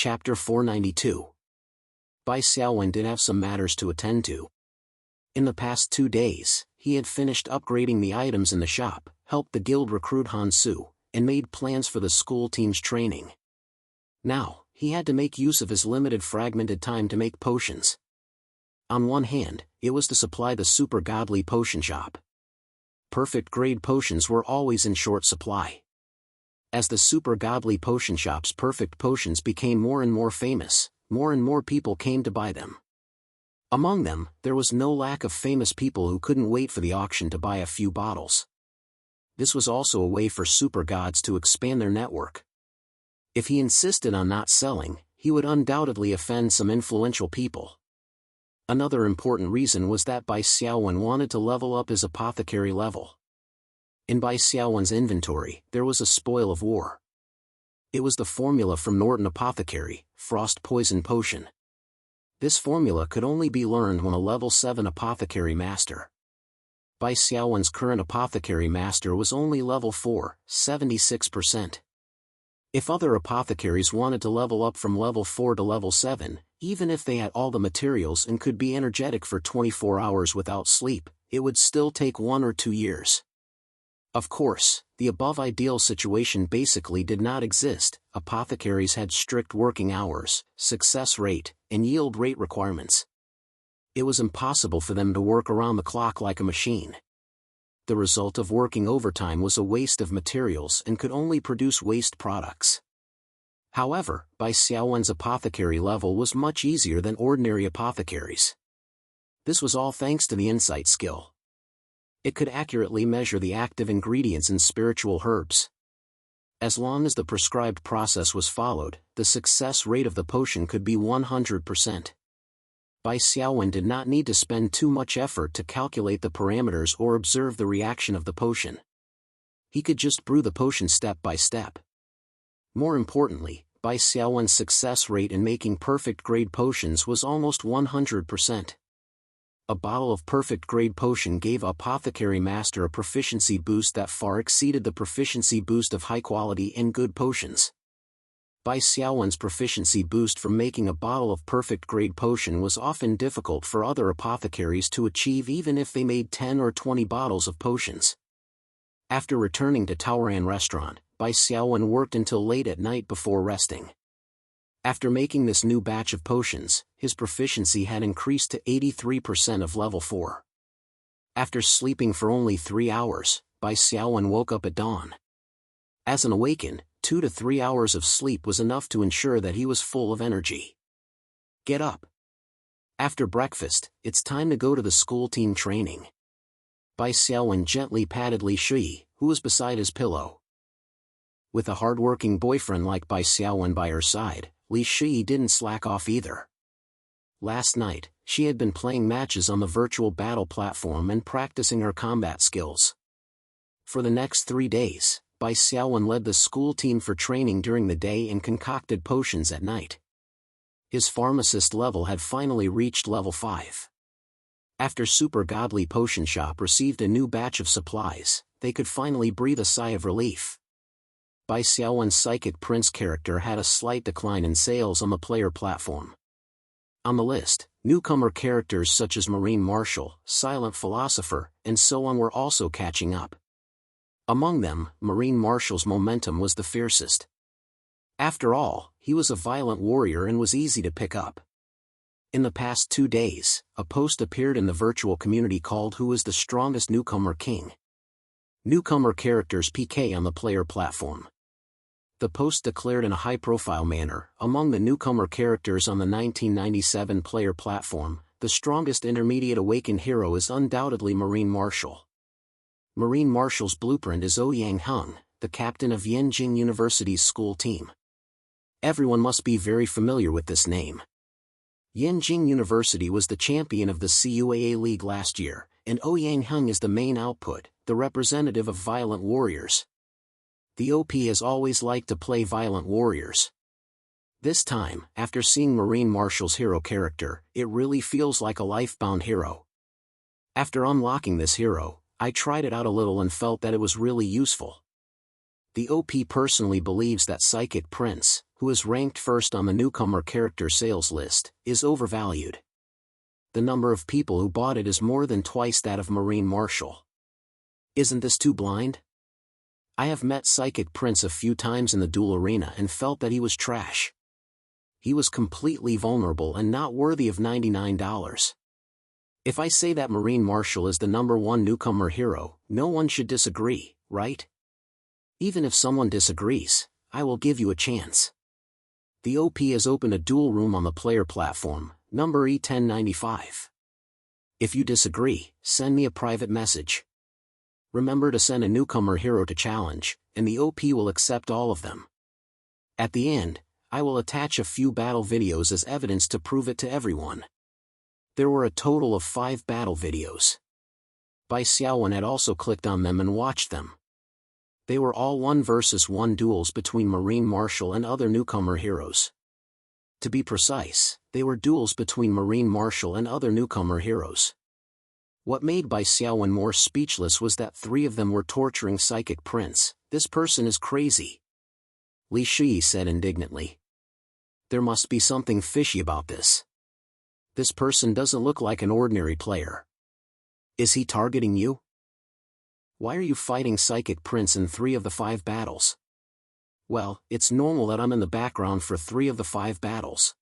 Chapter 492. Bai Xiaowen did have some matters to attend to. In the past 2 days, he had finished upgrading the items in the shop, helped the guild recruit Han Su, and made plans for the school team's training. Now, he had to make use of his limited fragmented time to make potions. On one hand, it was to supply the super godly potion shop. Perfect grade potions were always in short supply. As the super godly potion shop's perfect potions became more and more famous, more and more people came to buy them. Among them, there was no lack of famous people who couldn't wait for the auction to buy a few bottles. This was also a way for super gods to expand their network. If he insisted on not selling, he would undoubtedly offend some influential people. Another important reason was that Bai Xiaowen wanted to level up his apothecary level. In Bai Xiaowen's inventory, there was a spoil of war. It was the formula from Norton Apothecary, Frost Poison Potion. This formula could only be learned when a level 7 apothecary master. Bai Xiaowen's current apothecary master was only level 4, 76%. If other apothecaries wanted to level up from level 4 to level 7, even if they had all the materials and could be energetic for 24 hours without sleep, it would still take 1 or 2 years. Of course, the above ideal situation basically did not exist. Apothecaries had strict working hours, success rate, and yield rate requirements. It was impossible for them to work around the clock like a machine. The result of working overtime was a waste of materials and could only produce waste products. However, Bai Xiaowen's apothecary level was much easier than ordinary apothecaries. This was all thanks to the insight skill. It could accurately measure the active ingredients in spiritual herbs. As long as the prescribed process was followed, the success rate of the potion could be 100%. Bai Xiaowen did not need to spend too much effort to calculate the parameters or observe the reaction of the potion. He could just brew the potion step by step. More importantly, Bai Xiaowen's success rate in making perfect grade potions was almost 100%. A bottle of perfect grade potion gave Apothecary Master a proficiency boost that far exceeded the proficiency boost of high quality and good potions. Bai Xiaowen's proficiency boost from making a bottle of perfect grade potion was often difficult for other apothecaries to achieve even if they made 10 or 20 bottles of potions. After returning to Taoran Restaurant, Bai Xiaowen worked until late at night before resting. After making this new batch of potions, his proficiency had increased to 83% of level 4. After sleeping for only 3 hours, Bai Xiaowen woke up at dawn. As an awakened, 2 to 3 hours of sleep was enough to ensure that he was full of energy. Get up. After breakfast, it's time to go to the school team training. Bai Xiaowen gently patted Li Shi, who was beside his pillow. With a hard-working boyfriend like Bai Xiaowen by her side, Li Shi didn't slack off either. Last night, she had been playing matches on the virtual battle platform and practicing her combat skills. For the next 3 days, Bai Xiaowen led the school team for training during the day and concocted potions at night. His pharmacist level had finally reached level 5. After Super Godly Potion Shop received a new batch of supplies, they could finally breathe a sigh of relief. Bai Xiaowen's Psychic Prince character had a slight decline in sales on the player platform. On the list, newcomer characters such as Marine Marshal, Silent Philosopher, and so on were also catching up. Among them, Marine Marshal's momentum was the fiercest. After all, he was a violent warrior and was easy to pick up. In the past 2 days, a post appeared in the virtual community called "Who is the Strongest Newcomer King?" Newcomer characters PK on the player platform. The post declared in a high-profile manner, among the newcomer characters on the 1997 player platform, the strongest intermediate awakened hero is undoubtedly Marine Marshal. Marine Marshal's blueprint is Ouyang Heng, the captain of Yenjing University's school team. Everyone must be very familiar with this name. Yenjing University was the champion of the CUAA League last year, and Ouyang Heng is the main output, the representative of violent warriors. The OP has always liked to play violent warriors. This time, after seeing Marine Marshal's hero character, it really feels like a life-bound hero. After unlocking this hero, I tried it out a little and felt that it was really useful. The OP personally believes that Psychic Prince, who is ranked first on the newcomer character sales list, is overvalued. The number of people who bought it is more than twice that of Marine Marshal. Isn't this too blind? I have met Psychic Prince a few times in the duel arena and felt that he was trash. He was completely vulnerable and not worthy of $99. If I say that Marine Marshal is the #1 newcomer hero, no one should disagree, right? Even if someone disagrees, I will give you a chance. The OP has opened a duel room on the player platform, number E1095. If you disagree, send me a private message. Remember to send a newcomer hero to challenge, and the OP will accept all of them. At the end, I will attach a few battle videos as evidence to prove it to everyone. There were a total of 5 battle videos. Bai Xiaowen had also clicked on them and watched them. They were all 1 versus 1 duels between Marine Marshal and other newcomer heroes. To be precise, they were duels between Marine Marshal and other newcomer heroes. What made Bai Xiaowen more speechless was that 3 of them were torturing Psychic Prince. This person is crazy, Li Shi said indignantly. There must be something fishy about this. This person doesn't look like an ordinary player. Is he targeting you? Why are you fighting Psychic Prince in 3 of the 5 battles? Well, it's normal that I'm in the background for 3 of the 5 battles.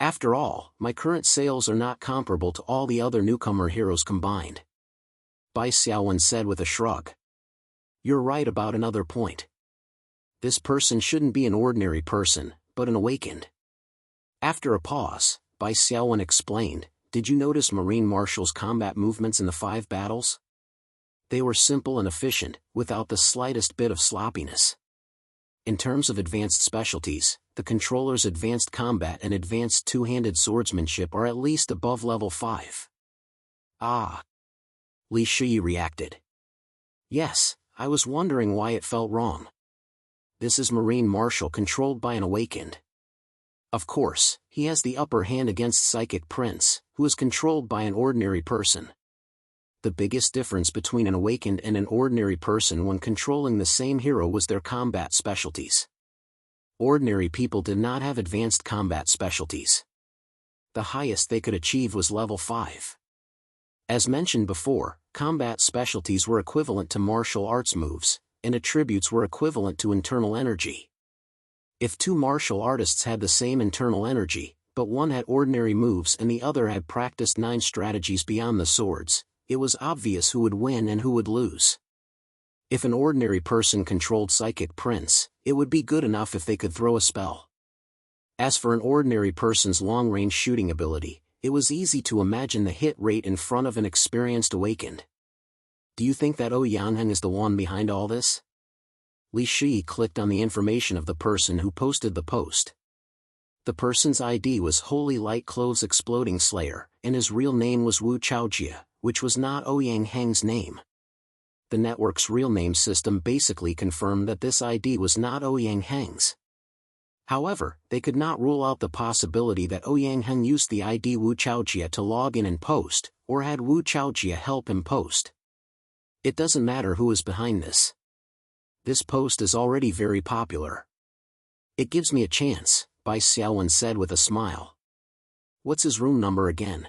After all, my current sales are not comparable to all the other newcomer heroes combined. Bai Xiaowen said with a shrug. You're right about another point. This person shouldn't be an ordinary person, but an awakened. After a pause, Bai Xiaowen explained, did you notice Marine Marshal's combat movements in the 5 battles? They were simple and efficient, without the slightest bit of sloppiness. In terms of advanced specialties, the controller's advanced combat and advanced two-handed swordsmanship are at least above level 5. Ah! Li Shi reacted. Yes, I was wondering why it felt wrong. This is Marine Marshal controlled by an awakened. Of course, he has the upper hand against Psychic Prince, who is controlled by an ordinary person. The biggest difference between an awakened and an ordinary person when controlling the same hero was their combat specialties. Ordinary people did not have advanced combat specialties. The highest they could achieve was level 5. As mentioned before, combat specialties were equivalent to martial arts moves, and attributes were equivalent to internal energy. If 2 martial artists had the same internal energy, but one had ordinary moves and the other had practiced 9 strategies beyond the swords, it was obvious who would win and who would lose. If an ordinary person controlled Psychic Prince, it would be good enough if they could throw a spell. As for an ordinary person's long-range shooting ability, it was easy to imagine the hit rate in front of an experienced awakened. Do you think that Ouyang is the one behind all this? Li Shi clicked on the information of the person who posted the post. The person's ID was Holy Light Cloves Exploding Slayer, and his real name was Wu Chaojia, which was not Ouyang's name. The network's real name system basically confirmed that this ID was not Ouyang's. However, they could not rule out the possibility that Ouyang used the ID Wu Chaojia to log in and post, or had Wu Chaojia help him post. It doesn't matter who is behind this. This post is already very popular. It gives me a chance, Bai Xiaowen said with a smile. What's his room number again?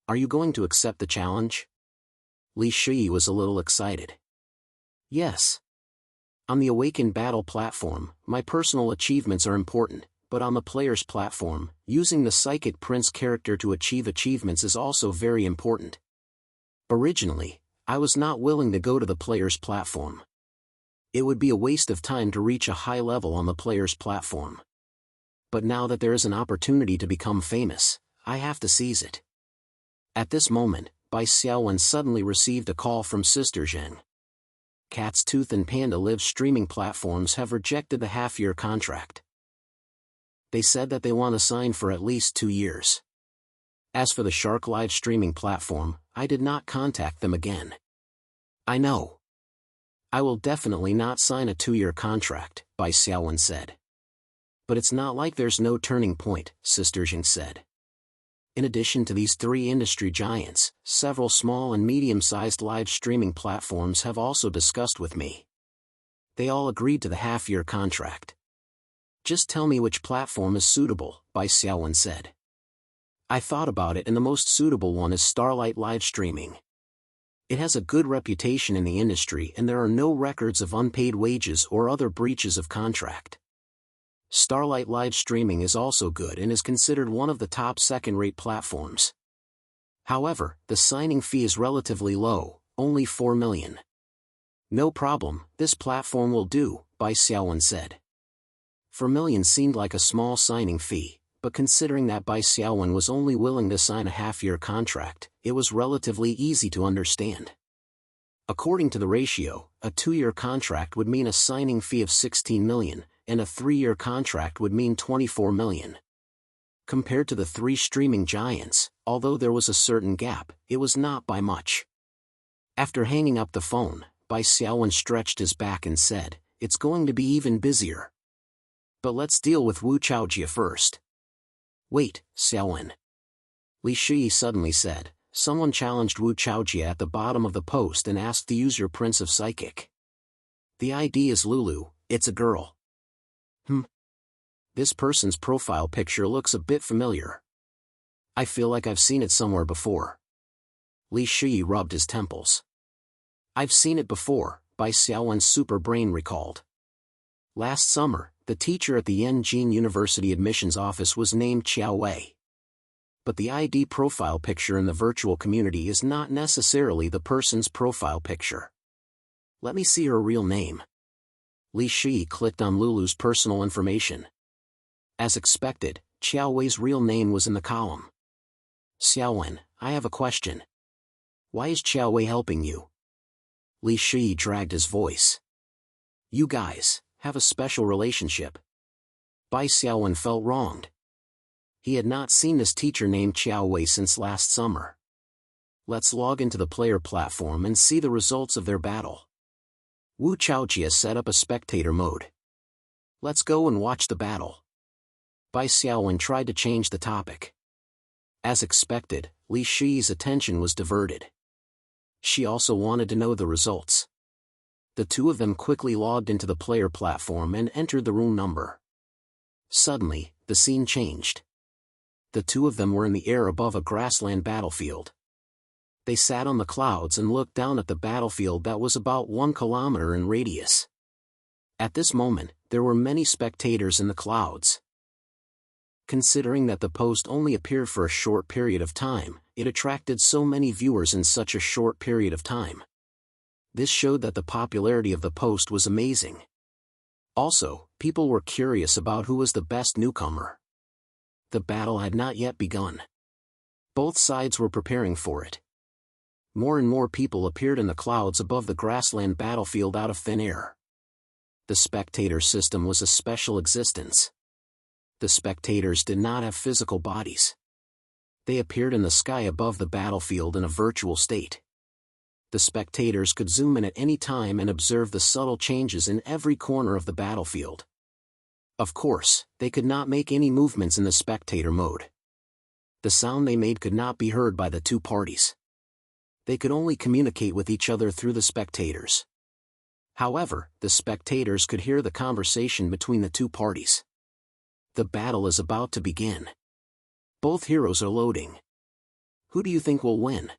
Are you going to accept the challenge? Li Shi was a little excited. Yes. On the Awakened Battle platform, my personal achievements are important, but on the player's platform, using the Psychic Prince character to achieve achievements is also very important. Originally, I was not willing to go to the player's platform. It would be a waste of time to reach a high level on the player's platform. But now that there is an opportunity to become famous, I have to seize it. At this moment, Bai Xiaowen suddenly received a call from Sister Zheng. Cat's Tooth and Panda Live streaming platforms have rejected the half-year contract. They said that they want to sign for at least 2 years. As for the Shark Live streaming platform, I did not contact them again. I know. I will definitely not sign a 2-year contract, Bai Xiaowen said. But it's not like there's no turning point, Sister Zheng said. In addition to these 3 industry giants, several small and medium-sized live streaming platforms have also discussed with me. They all agreed to the half-year contract. Just tell me which platform is suitable, Bai Xiaowen said. I thought about it and the most suitable one is Starlight live streaming. It has a good reputation in the industry and there are no records of unpaid wages or other breaches of contract. Starlight live streaming is also good and is considered one of the top second-rate platforms. However, the signing fee is relatively low, only 4 million. No problem, this platform will do, Bai Xiaowen said. 4 million seemed like a small signing fee, but considering that Bai Xiaowen was only willing to sign a half-year contract, it was relatively easy to understand. According to the ratio, a 2-year contract would mean a signing fee of 16 million, and a 3-year contract would mean 24 million. Compared to the 3 streaming giants, although there was a certain gap, it was not by much. After hanging up the phone, Bai Xiaowen stretched his back and said, "It's going to be even busier. But let's deal with Wu Chaojie first." "Wait, Xiaowen." Li Shi suddenly said, "Someone challenged Wu Chaojie at the bottom of the post and asked to use your Prince of Psychic. The ID is Lulu, it's a girl." This person's profile picture looks a bit familiar. I feel like I've seen it somewhere before." Li Shi rubbed his temples. "I've seen it before," Bai Xiaowen's super brain recalled. Last summer, the teacher at the Yanjin University admissions office was named Qiao Wei. But the ID profile picture in the virtual community is not necessarily the person's profile picture. Let me see her real name. Li Shi clicked on Lulu's personal information. As expected, Qiao Wei's real name was in the column. "Xiaowen, I have a question. Why is Qiao Wei helping you?" Li Shi dragged his voice. "You guys have a special relationship." Bai Xiaowen felt wronged. He had not seen this teacher named Qiao Wei since last summer. Let's log into the player platform and see the results of their battle. Wu Chaojie set up a spectator mode. Let's go and watch the battle. Bai Xiaowen tried to change the topic. As expected, Li Shi's attention was diverted. She also wanted to know the results. The two of them quickly logged into the player platform and entered the room number. Suddenly, the scene changed. The two of them were in the air above a grassland battlefield. They sat on the clouds and looked down at the battlefield that was about 1 kilometer in radius. At this moment, there were many spectators in the clouds. Considering that the post only appeared for a short period of time, it attracted so many viewers in such a short period of time. This showed that the popularity of the post was amazing. Also, people were curious about who was the best newcomer. The battle had not yet begun. Both sides were preparing for it. More and more people appeared in the clouds above the grassland battlefield out of thin air. The spectator system was a special existence. The spectators did not have physical bodies. They appeared in the sky above the battlefield in a virtual state. The spectators could zoom in at any time and observe the subtle changes in every corner of the battlefield. Of course, they could not make any movements in the spectator mode. The sound they made could not be heard by the two parties. They could only communicate with each other through the spectators. However, the spectators could hear the conversation between the two parties. The battle is about to begin. Both heroes are loading. Who do you think will win?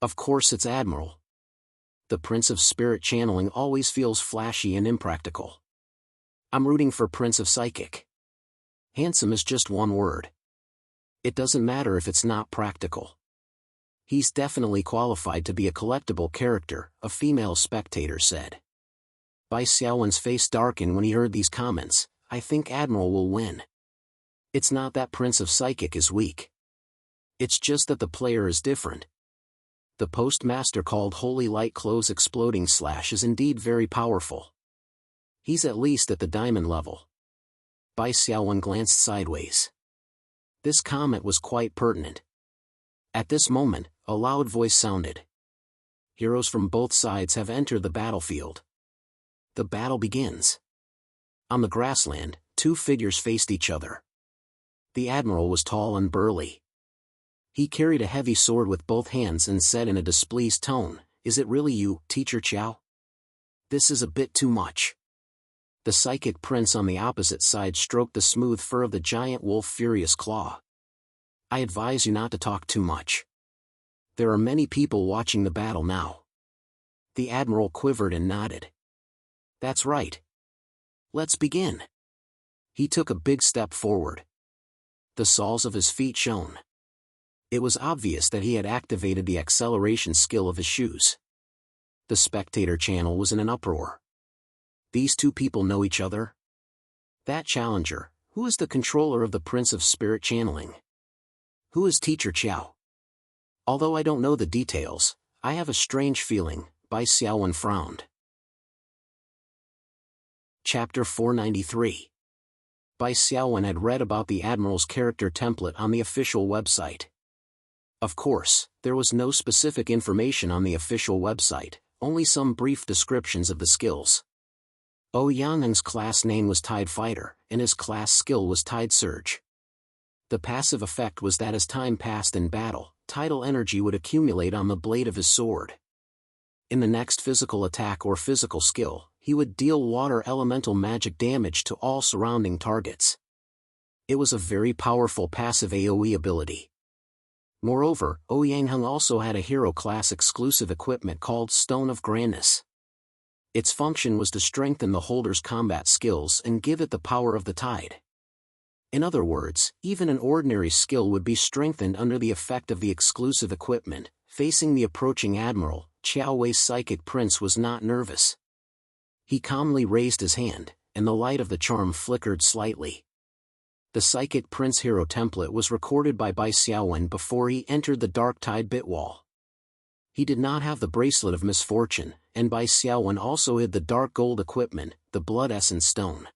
Of course it's Admiral. The Prince of Spirit channeling always feels flashy and impractical. I'm rooting for Prince of Psychic. Handsome is just one word. It doesn't matter if it's not practical. He's definitely qualified to be a collectible character, a female spectator said. Bai Xiaowen's face darkened when he heard these comments. I think Admiral will win. It's not that Prince of Psychic is weak. It's just that the player is different. The postmaster called Holy Light Close Exploding Slash is indeed very powerful. He's at least at the diamond level. Bai Xiaowen glanced sideways. This comment was quite pertinent. At this moment, a loud voice sounded. Heroes from both sides have entered the battlefield. The battle begins. On the grassland, two figures faced each other. The Admiral was tall and burly. He carried a heavy sword with both hands and said in a displeased tone, "Is it really you, Teacher Qiao? This is a bit too much." The psychic prince on the opposite side stroked the smooth fur of the giant wolf furious claw. I advise you not to talk too much. There are many people watching the battle now. The admiral quivered and nodded. That's right. Let's begin. He took a big step forward. The soles of his feet shone. It was obvious that he had activated the acceleration skill of his shoes. The spectator channel was in an uproar. These two people know each other? That challenger, who is the controller of the Prince of Spirit Channeling? Who is Teacher Qiao? Although I don't know the details, I have a strange feeling, Bai Xiaowen frowned. Chapter 493. Bai Xiaowen had read about the Admiral's character template on the official website. Of course, there was no specific information on the official website, only some brief descriptions of the skills. Ouyang's class name was Tide Fighter, and his class skill was Tide Surge. The passive effect was that as time passed in battle, tidal energy would accumulate on the blade of his sword. In the next physical attack or physical skill, he would deal water elemental magic damage to all surrounding targets. It was a very powerful passive AoE ability. Moreover, Ouyang also had a hero class exclusive equipment called Stone of Grandness. Its function was to strengthen the holder's combat skills and give it the power of the tide. In other words, even an ordinary skill would be strengthened under the effect of the exclusive equipment. Facing the approaching admiral, Qiao Wei's psychic prince was not nervous. He calmly raised his hand, and the light of the charm flickered slightly. The psychic prince hero template was recorded by Bai Xiaowen before he entered the dark tide bitwall. He did not have the bracelet of misfortune, and Bai Xiaowen also hid the dark gold equipment, the blood essence stone.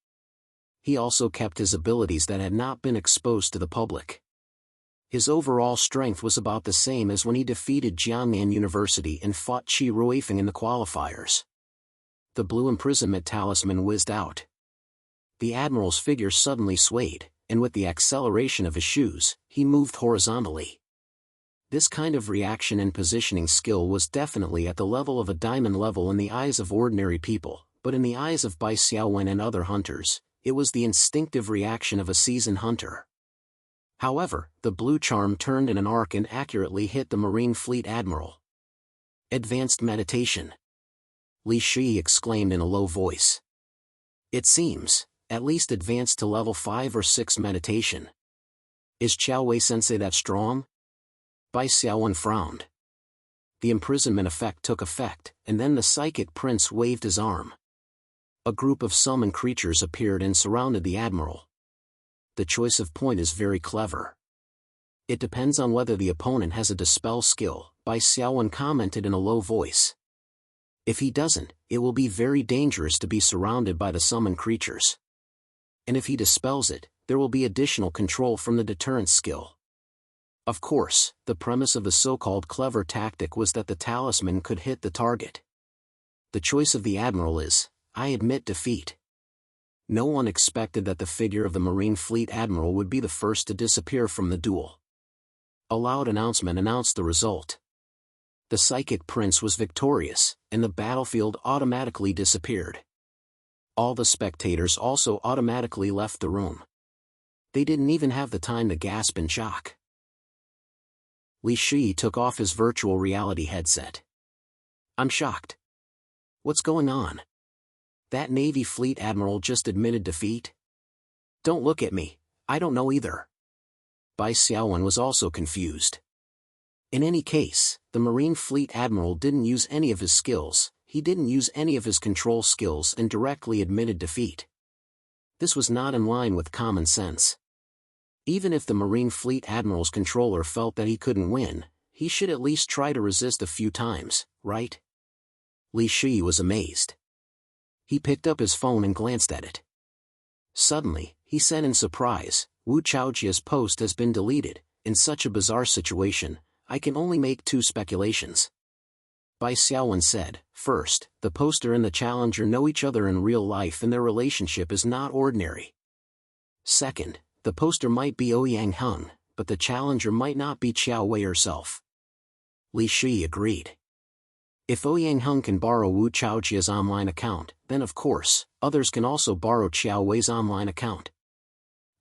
He also kept his abilities that had not been exposed to the public. His overall strength was about the same as when he defeated Jiangnan University and fought Qi Ruifeng in the qualifiers. The blue imprisonment talisman whizzed out. The admiral's figure suddenly swayed, and with the acceleration of his shoes, he moved horizontally. This kind of reaction and positioning skill was definitely at the level of a diamond level in the eyes of ordinary people, but in the eyes of Bai Xiaowen and other hunters, it was the instinctive reaction of a seasoned hunter. However, the blue charm turned in an arc and accurately hit the Marine Fleet Admiral. Advanced meditation. Li Shi exclaimed in a low voice. It seems, at least advanced to level 5 or 6 meditation. Is Qiao Wei sensei that strong? Bai Xiaowen frowned. The imprisonment effect took effect, and then the psychic prince waved his arm. A group of summoned creatures appeared and surrounded the admiral. The choice of point is very clever. It depends on whether the opponent has a dispel skill, Bai Xiaowen commented in a low voice. If he doesn't, it will be very dangerous to be surrounded by the summoned creatures. And if he dispels it, there will be additional control from the deterrence skill. Of course, the premise of the so-called clever tactic was that the talisman could hit the target. The choice of the admiral is, I admit defeat. No one expected that the figure of the Marine Fleet Admiral would be the first to disappear from the duel. A loud announcement announced the result. The psychic prince was victorious, and the battlefield automatically disappeared. All the spectators also automatically left the room. They didn't even have the time to gasp in shock. Li Shi took off his virtual reality headset. I'm shocked. What's going on? That Navy Fleet Admiral just admitted defeat? Don't look at me, I don't know either. Bai Xiaowen was also confused. In any case, the Marine Fleet Admiral didn't use any of his skills, he didn't use any of his control skills and directly admitted defeat. This was not in line with common sense. Even if the Marine Fleet Admiral's controller felt that he couldn't win, he should at least try to resist a few times, right? Li Shi was amazed. He picked up his phone and glanced at it. Suddenly, he said in surprise, Wu Chaojia's post has been deleted. In such a bizarre situation, I can only make two speculations. Bai Xiaowen said, first, the poster and the challenger know each other in real life and their relationship is not ordinary. Second, the poster might be Ouyang Heng, but the challenger might not be Qiao Wei herself. Li Shi agreed. If Ouyang Heng can borrow Wu Chaojia's online account, then of course, others can also borrow Qiao Wei's online account.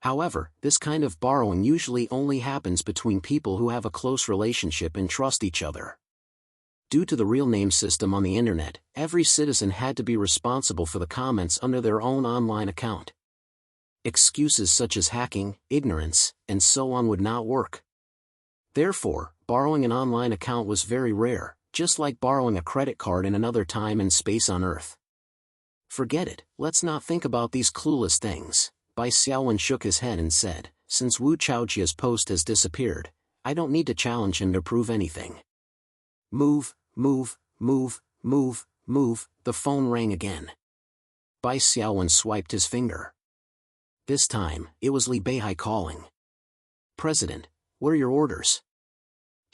However, this kind of borrowing usually only happens between people who have a close relationship and trust each other. Due to the real name system on the internet, every citizen had to be responsible for the comments under their own online account. Excuses such as hacking, ignorance, and so on would not work. Therefore, borrowing an online account was very rare, just like borrowing a credit card in another time and space on Earth. Forget it, let's not think about these clueless things. Bai Xiaowen shook his head and said, since Wu Chaojia's post has disappeared, I don't need to challenge him to prove anything. Move, move, move, move, move, the phone rang again. Bai Xiaowen swiped his finger. This time, it was Li Beihai calling. President, what are your orders?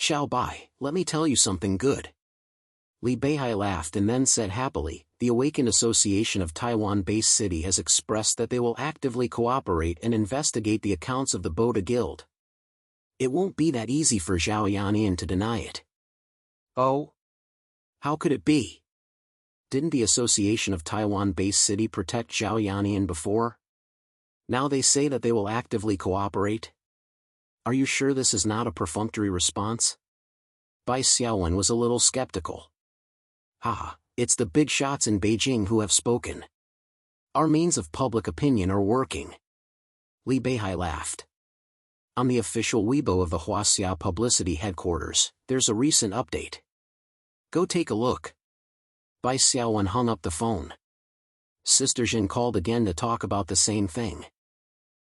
Xiao Bai, let me tell you something good. Li Beihai laughed and then said happily, the Awakened Association of Taiwan-based city has expressed that they will actively cooperate and investigate the accounts of the Boda Guild. It won't be that easy for Zhao Yannian to deny it. Oh? How could it be? Didn't the Association of Taiwan-based city protect Zhao Yannian before? Now they say that they will actively cooperate? Are you sure this is not a perfunctory response? Bai Xiaowen was a little skeptical. Haha, it's the big shots in Beijing who have spoken. Our means of public opinion are working. Li Beihai laughed. On the official Weibo of the Huaxia publicity headquarters, there's a recent update. Go take a look. Bai Xiaowen hung up the phone. Sister Jin called again to talk about the same thing.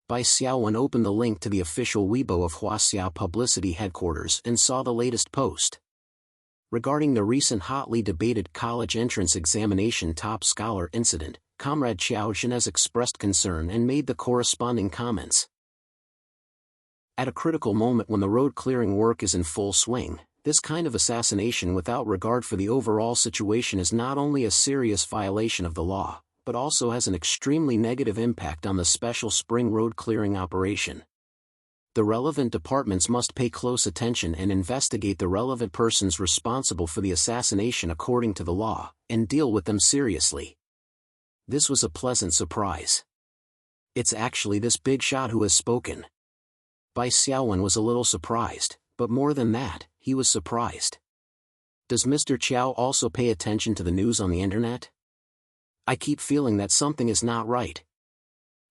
Bai Xiaowen opened the link to the official Weibo of Huaxia publicity headquarters and saw the latest post. Regarding the recent hotly debated college entrance examination top scholar incident, Comrade Xiao Jin has expressed concern and made the corresponding comments. At a critical moment when the road clearing work is in full swing, this kind of assassination without regard for the overall situation is not only a serious violation of the law, but also has an extremely negative impact on the special spring road clearing operation. The relevant departments must pay close attention and investigate the relevant persons responsible for the assassination according to the law, and deal with them seriously. This was a pleasant surprise. It's actually this big shot who has spoken. Bai Xiaowen was a little surprised, but more than that, he was surprised. Does Mr. Qiao also pay attention to the news on the internet? I keep feeling that something is not right.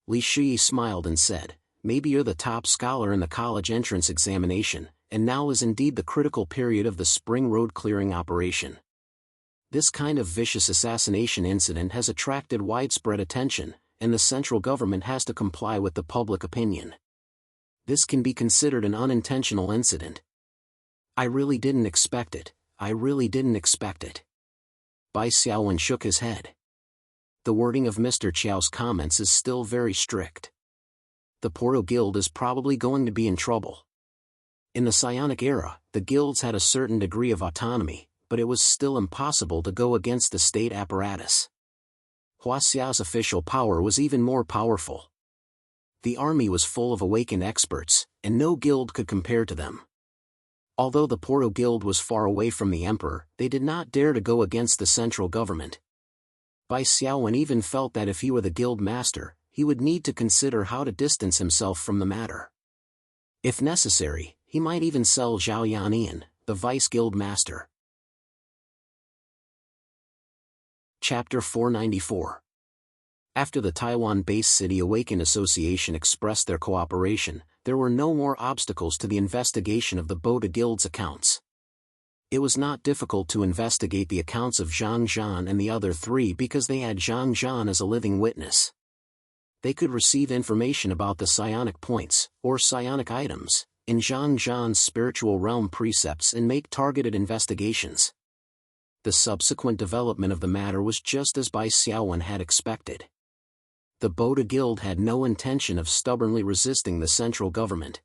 Li Shi smiled and said, maybe you're the top scholar in the college entrance examination, and now is indeed the critical period of the spring road clearing operation. This kind of vicious assassination incident has attracted widespread attention, and the central government has to comply with the public opinion. This can be considered an unintentional incident. I really didn't expect it, I really didn't expect it. Bai Xiaowen shook his head. The wording of Mr. Qiao's comments is still very strict. The Porto Guild is probably going to be in trouble. In the Psionic era, the guilds had a certain degree of autonomy, but it was still impossible to go against the state apparatus. Huaxia's official power was even more powerful. The army was full of awakened experts, and no guild could compare to them. Although the Porto Guild was far away from the emperor, they did not dare to go against the central government. Bai Xiaowen even felt that if he were the guild master, he would need to consider how to distance himself from the matter. If necessary, he might even sell Zhao Yannian, the vice guild master. Chapter 494. After the Taiwan-based City Awakened Association expressed their cooperation, there were no more obstacles to the investigation of the Boda Guild's accounts. It was not difficult to investigate the accounts of Zhang Zhan and the other three because they had Zhang Zhan as a living witness. They could receive information about the psionic points, or psionic items, in Zhang Zhan's spiritual realm precepts and make targeted investigations. The subsequent development of the matter was just as Bai Xiaowen had expected. The Boda Guild had no intention of stubbornly resisting the central government.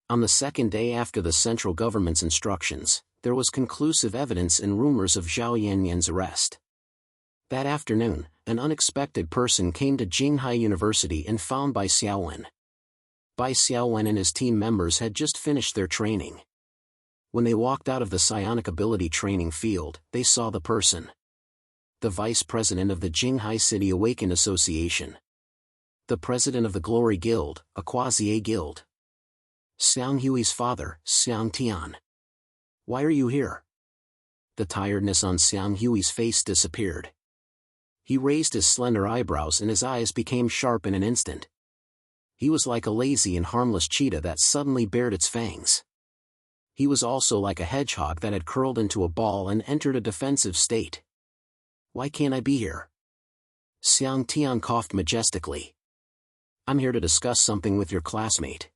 On the second day after the central government's instructions, there was conclusive evidence and rumors of Zhao Yannian's arrest. That afternoon, an unexpected person came to Jinghai University and found Bai Xiaowen. Bai Xiaowen and his team members had just finished their training. When they walked out of the psionic ability training field, they saw the person. The vice president of the Jinghai City Awakened Association. The president of the Glory Guild, a quasi-A guild. Xiang Hui's father, Xiang Tian. Why are you here? The tiredness on Xiang Hui's face disappeared. He raised his slender eyebrows and his eyes became sharp in an instant. He was like a lazy and harmless cheetah that suddenly bared its fangs. He was also like a hedgehog that had curled into a ball and entered a defensive state. Why can't I be here? Xiang Tian coughed majestically. I'm here to discuss something with your classmate.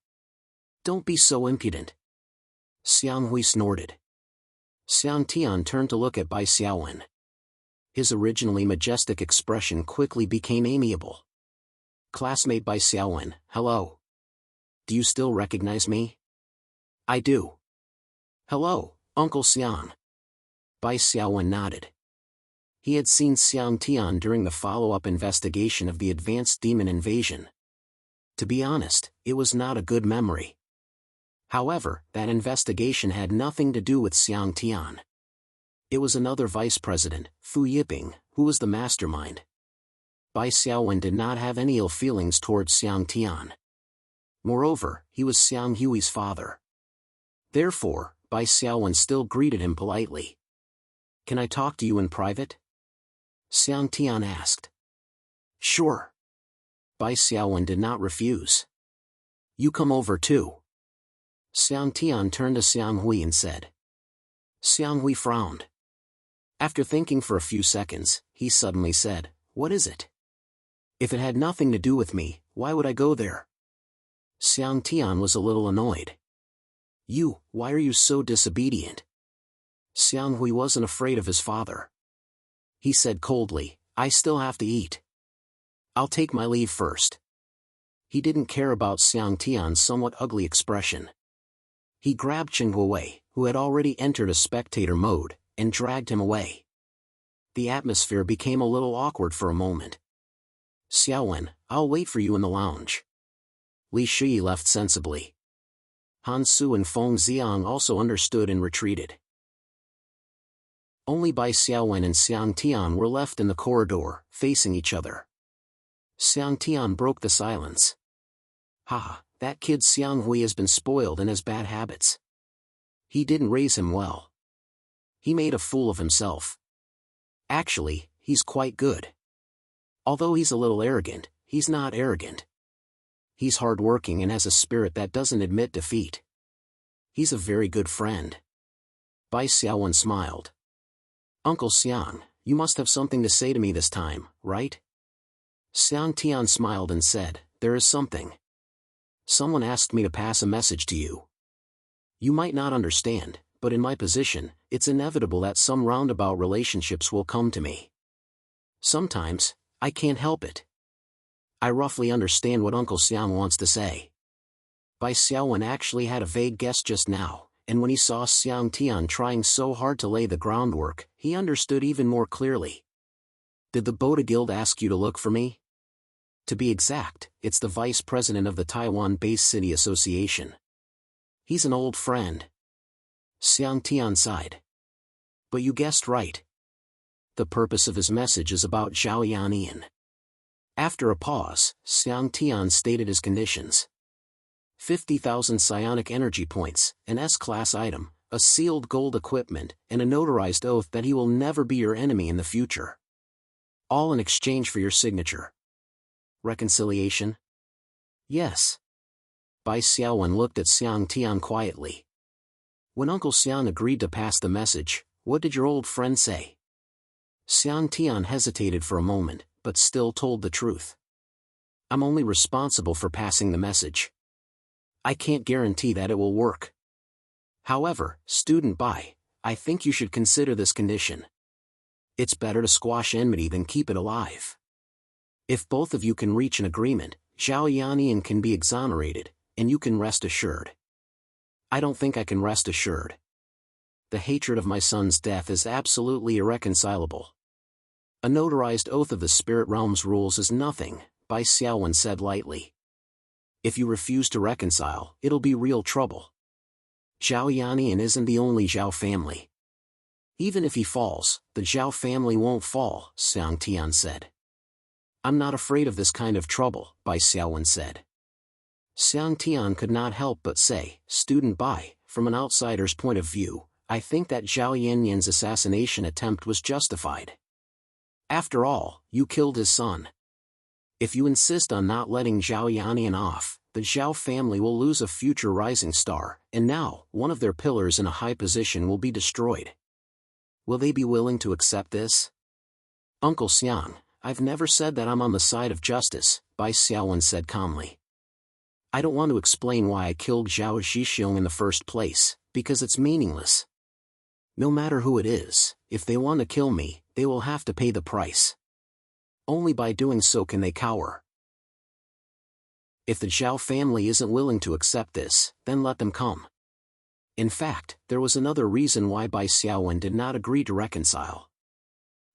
Don't be so impudent. Xiang Hui snorted. Xiang Tian turned to look at Bai Xiaowen. His originally majestic expression quickly became amiable. Classmate Bai Xiaowen, hello. Do you still recognize me? I do. Hello, Uncle Xiang. Bai Xiaowen nodded. He had seen Xiang Tian during the follow-up investigation of the advanced demon invasion. To be honest, it was not a good memory. However, that investigation had nothing to do with Xiang Tian. It was another vice president, Fu Yiping, who was the mastermind. Bai Xiaowen did not have any ill feelings towards Xiang Tian. Moreover, he was Xiang Hui's father. Therefore, Bai Xiaowen still greeted him politely. Can I talk to you in private? Xiang Tian asked. Sure. Bai Xiaowen did not refuse. You come over too. Xiang Tian turned to Xiang Hui and said. Xiang Hui frowned. After thinking for a few seconds, he suddenly said, What is it? If it had nothing to do with me, why would I go there? Xiang Tian was a little annoyed. Why are you so disobedient? Xiang Hui wasn't afraid of his father. He said coldly, I still have to eat. I'll take my leave first. He didn't care about Xiang Tian's somewhat ugly expression. He grabbed Chen Guowei, who had already entered a spectator mode, and dragged him away. The atmosphere became a little awkward for a moment. Xiaowen, I'll wait for you in the lounge. Li Shi left sensibly. Han Su and Feng Xiang also understood and retreated. Only Bai Xiaowen and Xiang Tian were left in the corridor, facing each other. Xiang Tian broke the silence. That kid Xiang Hui has been spoiled and has bad habits. He didn't raise him well. He made a fool of himself. Actually, he's quite good. Although he's a little arrogant, he's not arrogant. He's hardworking and has a spirit that doesn't admit defeat. He's a very good friend. Bai Xiaowen smiled. Uncle Xiang, you must have something to say to me this time, right? Xiang Tian smiled and said, There is something. Someone asked me to pass a message to you. You might not understand, but in my position, it's inevitable that some roundabout relationships will come to me. Sometimes, I can't help it. I roughly understand what Uncle Xiang wants to say. Bai Xiaowen actually had a vague guess just now, and when he saw Xiang Tian trying so hard to lay the groundwork, he understood even more clearly. Did the Boda Guild ask you to look for me? To be exact, it's the vice president of the Taiwan-based City Association. He's an old friend. Xiang Tian sighed. But you guessed right. The purpose of his message is about Zhao Yannian. After a pause, Xiang Tian stated his conditions. 50,000 psionic energy points, an S-class item, a sealed gold equipment, and a notarized oath that he will never be your enemy in the future. All in exchange for your signature. Reconciliation? Yes. Bai Xiaowen looked at Xiang Tian quietly. When Uncle Xiang agreed to pass the message, what did your old friend say? Xiang Tian hesitated for a moment, but still told the truth. I'm only responsible for passing the message. I can't guarantee that it will work. However, student Bai, I think you should consider this condition. It's better to squash enmity than keep it alive. If both of you can reach an agreement, Zhao Yannian can be exonerated, and you can rest assured. I don't think I can rest assured. The hatred of my son's death is absolutely irreconcilable. A notarized oath of the spirit realm's rules is nothing, Bai Xiaowen said lightly. If you refuse to reconcile, it'll be real trouble. Zhao Yannian isn't the only Zhao family. Even if he falls, the Zhao family won't fall, Xiang Tian said. I'm not afraid of this kind of trouble, Bai Xiaowen said. Xiang Tian could not help but say, Student Bai, from an outsider's point of view, I think that Zhao Yannian's assassination attempt was justified. After all, you killed his son. If you insist on not letting Zhao Yannian off, the Zhao family will lose a future rising star, and now, one of their pillars in a high position will be destroyed. Will they be willing to accept this? Uncle Xiang, I've never said that I'm on the side of justice, Bai Xiaowen said calmly. I don't want to explain why I killed Zhao Zhixiong in the first place, because it's meaningless. No matter who it is, if they want to kill me, they will have to pay the price. Only by doing so can they cower. If the Zhao family isn't willing to accept this, then let them come. In fact, there was another reason why Bai Xiaowen did not agree to reconcile.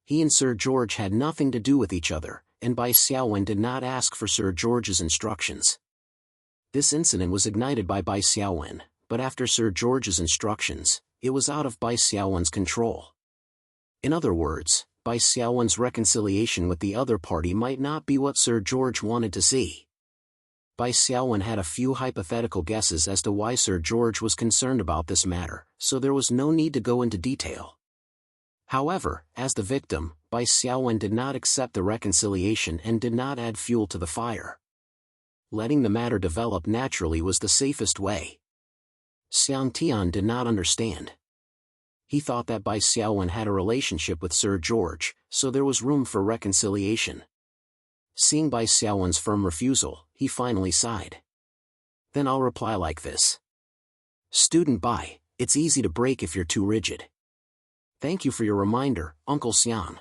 He and Sir George had nothing to do with each other, and Bai Xiaowen did not ask for Sir George's instructions. This incident was ignited by Bai Xiaowen, but after Sir George's instructions, it was out of Bai Xiaowen's control. In other words, Bai Xiaowen's reconciliation with the other party might not be what Sir George wanted to see. Bai Xiaowen had a few hypothetical guesses as to why Sir George was concerned about this matter, so there was no need to go into detail. However, as the victim, Bai Xiaowen did not accept the reconciliation and did not add fuel to the fire. Letting the matter develop naturally was the safest way. Xiang Tian did not understand. He thought that Bai Xiaowen had a relationship with Sir George, so there was room for reconciliation. Seeing Bai Xiaowen's firm refusal, he finally sighed. Then I'll reply like this. Student Bai, it's easy to break if you're too rigid. Thank you for your reminder, Uncle Xiang.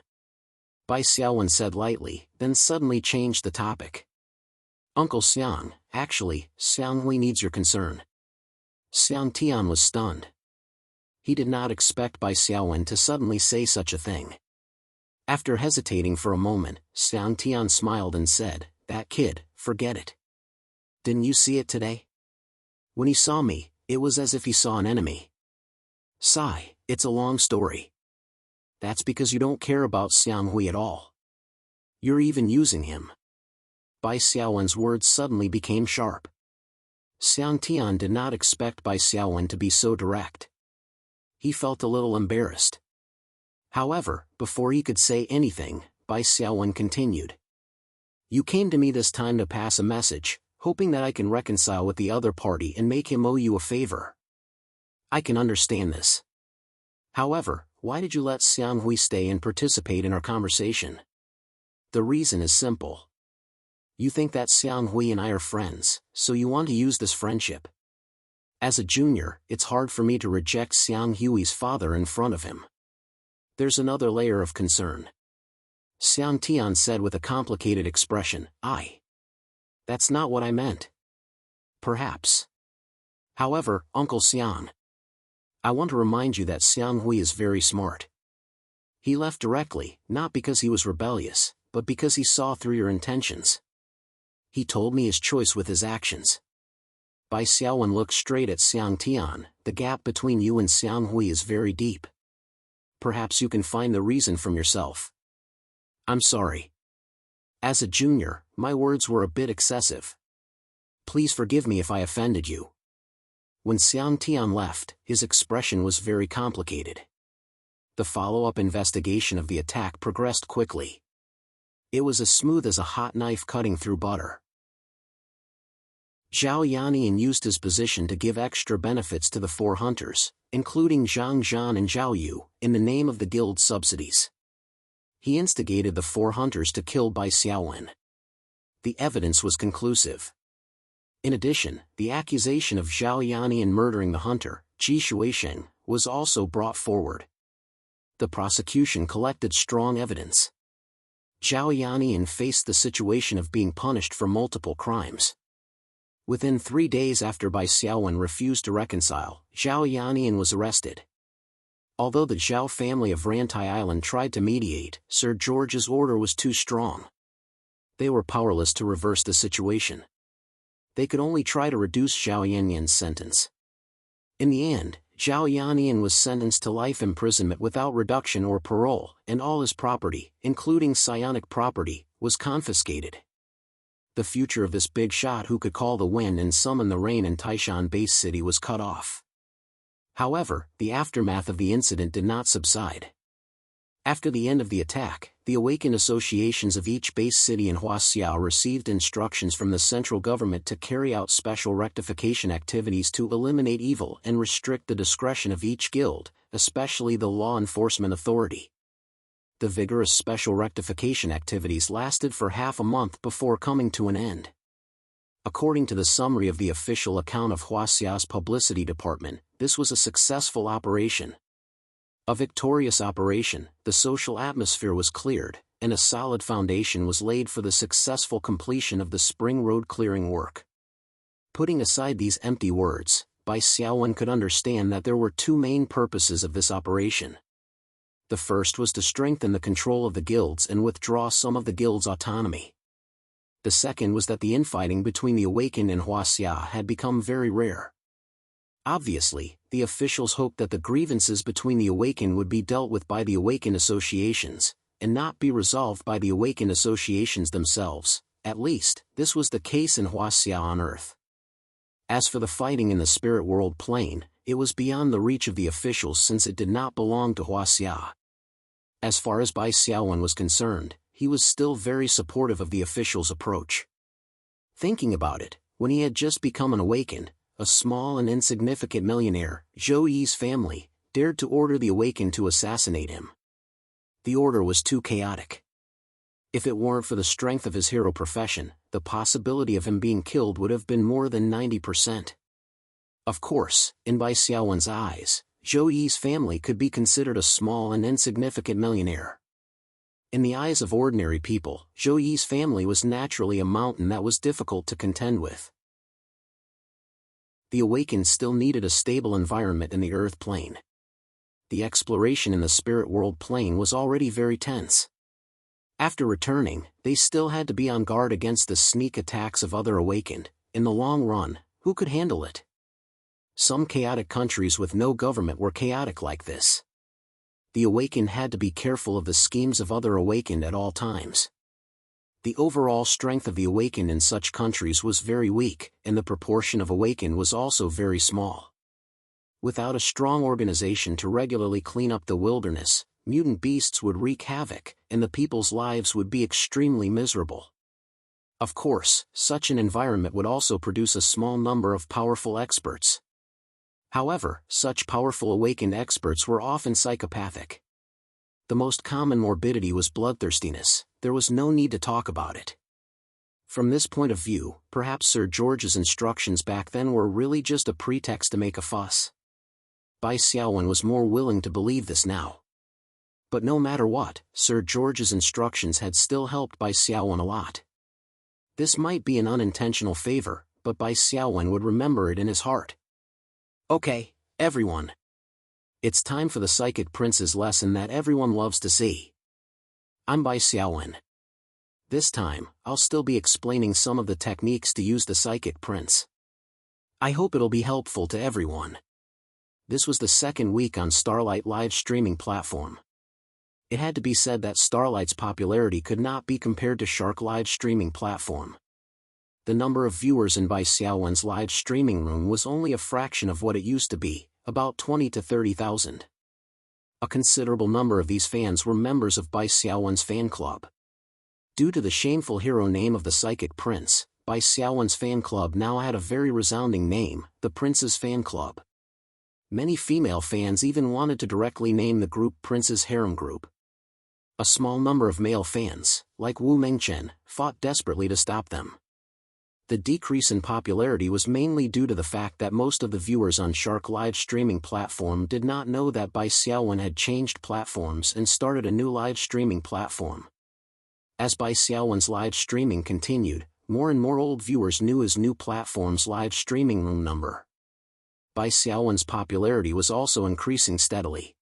Bai Xiaowen said lightly, then suddenly changed the topic. Uncle Xiang, actually, Xiang Hui needs your concern. Xiang Tian was stunned. He did not expect Bai Xiaowen to suddenly say such a thing. After hesitating for a moment, Xiang Tian smiled and said, That kid, forget it. Didn't you see it today? When he saw me, it was as if he saw an enemy. Sigh, it's a long story. That's because you don't care about Xiang Hui at all. You're even using him. Bai Xiaowen's words suddenly became sharp. Xiang Tian did not expect Bai Xiaowen to be so direct. He felt a little embarrassed. However, before he could say anything, Bai Xiaowen continued. You came to me this time to pass a message, hoping that I can reconcile with the other party and make him owe you a favor. I can understand this. However, why did you let Xiang Hui stay and participate in our conversation? The reason is simple. You think that Xiang Hui and I are friends, so you want to use this friendship. As a junior, it's hard for me to reject Xiang Hui's father in front of him. There's another layer of concern. Xiang Tian said with a complicated expression, That's not what I meant. Perhaps. However, Uncle Xiang, I want to remind you that Xiang Hui is very smart. He left directly, not because he was rebellious, but because he saw through your intentions. He told me his choice with his actions. Bai Xiaowen looked straight at Xiang Tian. The gap between you and Xiang Hui is very deep. Perhaps you can find the reason from yourself. I'm sorry. As a junior, my words were a bit excessive. Please forgive me if I offended you. When Xiang Tian left, his expression was very complicated. The follow-up investigation of the attack progressed quickly. It was as smooth as a hot knife cutting through butter. Zhao Yannian used his position to give extra benefits to the 4 hunters, including Zhang Zhan and Zhao Yu, in the name of the guild's subsidies. He instigated the 4 hunters to kill Bai Xiaowen. The evidence was conclusive. In addition, the accusation of Zhao Yannian murdering the hunter, Ji Shuisheng, was also brought forward. The prosecution collected strong evidence. Zhao Yannian faced the situation of being punished for multiple crimes. Within 3 days after Bai Xiaowen refused to reconcile, Zhao Yannian was arrested. Although the Zhao family of Rantai Island tried to mediate, Sir George's order was too strong. They were powerless to reverse the situation. They could only try to reduce Zhao Yannian's sentence. In the end, Zhao Yannian was sentenced to life imprisonment without reduction or parole, and all his property, including psionic property, was confiscated. The future of this big shot who could call the wind and summon the rain in Taishan base city was cut off. However, the aftermath of the incident did not subside. After the end of the attack, the awakened associations of each base city in Huaxiao received instructions from the central government to carry out special rectification activities to eliminate evil and restrict the discretion of each guild, especially the law enforcement authority. The vigorous special rectification activities lasted for half a month before coming to an end. According to the summary of the official account of Huaxiao's publicity department, this was a successful operation. A victorious operation, the social atmosphere was cleared, and a solid foundation was laid for the successful completion of the spring road clearing work. Putting aside these empty words, Bai Xiaowen could understand that there were two main purposes of this operation. The first was to strengthen the control of the guilds and withdraw some of the guild's autonomy. The second was that the infighting between the awakened and Huaxia had become very rare. Obviously, the officials hoped that the grievances between the awakened would be dealt with by the awakened associations, and not be resolved by the awakened associations themselves. At least, this was the case in Huaxia on Earth. As for the fighting in the spirit world plane, it was beyond the reach of the officials since it did not belong to Huaxia. As far as Bai Xiaowen was concerned, he was still very supportive of the officials' approach. Thinking about it, when he had just become an awakened, a small and insignificant millionaire, Zhou Yi's family, dared to order the awakened to assassinate him. The order was too chaotic. If it weren't for the strength of his hero profession, the possibility of him being killed would have been more than 90%. Of course, in Bai Xiaowen's eyes, Zhou Yi's family could be considered a small and insignificant millionaire. In the eyes of ordinary people, Zhou Yi's family was naturally a mountain that was difficult to contend with. The awakened still needed a stable environment in the earth plane. The exploration in the spirit world plane was already very tense. After returning, they still had to be on guard against the sneak attacks of other awakened. In the long run, who could handle it? Some chaotic countries with no government were chaotic like this. The awakened had to be careful of the schemes of other awakened at all times. The overall strength of the awakened in such countries was very weak, and the proportion of awakened was also very small. Without a strong organization to regularly clean up the wilderness, mutant beasts would wreak havoc, and the people's lives would be extremely miserable. Of course, such an environment would also produce a small number of powerful experts. However, such powerful awakened experts were often psychopathic. The most common morbidity was bloodthirstiness. There was no need to talk about it. From this point of view, perhaps Sir George's instructions back then were really just a pretext to make a fuss. Bai Xiaowen was more willing to believe this now. But no matter what, Sir George's instructions had still helped Bai Xiaowen a lot. This might be an unintentional favor, but Bai Xiaowen would remember it in his heart. Okay, everyone. It's time for the Psychic Prince's lesson that everyone loves to see. I'm Bai Xiaowen. This time, I'll still be explaining some of the techniques to use the Psychic Prince. I hope it'll be helpful to everyone. This was the second week on Starlight live streaming platform. It had to be said that Starlight's popularity could not be compared to Shark live streaming platform. The number of viewers in Bai Xiaowen's live streaming room was only a fraction of what it used to be, about 20 to 30,000. A considerable number of these fans were members of Bai Xiaowen's fan club. Due to the shameful hero name of the Psychic Prince, Bai Xiaowen's fan club now had a very resounding name, the Prince's Fan Club. Many female fans even wanted to directly name the group Prince's Harem Group. A small number of male fans, like Wu Mengchen, fought desperately to stop them. The decrease in popularity was mainly due to the fact that most of the viewers on Shark live streaming platform did not know that Bai Xiaowen had changed platforms and started a new live streaming platform. As Bai Xiaowen's live streaming continued, more and more old viewers knew his new platform's live streaming room number. Bai Xiaowen's popularity was also increasing steadily.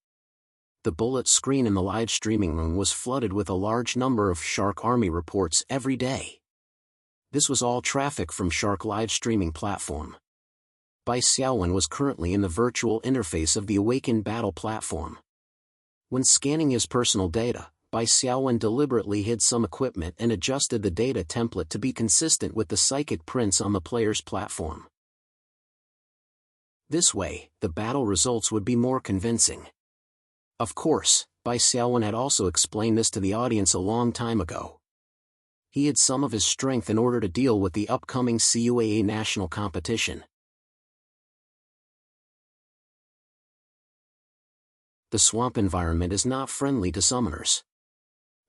The bullet screen in the live streaming room was flooded with a large number of Shark Army reports every day. This was all traffic from Shark live streaming platform. Bai Xiaowen was currently in the virtual interface of the Awakened Battle platform. When scanning his personal data, Bai Xiaowen deliberately hid some equipment and adjusted the data template to be consistent with the psychic prints on the player's platform. This way, the battle results would be more convincing. Of course, Bai Xiaowen had also explained this to the audience a long time ago. He hid some of his strength in order to deal with the upcoming CUAA national competition. The swamp environment is not friendly to summoners.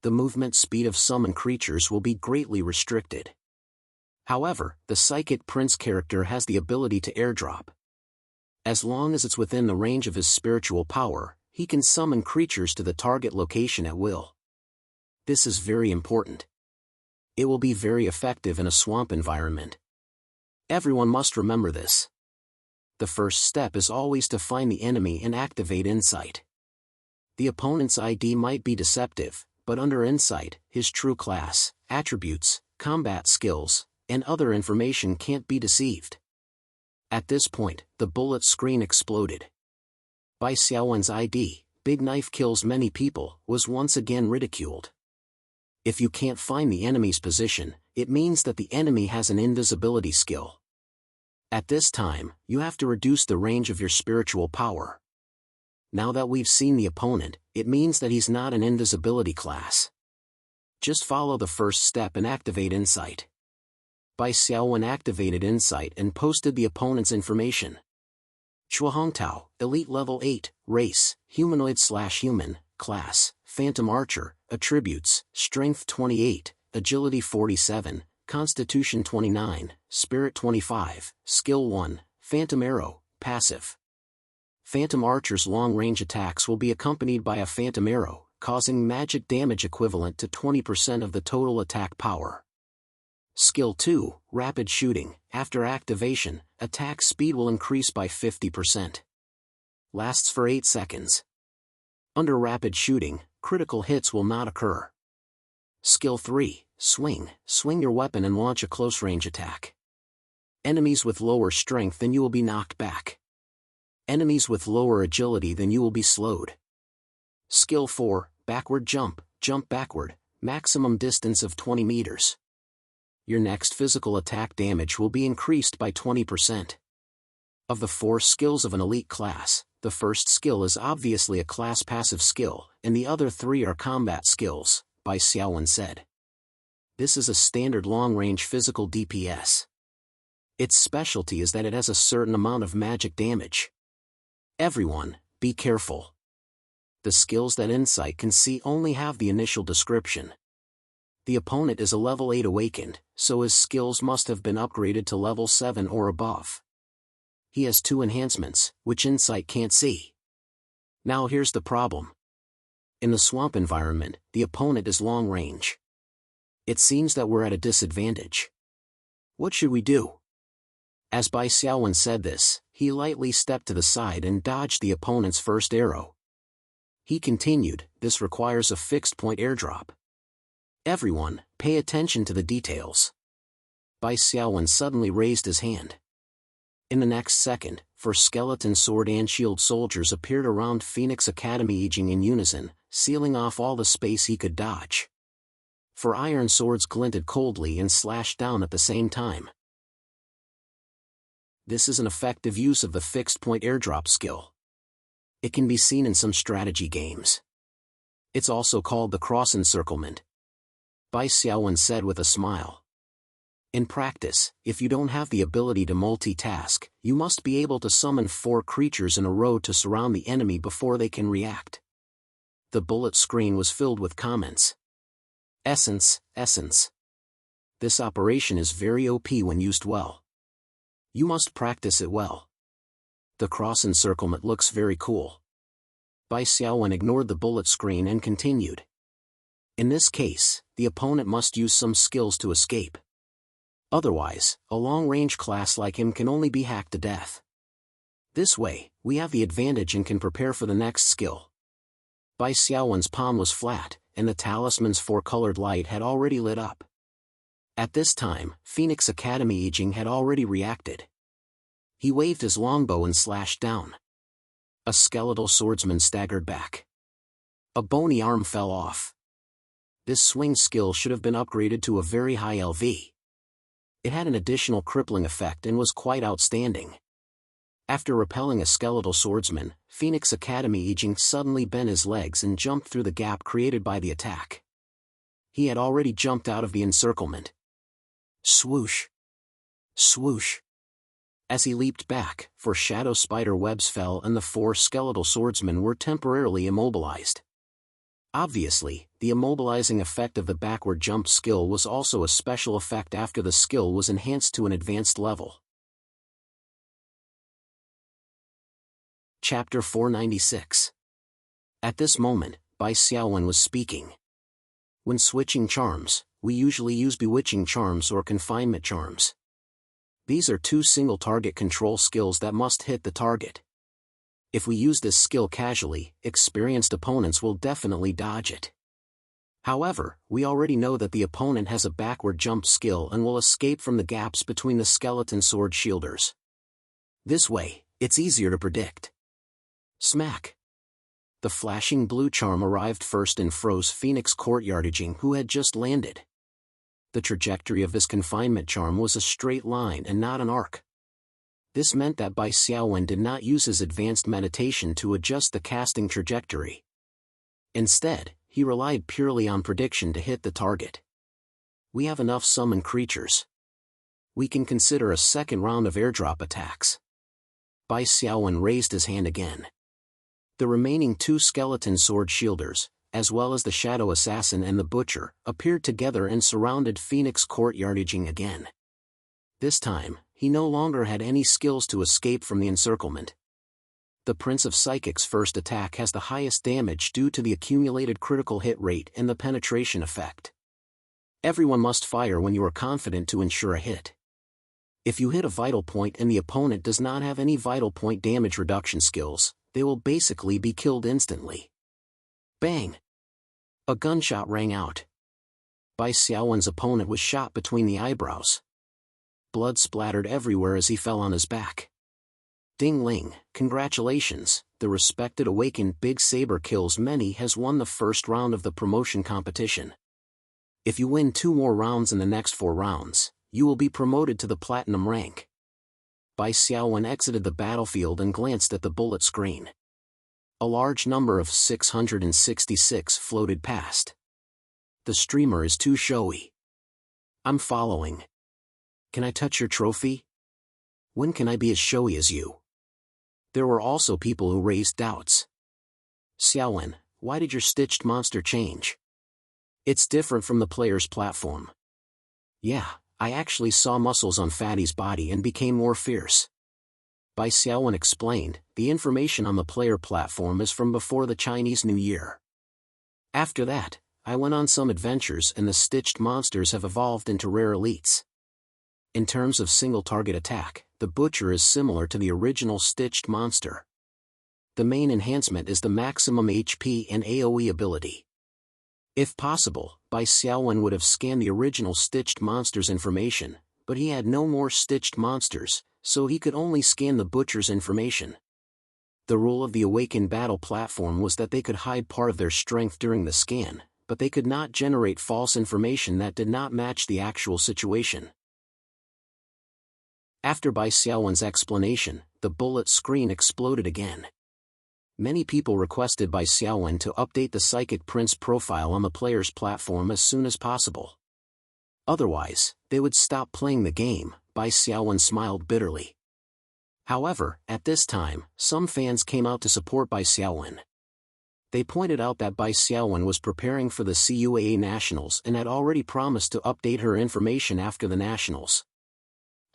The movement speed of summon creatures will be greatly restricted. However, the Psychic Prince character has the ability to airdrop. As long as it's within the range of his spiritual power, he can summon creatures to the target location at will. This is very important. It will be very effective in a swamp environment. Everyone must remember this. The first step is always to find the enemy and activate insight. The opponent's ID might be deceptive, but under insight, his true class, attributes, combat skills, and other information can't be deceived. At this point, the bullet screen exploded. Bai Xiaowen's ID, "Big Knife kills many people," was once again ridiculed. If you can't find the enemy's position, it means that the enemy has an invisibility skill. At this time, you have to reduce the range of your spiritual power. Now that we've seen the opponent, it means that he's not an invisibility class. Just follow the first step and activate insight. Bai Xiaowen activated insight and posted the opponent's information. Chuahongtao, Elite Level 8, Race, Humanoid/Human, Class, Phantom Archer, Attributes, Strength 28, Agility 47, Constitution 29, Spirit 25, Skill 1, Phantom Arrow, Passive. Phantom Archer's long-range attacks will be accompanied by a Phantom Arrow, causing magic damage equivalent to 20% of the total attack power. Skill 2, Rapid Shooting. After activation, attack speed will increase by 50%. Lasts for 8 seconds. Under Rapid Shooting, critical hits will not occur. Skill 3, Swing. Swing your weapon and launch a close-range attack. Enemies with lower strength than you will be knocked back. Enemies with lower agility than you will be slowed. Skill 4, Backward Jump. Jump backward, maximum distance of 20 meters. Your next physical attack damage will be increased by 20%. Of the 4 skills of an elite class, the first skill is obviously a class passive skill, and the other 3 are combat skills, Bai Xiaowen said. This is a standard long-range physical DPS. Its specialty is that it has a certain amount of magic damage. Everyone, be careful. The skills that Insight can see only have the initial description. The opponent is a level 8 awakened, so his skills must have been upgraded to level 7 or above. He has 2 enhancements, which Insight can't see. Now here's the problem. In the swamp environment, the opponent is long range. It seems that we're at a disadvantage. What should we do? As Bai Xiaowen said this, he lightly stepped to the side and dodged the opponent's first arrow. He continued, "This requires a fixed-point airdrop. Everyone, pay attention to the details." Bai Xiaowen suddenly raised his hand. In the next second, 4 skeleton sword and shield soldiers appeared around Phoenix Academy Yijing in unison, sealing off all the space he could dodge. 4 iron swords glinted coldly and slashed down at the same time. This is an effective use of the fixed-point airdrop skill. It can be seen in some strategy games. It's also called the cross-encirclement. Bai Xiaowen said with a smile. In practice, if you don't have the ability to multitask, you must be able to summon 4 creatures in a row to surround the enemy before they can react. The bullet screen was filled with comments. Essence. This operation is very OP when used well. You must practice it well. The cross-encirclement looks very cool. Bai Xiaowen ignored the bullet screen and continued. In this case, the opponent must use some skills to escape. Otherwise, a long-range class like him can only be hacked to death. This way, we have the advantage and can prepare for the next skill. Bai Xiaowen's palm was flat, and the talisman's 4-colored light had already lit up. At this time, Phoenix Academy Yijing had already reacted. He waved his longbow and slashed down. A skeletal swordsman staggered back. A bony arm fell off. This swing skill should have been upgraded to a very high LV. It had an additional crippling effect and was quite outstanding. After repelling a skeletal swordsman, Phoenix Academy agent suddenly bent his legs and jumped through the gap created by the attack. He had already jumped out of the encirclement. Swoosh! Swoosh! As he leaped back, 4 shadow spider webs fell and the 4 skeletal swordsmen were temporarily immobilized. Obviously, the immobilizing effect of the backward jump skill was also a special effect after the skill was enhanced to an advanced level. Chapter 496. At this moment, Bai Xiaowen was speaking. When switching charms, we usually use bewitching charms or confinement charms. These are 2 single-target control skills that must hit the target. If we use this skill casually, experienced opponents will definitely dodge it. However, we already know that the opponent has a backward jump skill and will escape from the gaps between the skeleton sword shielders. This way, it's easier to predict. Smack! The flashing blue charm arrived first and froze Phoenix Courtyardaging, who had just landed. The trajectory of this confinement charm was a straight line and not an arc. This meant that Bai Xiaowen did not use his advanced meditation to adjust the casting trajectory. Instead, he relied purely on prediction to hit the target. We have enough summon creatures. We can consider a second round of airdrop attacks. Bai Xiaowen raised his hand again. The remaining 2 skeleton sword shielders, as well as the shadow assassin and the butcher, appeared together and surrounded Phoenix Courtyardaging again. This time, he no longer had any skills to escape from the encirclement. The Prince of Psychic's first attack has the highest damage due to the accumulated critical hit rate and the penetration effect. Everyone must fire when you are confident to ensure a hit. If you hit a vital point and the opponent does not have any vital point damage reduction skills, they will basically be killed instantly. Bang! A gunshot rang out. Bai Xiaowen's opponent was shot between the eyebrows. Blood splattered everywhere as he fell on his back. Ding Ling, congratulations, the respected awakened Big Saber Kills Many has won the first round of the promotion competition. If you win 2 more rounds in the next 4 rounds, you will be promoted to the platinum rank. Bai Xiaowen exited the battlefield and glanced at the bullet screen. A large number of 666 floated past. The streamer is too showy. I'm following. Can I touch your trophy? When can I be as showy as you? There were also people who raised doubts. Xiaowen, why did your stitched monster change? It's different from the player's platform. Yeah, I actually saw muscles on Fatty's body and became more fierce. Bai Xiaowen explained, the information on the player platform is from before the Chinese New Year. After that, I went on some adventures and the stitched monsters have evolved into rare elites. In terms of single-target attack, the Butcher is similar to the original stitched monster. The main enhancement is the maximum HP and AoE ability. If possible, Bai Xiaowen would have scanned the original stitched monster's information, but he had no more stitched monsters, so he could only scan the Butcher's information. The rule of the Awakened Battle platform was that they could hide part of their strength during the scan, but they could not generate false information that did not match the actual situation. After Bai Xiaowen's explanation, the bullet screen exploded again. Many people requested Bai Xiaowen to update the Psychic Prince profile on the player's platform as soon as possible. Otherwise, they would stop playing the game. Bai Xiaowen smiled bitterly. However, at this time, some fans came out to support Bai Xiaowen. They pointed out that Bai Xiaowen was preparing for the CUAA Nationals and had already promised to update her information after the Nationals.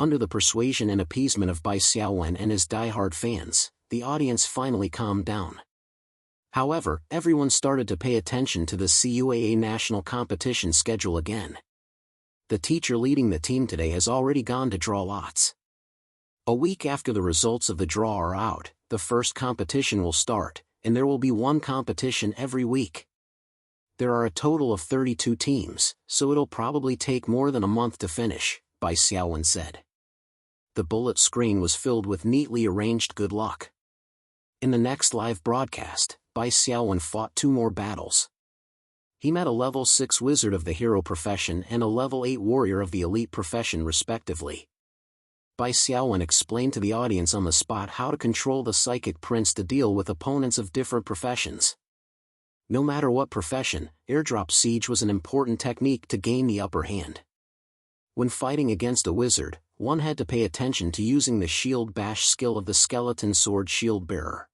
Under the persuasion and appeasement of Bai Xiaowen and his die-hard fans, the audience finally calmed down. However, everyone started to pay attention to the CUAA national competition schedule again. The teacher leading the team today has already gone to draw lots. A week after the results of the draw are out, the first competition will start, and there will be 1 competition every week. There are a total of 32 teams, so it'll probably take more than a month to finish, Bai Xiaowen said. The bullet screen was filled with neatly arranged good luck. In the next live broadcast, Bai Xiaowen fought 2 more battles. He met a level 6 wizard of the hero profession and a level 8 warrior of the elite profession respectively. Bai Xiaowen explained to the audience on the spot how to control the psychic prince to deal with opponents of different professions. No matter what profession, airdrop siege was an important technique to gain the upper hand. When fighting against a wizard, one had to pay attention to using the shield bash skill of the skeleton sword shield bearer.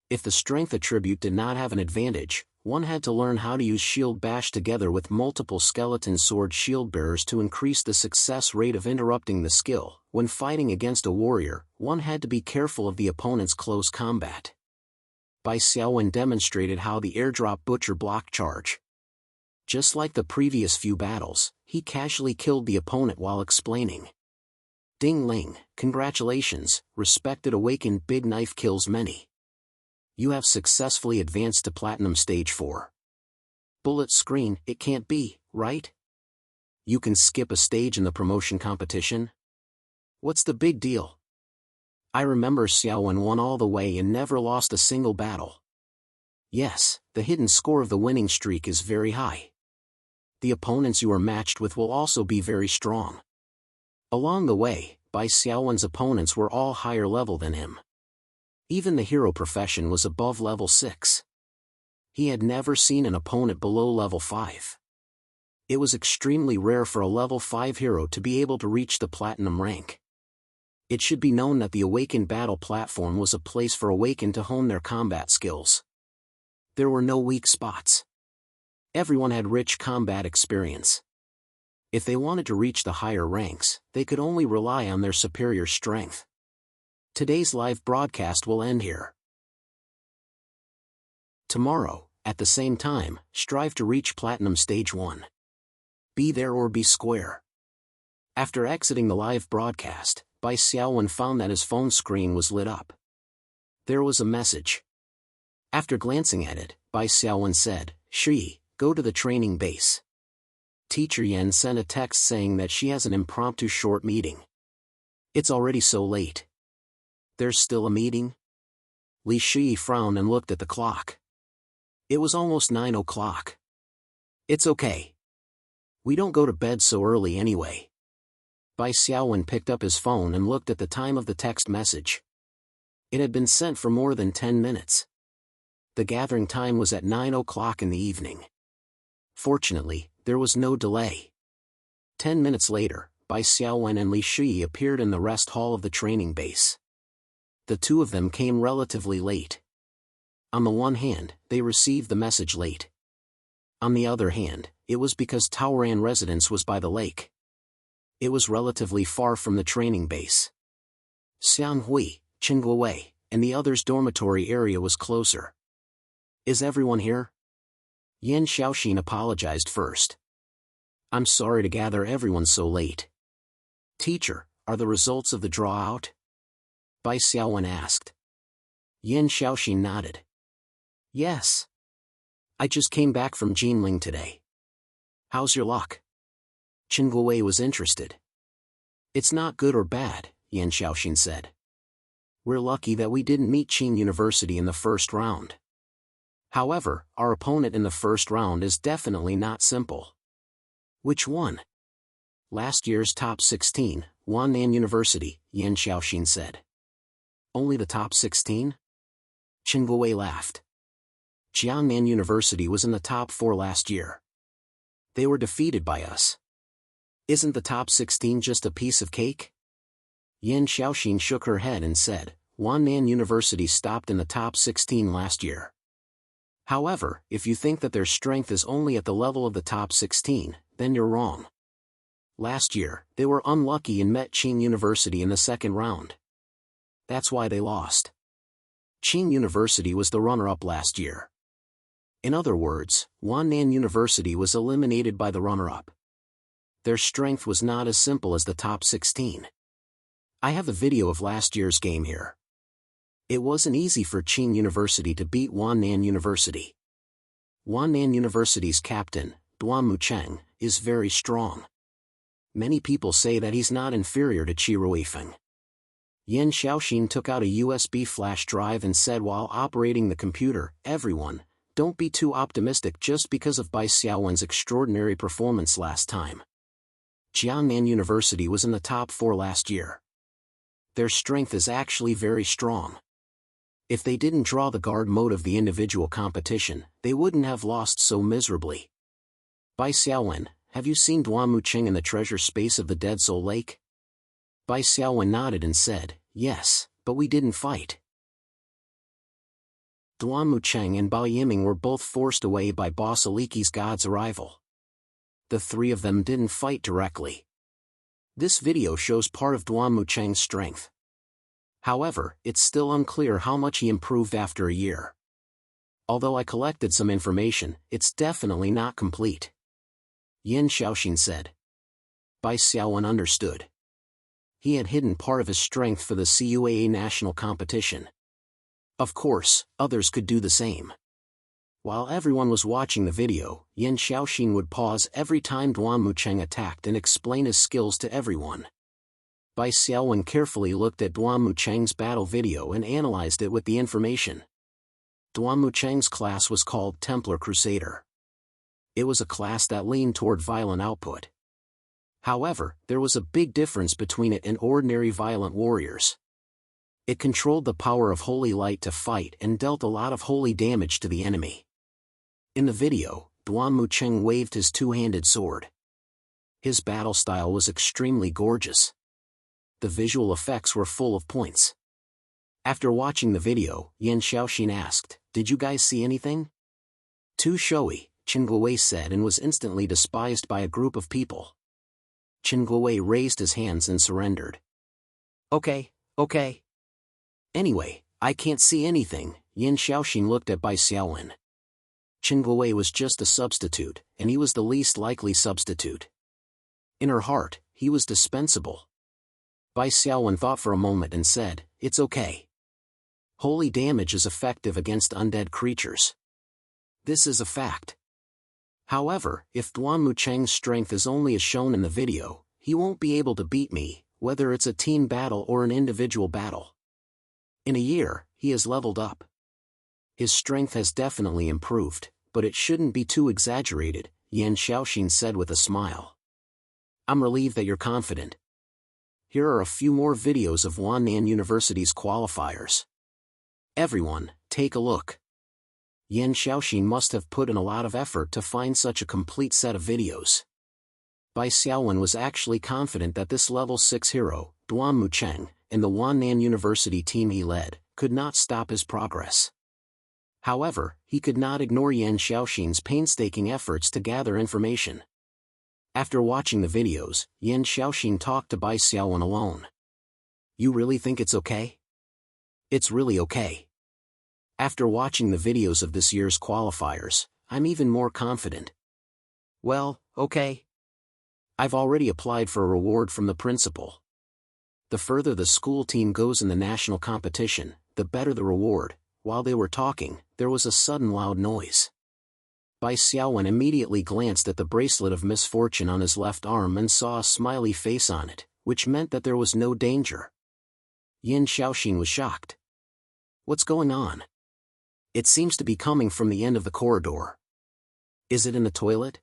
If the strength attribute did not have an advantage, one had to learn how to use shield bash together with multiple skeleton sword shield bearers to increase the success rate of interrupting the skill. When fighting against a warrior, one had to be careful of the opponent's close combat. Bai Xiaowen demonstrated how the airdrop butcher block charge. Just like the previous few battles, he casually killed the opponent while explaining. Ding Ling, congratulations, respected awakened big knife kills many. You have successfully advanced to Platinum Stage 4. Bullet screen, it can't be, right? You can skip a stage in the promotion competition? What's the big deal? I remember Xiaowen won all the way and never lost a single battle. Yes, the hidden score of the winning streak is very high. The opponents you are matched with will also be very strong. Along the way, Bai Xiaowen's opponents were all higher level than him. Even the hero profession was above level 6. He had never seen an opponent below level 5. It was extremely rare for a level 5 hero to be able to reach the platinum rank. It should be known that the Awakened Battle platform was a place for Awakened to hone their combat skills. There were no weak spots. Everyone had rich combat experience. If they wanted to reach the higher ranks, they could only rely on their superior strength. Today's live broadcast will end here. Tomorrow, at the same time, strive to reach Platinum Stage 1. Be there or be square. After exiting the live broadcast, Bai Xiaowen found that his phone screen was lit up. There was a message. After glancing at it, Bai Xiaowen said, "Shi, go to the training base." Teacher Yan sent a text saying that she has an impromptu short meeting. It's already so late. There's still a meeting? Li Shi frowned and looked at the clock. It was almost 9 o'clock. It's okay. We don't go to bed so early anyway. Bai Xiaowen picked up his phone and looked at the time of the text message. It had been sent for more than 10 minutes. The gathering time was at 9 o'clock in the evening. Fortunately, there was no delay. 10 minutes later, Bai Xiaowen and Li Shi appeared in the rest hall of the training base. The two of them came relatively late. On the one hand, they received the message late. On the other hand, it was because Taoran residence was by the lake. It was relatively far from the training base. Xianghui, Qingguowei, and the others' dormitory area was closer. Is everyone here? Yan Xiaoxin apologized first. I'm sorry to gather everyone so late. Teacher, are the results of the draw out? Bai Xiaowen asked. Yan Xiaoxin nodded. Yes. I just came back from Jinling today. How's your luck? Qingguowei was interested. It's not good or bad, Yan Xiaoxin said. We're lucky that we didn't meet Qing University in the first round. However, our opponent in the first round is definitely not simple. Which one? Last year's top 16, Wannan University, Yan Xiaoxin said. Only the top 16? Qingguowei laughed. Jiangnan University was in the top 4 last year. They were defeated by us. Isn't the top 16 just a piece of cake? Yan Xiaoxin shook her head and said, Wannan University stopped in the top 16 last year. However, if you think that their strength is only at the level of the top 16, then you're wrong. Last year, they were unlucky and met Qing University in the second round. That's why they lost. Qing University was the runner-up last year. In other words, Wannan University was eliminated by the runner-up. Their strength was not as simple as the top 16. I have a video of last year's game here. It wasn't easy for Qing University to beat Wannan University. Wannan University's captain, Duan Mucheng, is very strong. Many people say that he's not inferior to Qi Ruifeng. Yan Xiaoxin took out a USB flash drive and said while operating the computer, "Everyone, don't be too optimistic just because of Bai Xiaowen's extraordinary performance last time. Jiangnan University was in the top 4 last year. Their strength is actually very strong. If they didn't draw the guard mode of the individual competition, they wouldn't have lost so miserably. Bai Xiaowen, have you seen Duan Muqing in the treasure space of the Dead Soul Lake?" Bai Xiaowen nodded and said, "Yes, but we didn't fight." Duan Muqing and Bao Yiming were both forced away by Boss Aliki's god's arrival. The three of them didn't fight directly. This video shows part of Duan Muqing's strength. However, it's still unclear how much he improved after a year. Although I collected some information, it's definitely not complete. Yan Xiaoxin said. Bai Xiaowen understood. He had hidden part of his strength for the CUAA national competition. Of course, others could do the same. While everyone was watching the video, Yan Xiaoxin would pause every time Duan Muqing attacked and explain his skills to everyone. Bai Xiaowen carefully looked at Duan Muqing's battle video and analyzed it with the information. Duan Muqing's class was called Templar Crusader. It was a class that leaned toward violent output. However, there was a big difference between it and ordinary violent warriors. It controlled the power of holy light to fight and dealt a lot of holy damage to the enemy. In the video, Duan Muqing waved his two-handed sword. His battle style was extremely gorgeous. The visual effects were full of points. After watching the video, Yan Xiaoxin asked, "Did you guys see anything?" "Too showy," Qin Guowei said and was instantly despised by a group of people. Qin Guowei raised his hands and surrendered. Okay. Anyway, I can't see anything." Yan Xiaoxin looked at Bai Xiaowen. Qin Guowei was just a substitute, and he was the least likely substitute. In her heart, he was dispensable. Bai Xiaowen thought for a moment and said, "It's okay. Holy damage is effective against undead creatures. This is a fact. However, if Duan Muqing's strength is only as shown in the video, he won't be able to beat me, whether it's a team battle or an individual battle. In a year, he has leveled up. His strength has definitely improved, but it shouldn't be too exaggerated," Yan Xiaoxin said with a smile. "I'm relieved that you're confident. Here are a few more videos of Wannan University's qualifiers. Everyone, take a look." Yan Xiaoxin must have put in a lot of effort to find such a complete set of videos. Bai Xiaowen was actually confident that this level 6 hero, Duan Muqing, and the Wannan University team he led, could not stop his progress. However, he could not ignore Yan Xiaoxin's painstaking efforts to gather information. After watching the videos, Yan Xiaoxin talked to Bai Xiaowen alone. "You really think it's okay?" "It's really okay. After watching the videos of this year's qualifiers, I'm even more confident." "Well, okay. I've already applied for a reward from the principal. The further the school team goes in the national competition, the better the reward." While they were talking, there was a sudden loud noise. Bai Xiaowen immediately glanced at the bracelet of misfortune on his left arm and saw a smiley face on it, which meant that there was no danger. Yan Xiaoxin was shocked. "What's going on? It seems to be coming from the end of the corridor. Is it in the toilet?"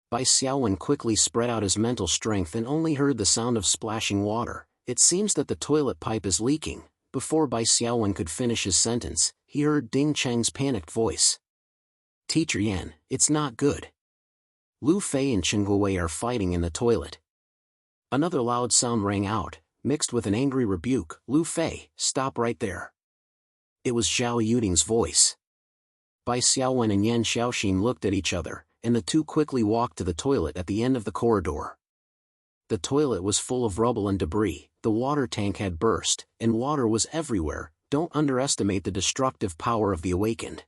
Bai Xiaowen quickly spread out his mental strength and only heard the sound of splashing water. "It seems that the toilet pipe is leaking." Before Bai Xiaowen could finish his sentence, he heard Ding Cheng's panicked voice. "Teacher Yan, it's not good. Lu Fei and Qin Guowei are fighting in the toilet." Another loud sound rang out, mixed with an angry rebuke. "Lu Fei, stop right there." It was Zhao Yuding's voice. Bai Xiaowen and Yan Xiaoxin looked at each other, and the two quickly walked to the toilet at the end of the corridor. The toilet was full of rubble and debris, the water tank had burst, and water was everywhere. Don't underestimate the destructive power of the awakened.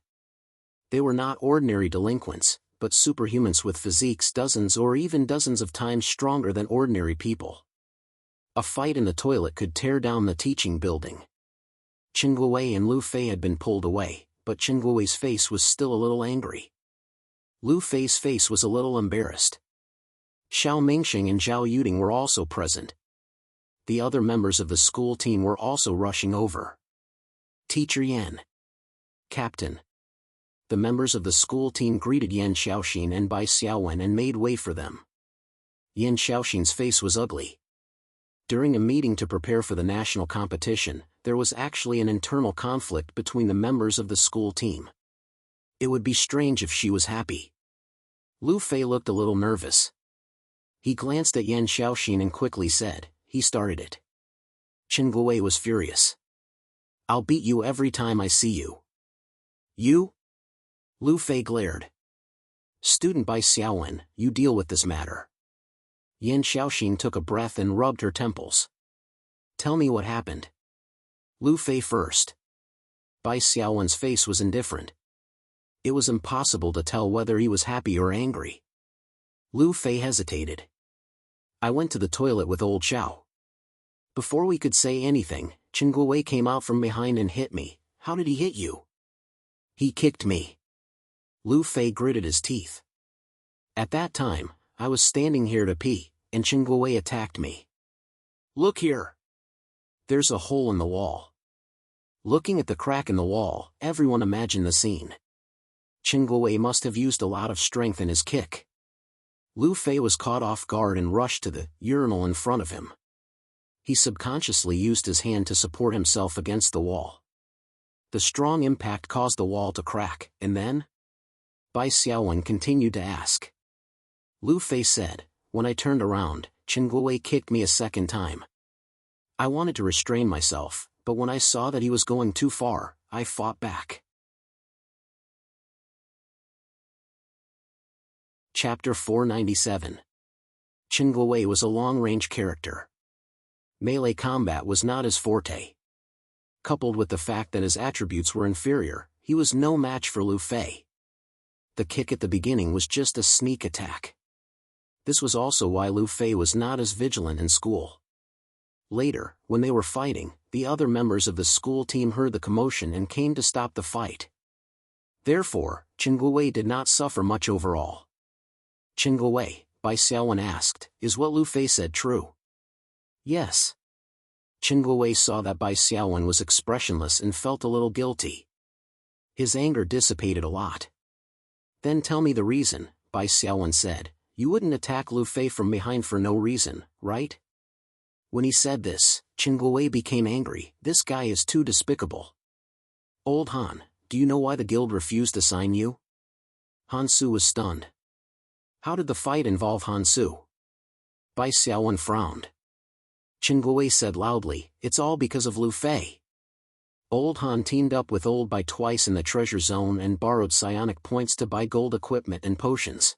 They were not ordinary delinquents, but superhumans with physiques dozens or even dozens of times stronger than ordinary people. A fight in the toilet could tear down the teaching building. Qin Guowei and Lu Fei had been pulled away, but Qin Guowei's face was still a little angry. Lu Fei's face was a little embarrassed. Xiao Mingxing and Zhao Yuding were also present. The other members of the school team were also rushing over. Teacher Yan. Captain. The members of the school team greeted Yan Xiaoxin and Bai Xiaowen and made way for them. Yan Xiaoxin's face was ugly. During a meeting to prepare for the national competition, there was actually an internal conflict between the members of the school team. It would be strange if she was happy. Lu Fei looked a little nervous. He glanced at Yan Xiaoxin and quickly said, "He started it." Chen Guowei was furious. "I'll beat you every time I see you." "You?" Lu Fei glared. "Student Bai Xiaowen, you deal with this matter." Yan Xiaoxin took a breath and rubbed her temples. "Tell me what happened." Lu Fei first. Bai Xiaowen's face was indifferent. It was impossible to tell whether he was happy or angry. Lu Fei hesitated. "I went to the toilet with old Xiao." Before we could say anything, Chen Guowei came out from behind and hit me. "How did he hit you?" "He kicked me." Lu Fei gritted his teeth. "At that time, I was standing here to pee, and Chen Guowei attacked me." "Look here." "There's a hole in the wall." Looking at the crack in the wall, everyone imagined the scene. Chen Guowei must have used a lot of strength in his kick. Lu Fei was caught off guard and rushed to the urinal in front of him. He subconsciously used his hand to support himself against the wall. The strong impact caused the wall to crack, and then? Bai Xiaowen continued to ask. Lu Fei said, "When I turned around, Chen Guowei kicked me a second time. I wanted to restrain myself, but when I saw that he was going too far, I fought back." Chapter 497. Chen Guowei was a long-range character. Melee combat was not his forte. Coupled with the fact that his attributes were inferior, he was no match for Lu Fei. The kick at the beginning was just a sneak attack. This was also why Lu Fei was not as vigilant in school. Later, when they were fighting, the other members of the school team heard the commotion and came to stop the fight. Therefore, Chen Guowei did not suffer much overall. "Chen Guowei," Bai Xiaowen asked, "is what Lu Fei said true?" "Yes." Chen Guowei saw that Bai Xiaowen was expressionless and felt a little guilty. His anger dissipated a lot. "Then tell me the reason," Bai Xiaowen said. "You wouldn't attack Lu Fei from behind for no reason, right?" When he said this, Chen Guowei became angry. "This guy is too despicable. Old Han, do you know why the guild refused to sign you?" Han Su was stunned. "How did the fight involve Han Su?" Bai Xiaowen frowned. Chen Guowei said loudly, "It's all because of Lu Fei." Old Han teamed up with Old Bai twice in the treasure zone and borrowed psionic points to buy gold equipment and potions.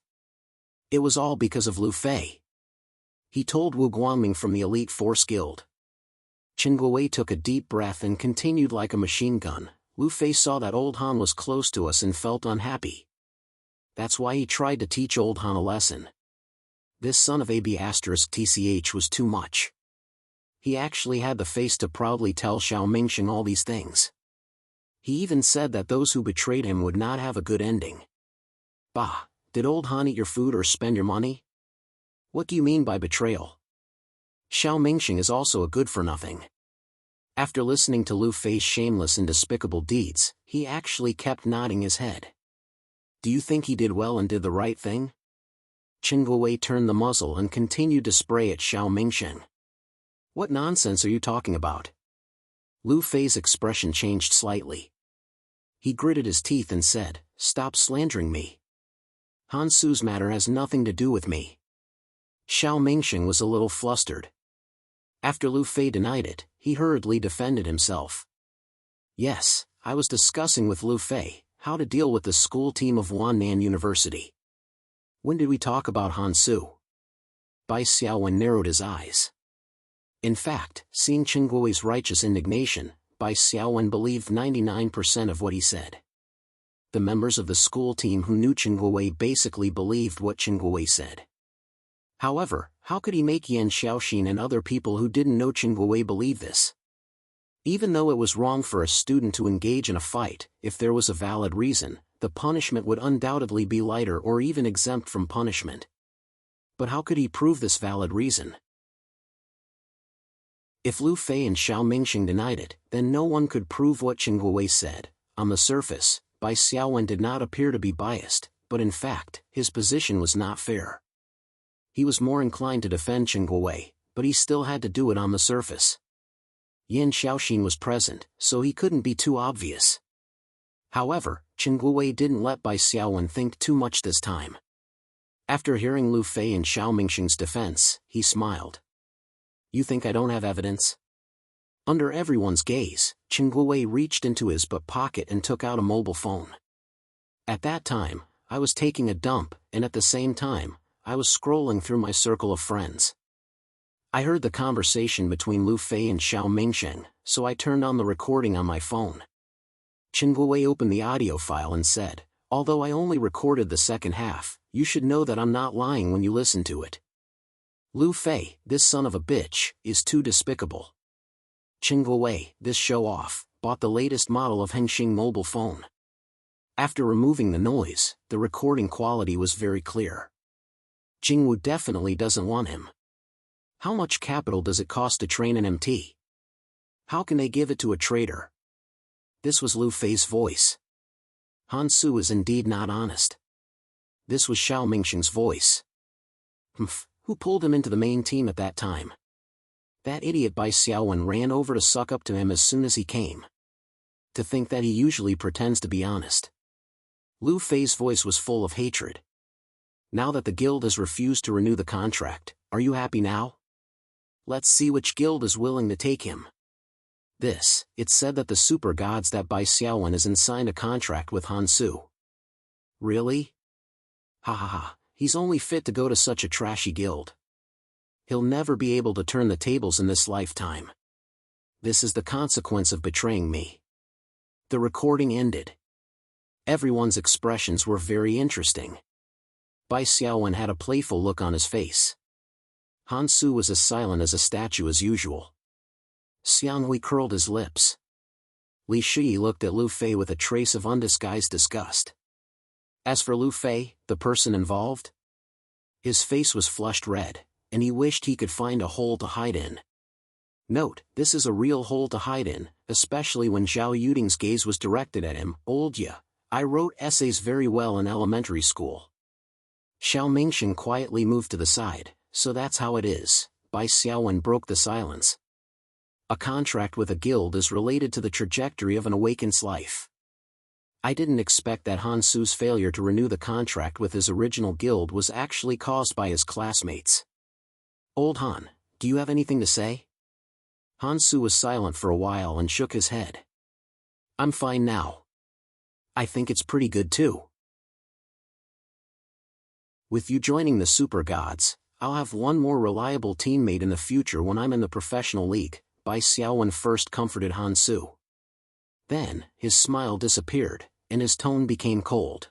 It was all because of Lu Fei. He told Wu Guangming from the Elite Force Guild. Chen Guowei took a deep breath and continued like a machine gun. "Lu Fei saw that Old Han was close to us and felt unhappy. That's why he tried to teach Old Han a lesson. This son of AB*TCH was too much. He actually had the face to proudly tell Xiao Mingxing all these things. He even said that those who betrayed him would not have a good ending." "Bah, did Old Han eat your food or spend your money? What do you mean by betrayal? Xiao Mingxing is also a good-for-nothing." After listening to Lu Fei's shameless and despicable deeds, he actually kept nodding his head. "Do you think he did well and did the right thing?" Chen Guowei turned the muzzle and continued to spray at Xiao Mingxing. "What nonsense are you talking about?" Lu Fei's expression changed slightly. He gritted his teeth and said, "Stop slandering me. Han Su's matter has nothing to do with me." Xiao Mingxing was a little flustered. After Lu Fei denied it, he hurriedly defended himself. "Yes, I was discussing with Lu Fei how to deal with the school team of Wannan University." "When did we talk about Han Su?" Bai Xiaowen narrowed his eyes. In fact, seeing Chen Guowei's righteous indignation, Bai Xiaowen believed 99% of what he said. The members of the school team who knew Chen Guowei basically believed what Chen Guowei said. However, how could he make Yan Xiaoxin and other people who didn't know Chen Guowei believe this? Even though it was wrong for a student to engage in a fight, if there was a valid reason, the punishment would undoubtedly be lighter or even exempt from punishment. But how could he prove this valid reason? If Lu Fei and Xiao Mingxing denied it, then no one could prove what Qin Guowei said. On the surface, Bai Xiaowen did not appear to be biased, but in fact, his position was not fair. He was more inclined to defend Qin Guowei, but he still had to do it on the surface. Yan Xiaoxin was present, so he couldn't be too obvious. However, Qin Guowei didn't let Bai Xiaowen think too much this time. After hearing Lu Fei and Xiao Mingxing's defense, he smiled. You think I don't have evidence? Under everyone's gaze, Qin Guowei reached into his butt pocket and took out a mobile phone. At that time, I was taking a dump, and at the same time, I was scrolling through my circle of friends. I heard the conversation between Lu Fei and Xiao Mingxing, so I turned on the recording on my phone. Qin Guowei opened the audio file and said, although I only recorded the second half, you should know that I'm not lying when you listen to it. Lu Fei, this son of a bitch, is too despicable. Qin Guowei, this show-off, bought the latest model of Hengxing mobile phone. After removing the noise, the recording quality was very clear. Jingwu definitely doesn't want him. How much capital does it cost to train an MT? How can they give it to a traitor? This was Lu Fei's voice. Han Su is indeed not honest. This was Xiao Mingxing's voice. Who pulled him into the main team at that time? That idiot Bai Xiaowen ran over to suck up to him as soon as he came. To think that he usually pretends to be honest. Lu Fei's voice was full of hatred. Now that the guild has refused to renew the contract, are you happy now? Let's see which guild is willing to take him. It's said that the super gods that Bai Xiaowen has signed a contract with Han Su. Really? Ha ha ha, he's only fit to go to such a trashy guild. He'll never be able to turn the tables in this lifetime. This is the consequence of betraying me. The recording ended. Everyone's expressions were very interesting. Bai Xiaowen had a playful look on his face. Han Su was as silent as a statue as usual. Xiang Hui curled his lips. Li Shi looked at Lu Fei with a trace of undisguised disgust. As for Lu Fei, the person involved, his face was flushed red, and he wished he could find a hole to hide in. Note, this is a real hole to hide in, especially when Zhao Yuding's gaze was directed at him. Old ya, I wrote essays very well in elementary school. Xiao Mingxing quietly moved to the side, so that's how it is. Bai Xiaowen broke the silence. A contract with a guild is related to the trajectory of an awakened's life. I didn't expect that Han Su's failure to renew the contract with his original guild was actually caused by his classmates. Old Han, do you have anything to say? Han Su was silent for a while and shook his head. I'm fine now. I think it's pretty good too. With you joining the super gods, I'll have one more reliable teammate in the future when I'm in the professional league, Bai Xiaowen first comforted Han Su. Then, his smile disappeared, and his tone became cold.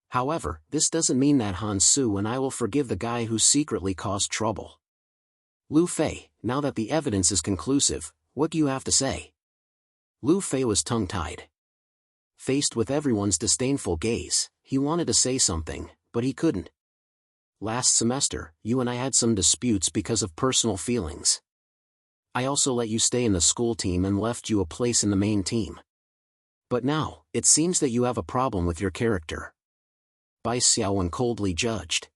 However, this doesn't mean that Han Su and I will forgive the guy who secretly caused trouble. Lu Fei, now that the evidence is conclusive, what do you have to say? Lu Fei was tongue-tied. Faced with everyone's disdainful gaze, he wanted to say something, but he couldn't. Last semester, you and I had some disputes because of personal feelings. I also let you stay in the school team and left you a place in the main team. But now, it seems that you have a problem with your character. Bai Xiaowen coldly judged.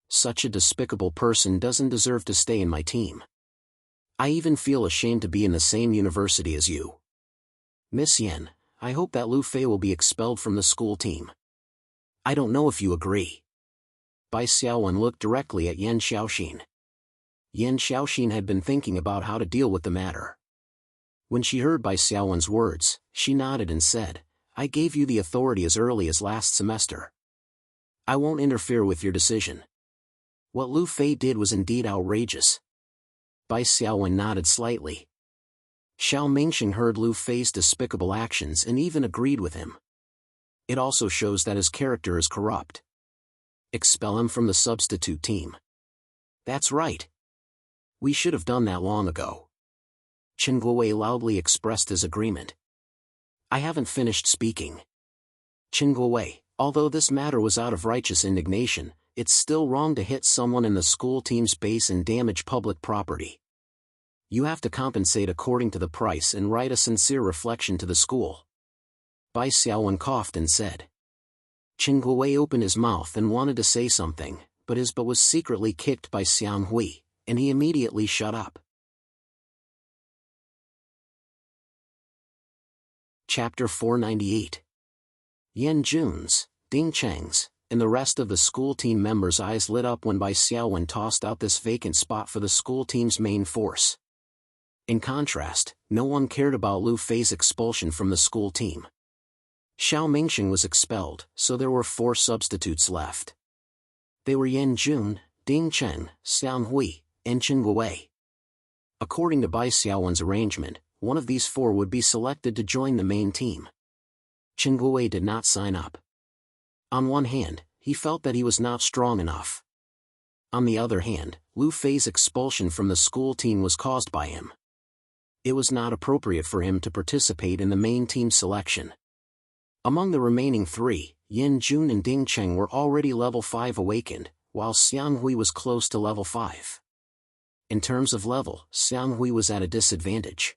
Such a despicable person doesn't deserve to stay in my team. I even feel ashamed to be in the same university as you. Miss Yan, I hope that Lu Fei will be expelled from the school team. I don't know if you agree. Bai Xiaowen looked directly at Yan Xiaoxin. Yan Xiaoxin had been thinking about how to deal with the matter. When she heard Bai Xiaowen's words, she nodded and said, I gave you the authority as early as last semester. I won't interfere with your decision. What Lu Fei did was indeed outrageous. Bai Xiaowen nodded slightly. Xiao Mingxing heard Lu Fei's despicable actions and even agreed with him. It also shows that his character is corrupt. Expel him from the substitute team. That's right. We should have done that long ago. Qin Guowei loudly expressed his agreement. I haven't finished speaking. Qin Guowei, although this matter was out of righteous indignation, it's still wrong to hit someone in the school team's base and damage public property. You have to compensate according to the price and write a sincere reflection to the school. Bai Xiaowen coughed and said. Chen Guowei opened his mouth and wanted to say something, but his butt was secretly kicked by Xiang Hui, and he immediately shut up. Chapter 498. Yan Jun's, Ding Cheng's, and the rest of the school team members' eyes lit up when Bai Xiaowen tossed out this vacant spot for the school team's main force. In contrast, no one cared about Lu Fei's expulsion from the school team. Xiao Mingxing was expelled, so there were 4 substitutes left. They were Yan Jun, Ding Cheng, Xiang Hui, and Chen Guowei. According to Bai Xiaowen's arrangement, one of these 4 would be selected to join the main team. Chen Guowei did not sign up. On one hand, he felt that he was not strong enough. On the other hand, Lu Fei's expulsion from the school team was caused by him. It was not appropriate for him to participate in the main team selection. Among the remaining 3, Yan Jun and Ding Cheng were already level 5 awakened, while Xiang Hui was close to level 5. In terms of level, Xiang Hui was at a disadvantage.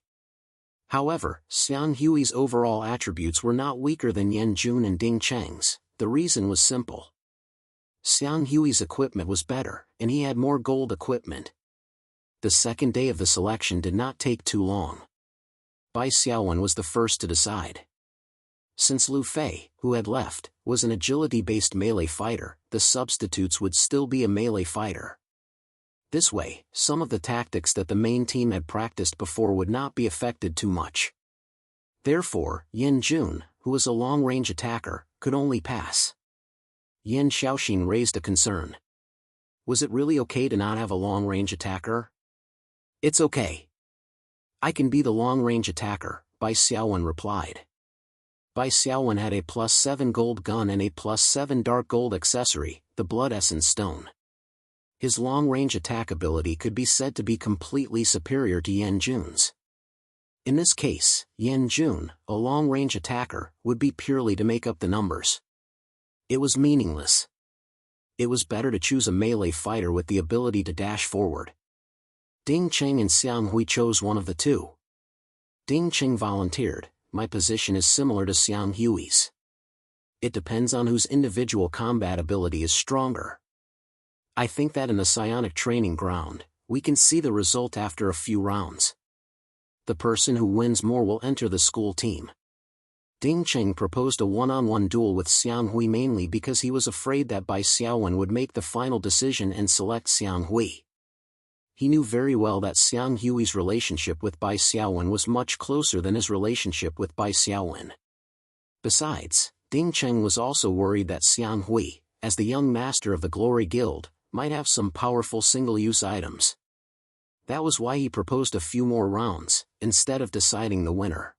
However, Xiang Hui's overall attributes were not weaker than Yan Jun and Ding Cheng's. The reason was simple. Xiang Hui's equipment was better, and he had more gold equipment. The second day of the selection did not take too long. Bai Xiaowen was the first to decide. Since Lu Fei, who had left, was an agility-based melee fighter, the substitutes would still be a melee fighter. This way, some of the tactics that the main team had practiced before would not be affected too much. Therefore, Yan Jun, who was a long-range attacker, could only pass. Yan Xiaoxin raised a concern. Was it really okay to not have a long-range attacker? It's okay. I can be the long-range attacker, Bai Xiaowen replied. Bai Xiaowen had a +7 gold gun and a +7 dark gold accessory, the Blood Essence Stone. His long-range attack ability could be said to be completely superior to Yan Jun's. In this case, Yan Jun, a long-range attacker, would be purely to make up the numbers. It was meaningless. It was better to choose a melee fighter with the ability to dash forward. Ding Cheng and Xiang Hui chose one of the 2. Ding Cheng volunteered. My position is similar to Xiang Hui's. It depends on whose individual combat ability is stronger. I think that in the psionic training ground, we can see the result after a few rounds. The person who wins more will enter the school team. Ding Cheng proposed a one-on-one duel with Xiang Hui mainly because he was afraid that Bai Xiaowen would make the final decision and select Xiang Hui. He knew very well that Xiang Hui's relationship with Bai Xiaowen was much closer than his relationship with Bai Xiaowen. Besides, Ding Cheng was also worried that Xiang Hui, as the young master of the Glory Guild, might have some powerful single-use items. That was why he proposed a few more rounds, instead of deciding the winner.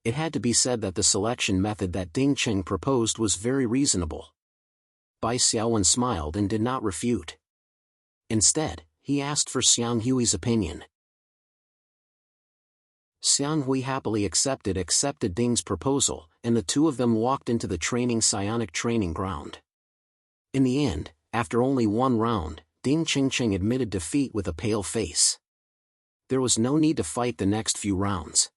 It had to be said that the selection method that Ding Cheng proposed was very reasonable. Bai Xiaowen smiled and did not refute. Instead, he asked for Xiang Hui's opinion. Xiang Hui happily accepted Ding's proposal, and the 2 of them walked into the psionic training ground. In the end, after only 1 round, Ding Cheng admitted defeat with a pale face. There was no need to fight the next few rounds.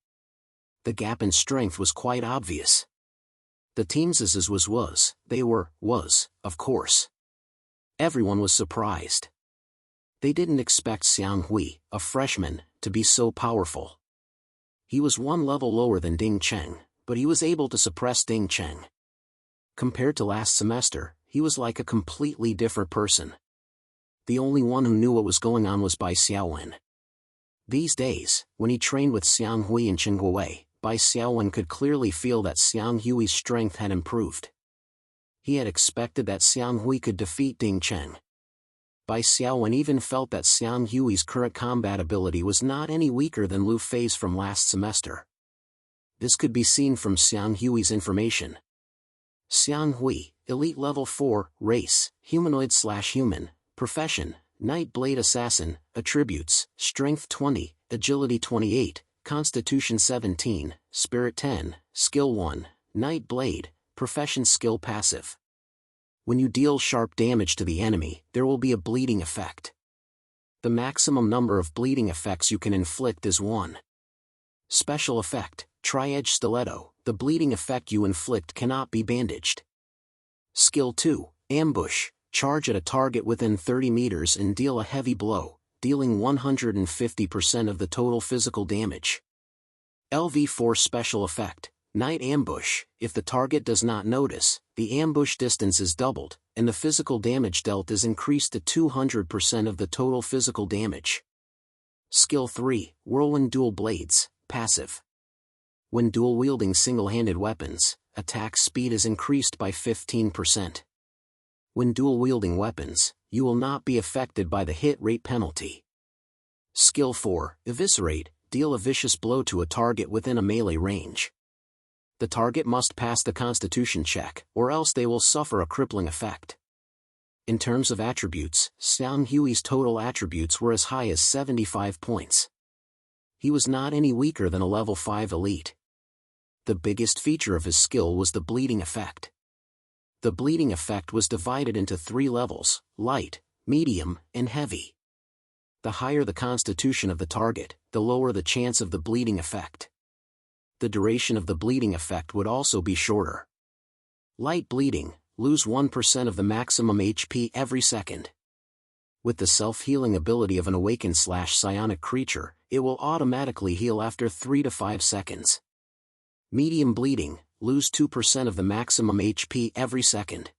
The gap in strength was quite obvious. The team's was, of course. Everyone was surprised. They didn't expect Xiang Hui, a freshman, to be so powerful. He was 1 level lower than Ding Cheng, but he was able to suppress Ding Cheng. Compared to last semester, he was like a completely different person. The only one who knew what was going on was Bai Xiaowen. These days, when he trained with Xiang Hui and Chen Guowei, Bai Xiaowen could clearly feel that Xiang Hui's strength had improved. He had expected that Xiang Hui could defeat Ding Cheng. Bai Xiaowen even felt that Xiang Hui's current combat ability was not any weaker than Lu Fei's from last semester. This could be seen from Xiang Hui's information. Xiang Hui, Elite Level 4, Race, Humanoid/Human, Profession, Night Blade Assassin, Attributes, Strength 20, Agility 28, Constitution 17, Spirit 10, Skill 1, Night Blade, Profession Skill Passive. When you deal sharp damage to the enemy, there will be a bleeding effect. The maximum number of bleeding effects you can inflict is 1. Special effect, Tri-Edge Stiletto. The bleeding effect you inflict cannot be bandaged. Skill 2, Ambush. Charge at a target within 30 meters and deal a heavy blow, dealing 150% of the total physical damage. LV4 Special Effect, Night Ambush. If the target does not notice, the ambush distance is doubled, and the physical damage dealt is increased to 200% of the total physical damage. Skill 3, Whirlwind Dual Blades, Passive. When dual-wielding single-handed weapons, attack speed is increased by 15%. When dual-wielding weapons, you will not be affected by the hit rate penalty. Skill 4, Eviscerate. Deal a vicious blow to a target within a melee range. The target must pass the Constitution check, or else they will suffer a crippling effect. In terms of attributes, Xiang Hui's total attributes were as high as 75 points. He was not any weaker than a level 5 elite. The biggest feature of his skill was the bleeding effect. The bleeding effect was divided into 3 levels: light, medium, and heavy. The higher the constitution of the target, the lower the chance of the bleeding effect. The duration of the bleeding effect would also be shorter. Light bleeding, lose 1% of the maximum HP every second. With the self-healing ability of an awakened/psionic creature, it will automatically heal after 3 to 5 seconds. Medium bleeding, lose 2% of the maximum HP every second.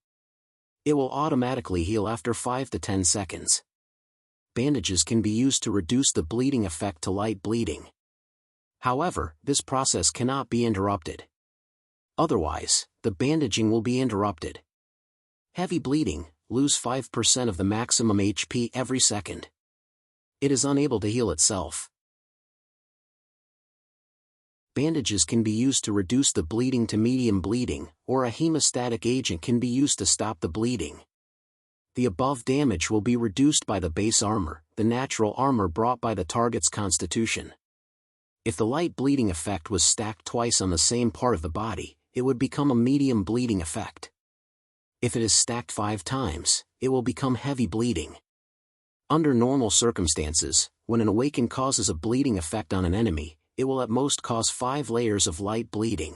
It will automatically heal after 5 to 10 seconds. Bandages can be used to reduce the bleeding effect to light bleeding. However, this process cannot be interrupted. Otherwise, the bandaging will be interrupted. Heavy bleeding, lose 5% of the maximum HP every second. It is unable to heal itself. Bandages can be used to reduce the bleeding to medium bleeding, or a hemostatic agent can be used to stop the bleeding. The above damage will be reduced by the base armor, the natural armor brought by the target's constitution. If the light bleeding effect was stacked twice on the same part of the body, it would become a medium bleeding effect. If it is stacked 5 times, it will become heavy bleeding. Under normal circumstances, when an awakened causes a bleeding effect on an enemy, it will at most cause 5 layers of light bleeding.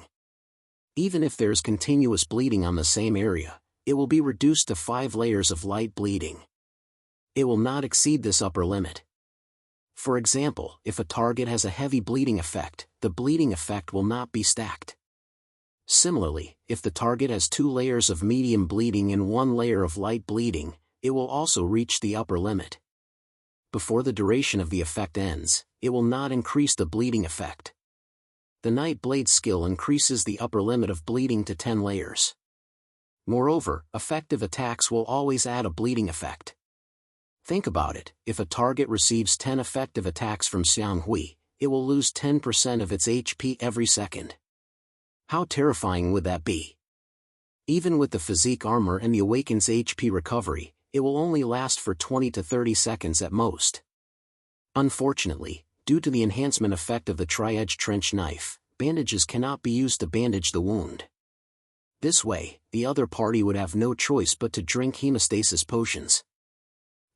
Even if there is continuous bleeding on the same area, it will be reduced to 5 layers of light bleeding. It will not exceed this upper limit. For example, if a target has a heavy bleeding effect, the bleeding effect will not be stacked. Similarly, if the target has 2 layers of medium bleeding and 1 layer of light bleeding, it will also reach the upper limit. Before the duration of the effect ends, it will not increase the bleeding effect. The Night Blade skill increases the upper limit of bleeding to 10 layers. Moreover, effective attacks will always add a bleeding effect. Think about it, if a target receives 10 effective attacks from Xiang Hui, it will lose 10% of its HP every second. How terrifying would that be? Even with the physique armor and the Awaken's HP recovery, it will only last for 20 to 30 seconds at most. Unfortunately, due to the enhancement effect of the Tri-Edge Trench Knife, bandages cannot be used to bandage the wound. This way, the other party would have no choice but to drink hemostasis potions.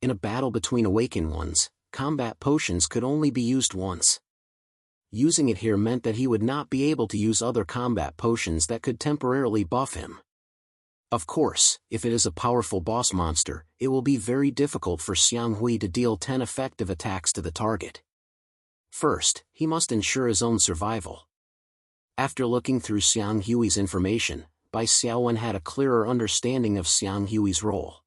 In a battle between awakened ones, combat potions could only be used once. Using it here meant that he would not be able to use other combat potions that could temporarily buff him. Of course, if it is a powerful boss monster, it will be very difficult for Xiang Hui to deal 10 effective attacks to the target. First, he must ensure his own survival. After looking through Xiang Hui's information, Bai Xiaowen had a clearer understanding of Xiang Hui's role.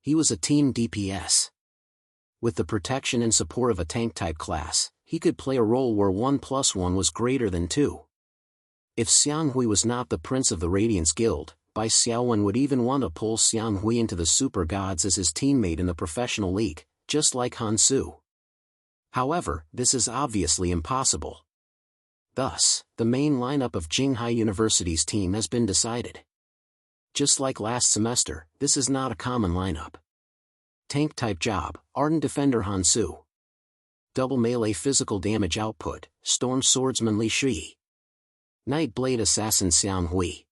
He was a team DPS. With the protection and support of a tank-type class, he could play a role where 1+1 was greater than 2. If Xiang Hui was not the Prince of the Radiance Guild, Bai Xiaowen would even want to pull Xiang Hui into the Super Gods as his teammate in the professional league, just like Han Su. However, this is obviously impossible. Thus, the main lineup of Jinghai University's team has been decided. Just like last semester, this is not a common lineup. Tank-type job, Ardent Defender Han Su. Double melee physical damage output, Storm Swordsman Li Shi. Night Blade Assassin Xiang Hui.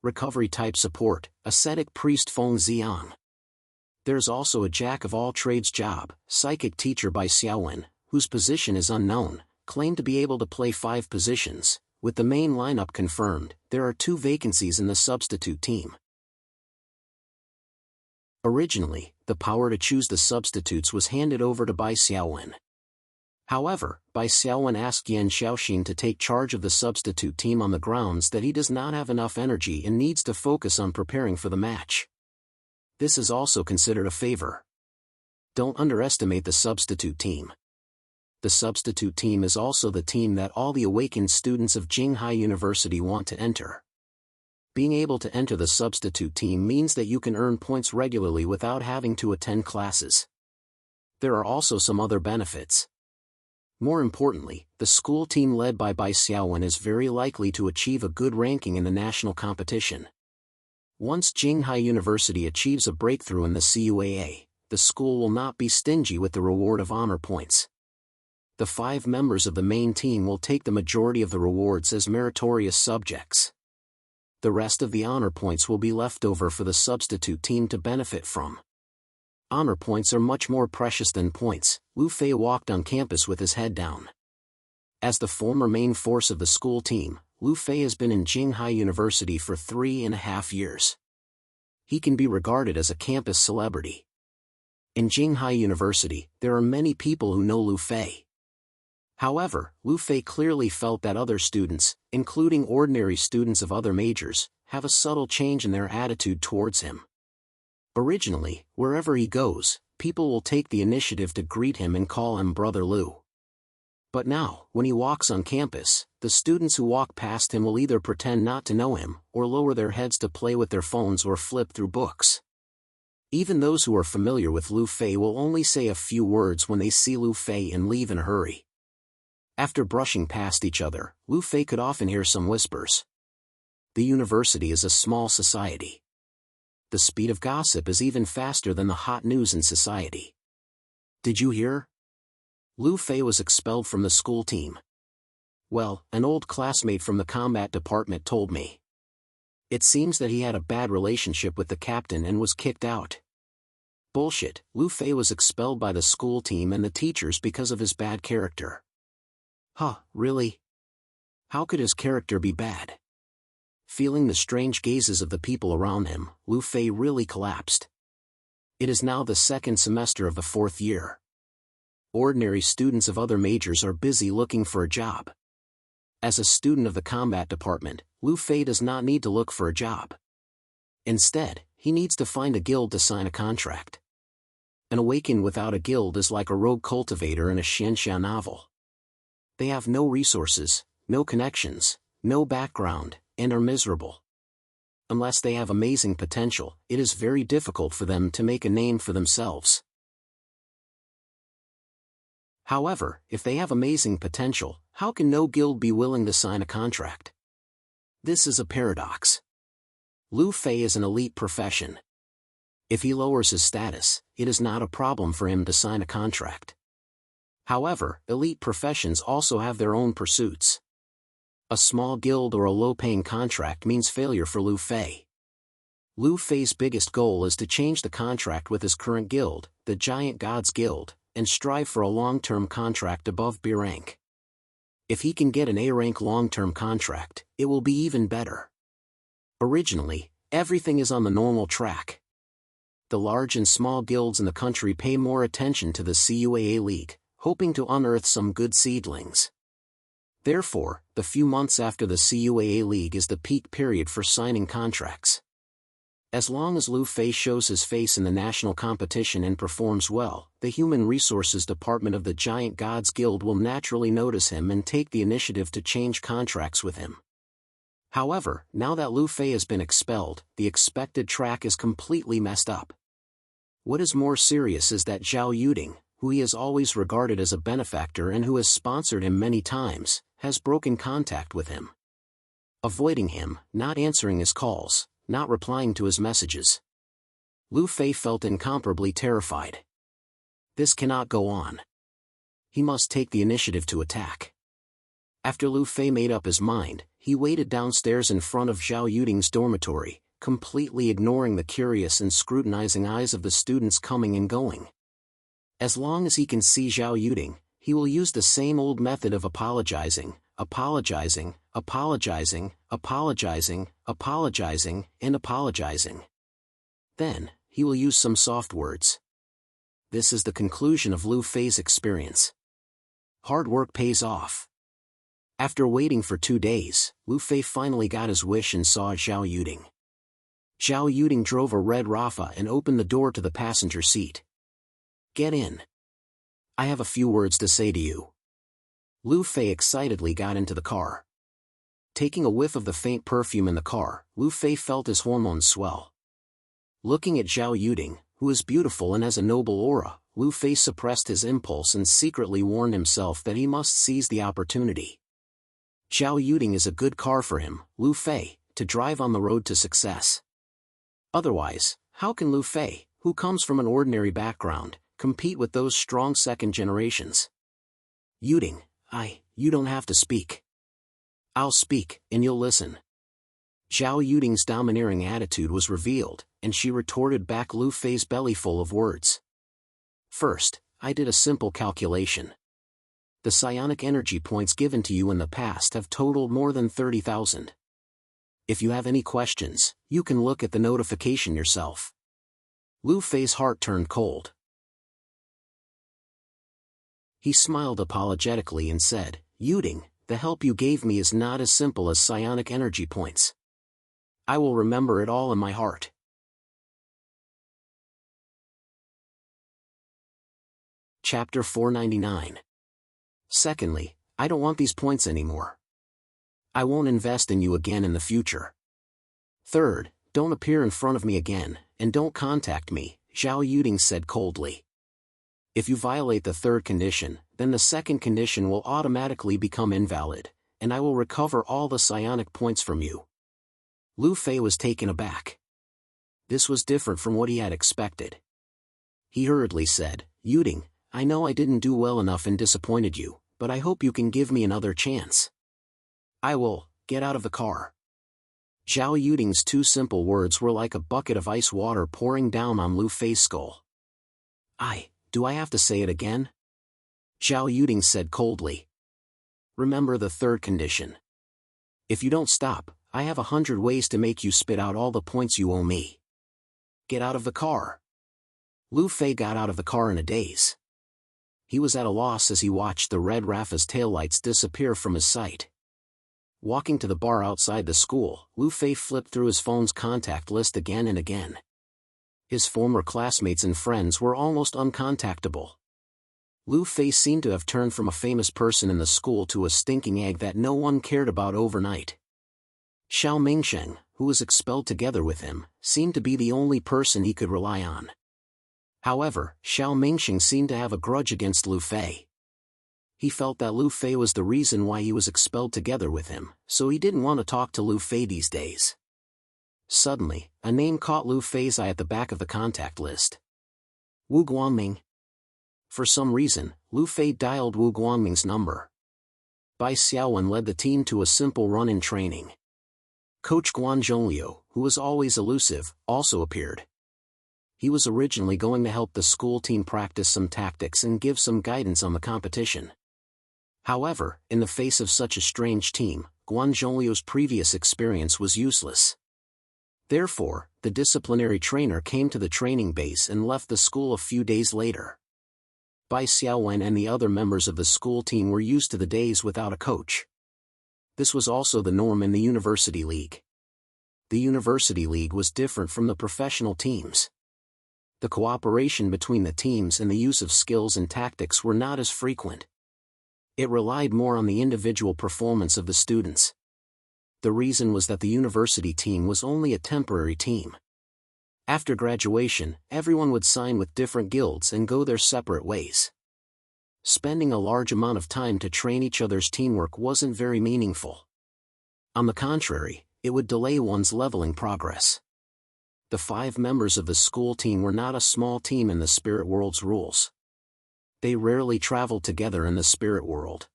recovery type support, ascetic priest Feng Xiang. There's also a jack-of-all-trades job, psychic teacher by Xiaowen, whose position is unknown, claimed to be able to play 5 positions. With the main lineup confirmed, there are 2 vacancies in the substitute team. Originally, the power to choose the substitutes was handed over to Bai Xiaowen. However, Bai Xiaowen asked Yan Xiaoxin to take charge of the substitute team on the grounds that he does not have enough energy and needs to focus on preparing for the match. This is also considered a favor. Don't underestimate the substitute team. The substitute team is also the team that all the awakened students of Jinghai University want to enter. Being able to enter the substitute team means that you can earn points regularly without having to attend classes. There are also some other benefits. More importantly, the school team led by Bai Xiaowen is very likely to achieve a good ranking in the national competition. Once Jinghai University achieves a breakthrough in the CUAA, the school will not be stingy with the reward of honor points. The 5 members of the main team will take the majority of the rewards as meritorious subjects. The rest of the honor points will be left over for the substitute team to benefit from. Honor points are much more precious than points. Lu Fei walked on campus with his head down. As the former main force of the school team, Lu Fei has been in Jinghai University for 3.5 years. He can be regarded as a campus celebrity. In Jinghai University, there are many people who know Lu Fei. However, Lu Fei clearly felt that other students, including ordinary students of other majors, have a subtle change in their attitude towards him. Originally, wherever he goes, people will take the initiative to greet him and call him Brother Lu. But now, when he walks on campus, the students who walk past him will either pretend not to know him, or lower their heads to play with their phones or flip through books. Even those who are familiar with Lu Fei will only say a few words when they see Lu Fei and leave in a hurry. After brushing past each other, Lu Fei could often hear some whispers. The university is a small society. The speed of gossip is even faster than the hot news in society. Did you hear? Lu Fei was expelled from the school team. Well, an old classmate from the combat department told me. It seems that he had a bad relationship with the captain and was kicked out. Bullshit, Lu Fei was expelled by the school team and the teachers because of his bad character. Huh, really? How could his character be bad? Feeling the strange gazes of the people around him, Lu Fei really collapsed. It is now the 2nd semester of the 4th year. Ordinary students of other majors are busy looking for a job. As a student of the combat department, Lu Fei does not need to look for a job. Instead, he needs to find a guild to sign a contract. An awakened without a guild is like a rogue cultivator in a xianxia novel. They have no resources, no connections, no background, and are miserable. Unless they have amazing potential, it is very difficult for them to make a name for themselves. However, if they have amazing potential, how can no guild be willing to sign a contract? This is a paradox. Lu Fei is an elite profession. If he lowers his status, it is not a problem for him to sign a contract. However, elite professions also have their own pursuits. A small guild or a low-paying contract means failure for Lu Fei. Lu Fei's biggest goal is to change the contract with his current guild, the Giant Gods Guild, and strive for a long-term contract above B rank. If he can get an A rank long-term contract, it will be even better. Originally, everything is on the normal track. The large and small guilds in the country pay more attention to the CUAA League, hoping to unearth some good seedlings. Therefore, the few months after the CUAA League is the peak period for signing contracts. As long as Lu Fei shows his face in the national competition and performs well, the Human Resources Department of the Giant Gods Guild will naturally notice him and take the initiative to change contracts with him. However, now that Lu Fei has been expelled, the expected track is completely messed up. What is more serious is that Zhao Yuding, who he has always regarded as a benefactor and who has sponsored him many times, has broken contact with him. Avoiding him, not answering his calls, not replying to his messages. Lu Fei felt incomparably terrified. This cannot go on. He must take the initiative to attack. After Lu Fei made up his mind, he waited downstairs in front of Zhao Yuding's dormitory, completely ignoring the curious and scrutinizing eyes of the students coming and going. As long as he can see Zhao Yuding, he will use the same old method of apologizing, and apologizing. Then, he will use some soft words. This is the conclusion of Lu Fei's experience. Hard work pays off. After waiting for 2 days, Lu Fei finally got his wish and saw Zhao Yuding. Zhao Yuding drove a red Rafa and opened the door to the passenger seat. Get in. I have a few words to say to you. Lu Fei excitedly got into the car. Taking a whiff of the faint perfume in the car, Lu Fei felt his hormones swell. Looking at Zhao Yuding, who is beautiful and has a noble aura, Lu Fei suppressed his impulse and secretly warned himself that he must seize the opportunity. Zhao Yuding is a good car for him, Lu Fei, to drive on the road to success. Otherwise, how can Lu Fei, who comes from an ordinary background, compete with those strong second generations? Yuding, you don't have to speak. I'll speak, and you'll listen. Zhao Yuding's domineering attitude was revealed, and she retorted back Lu Fei's bellyful of words. First, I did a simple calculation. The psionic energy points given to you in the past have totaled more than 30,000. If you have any questions, you can look at the notification yourself. Lu Fei's heart turned cold. He smiled apologetically and said, Yuding, the help you gave me is not as simple as psionic energy points. I will remember it all in my heart. Chapter 499. Secondly, I don't want these points anymore. I won't invest in you again in the future. Third, don't appear in front of me again, and don't contact me, Zhao Yuding said coldly. If you violate the third condition, then the second condition will automatically become invalid, and I will recover all the psionic points from you. Lu Fei was taken aback. This was different from what he had expected. He hurriedly said, Yuding, I know I didn't do well enough and disappointed you, but I hope you can give me another chance. I will. Get out of the car. Zhao Yuding's 2 simple words were like a bucket of ice water pouring down on Lu Fei's skull. Do I have to say it again? Zhao Yuding said coldly. Remember the third condition. If you don't stop, I have 100 ways to make you spit out all the points you owe me. Get out of the car. Lu Fei got out of the car in a daze. He was at a loss as he watched the red Rafa's taillights disappear from his sight. Walking to the bar outside the school, Lu Fei flipped through his phone's contact list again and again. His former classmates and friends were almost uncontactable. Lu Fei seemed to have turned from a famous person in the school to a stinking egg that no one cared about overnight. Xiao Mingsheng, who was expelled together with him, seemed to be the only person he could rely on. However, Xiao Mingsheng seemed to have a grudge against Lu Fei. He felt that Lu Fei was the reason why he was expelled together with him, so he didn't want to talk to Lu Fei these days. Suddenly, a name caught Lu Fei's eye at the back of the contact list. Wu Guangming. For some reason, Lu Fei dialed Wu Guangming's number. Bai Xiaowen led the team to a simple run-in training. Coach Guan Zhongliu, who was always elusive, also appeared. He was originally going to help the school team practice some tactics and give some guidance on the competition. However, in the face of such a strange team, Guan Zhongliu's previous experience was useless. Therefore, the disciplinary trainer came to the training base and left the school a few days later. Bai Xiaowen and the other members of the school team were used to the days without a coach. This was also the norm in the University League. The University League was different from the professional teams. The cooperation between the teams and the use of skills and tactics were not as frequent. It relied more on the individual performance of the students. The reason was that the university team was only a temporary team. After graduation, everyone would sign with different guilds and go their separate ways. Spending a large amount of time to train each other's teamwork wasn't very meaningful. On the contrary, it would delay one's leveling progress. The 5 members of the school team were not a small team in the spirit world's rules. They rarely traveled together in the spirit world.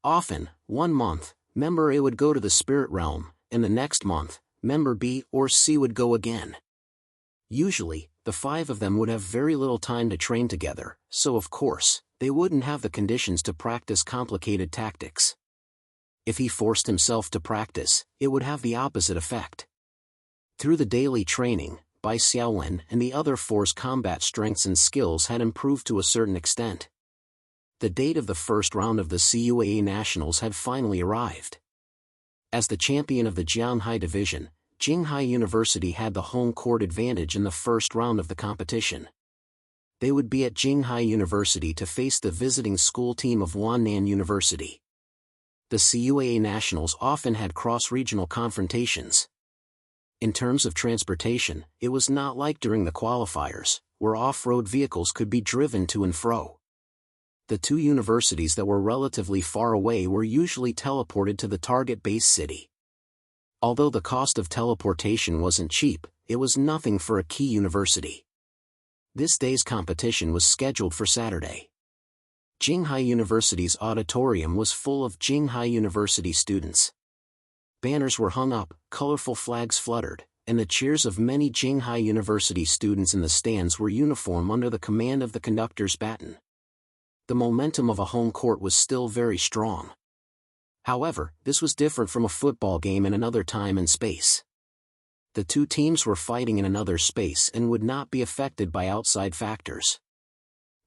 Often, 1 month, member A would go to the spirit realm, and the next month, member B or C would go again. Usually, the 5 of them would have very little time to train together, so of course, they wouldn't have the conditions to practice complicated tactics. If he forced himself to practice, it would have the opposite effect. Through the daily training, Bai Xiaowen and the other 4's combat strengths and skills had improved to a certain extent. The date of the first round of the CUAA Nationals had finally arrived. As the champion of the Jianhai Division, Jinghai University had the home court advantage in the first round of the competition. They would be at Jinghai University to face the visiting school team of Wannan University. The CUAA Nationals often had cross-regional confrontations. In terms of transportation, it was not like during the qualifiers, where off-road vehicles could be driven to and fro. The 2 universities that were relatively far away were usually teleported to the target base city. Although the cost of teleportation wasn't cheap, it was nothing for a key university. This day's competition was scheduled for Saturday. Jinghai University's auditorium was full of Jinghai University students. Banners were hung up, colorful flags fluttered, and the cheers of many Jinghai University students in the stands were uniform under the command of the conductor's baton. The momentum of a home court was still very strong. However, this was different from a football game in another time and space. The 2 teams were fighting in another space and would not be affected by outside factors.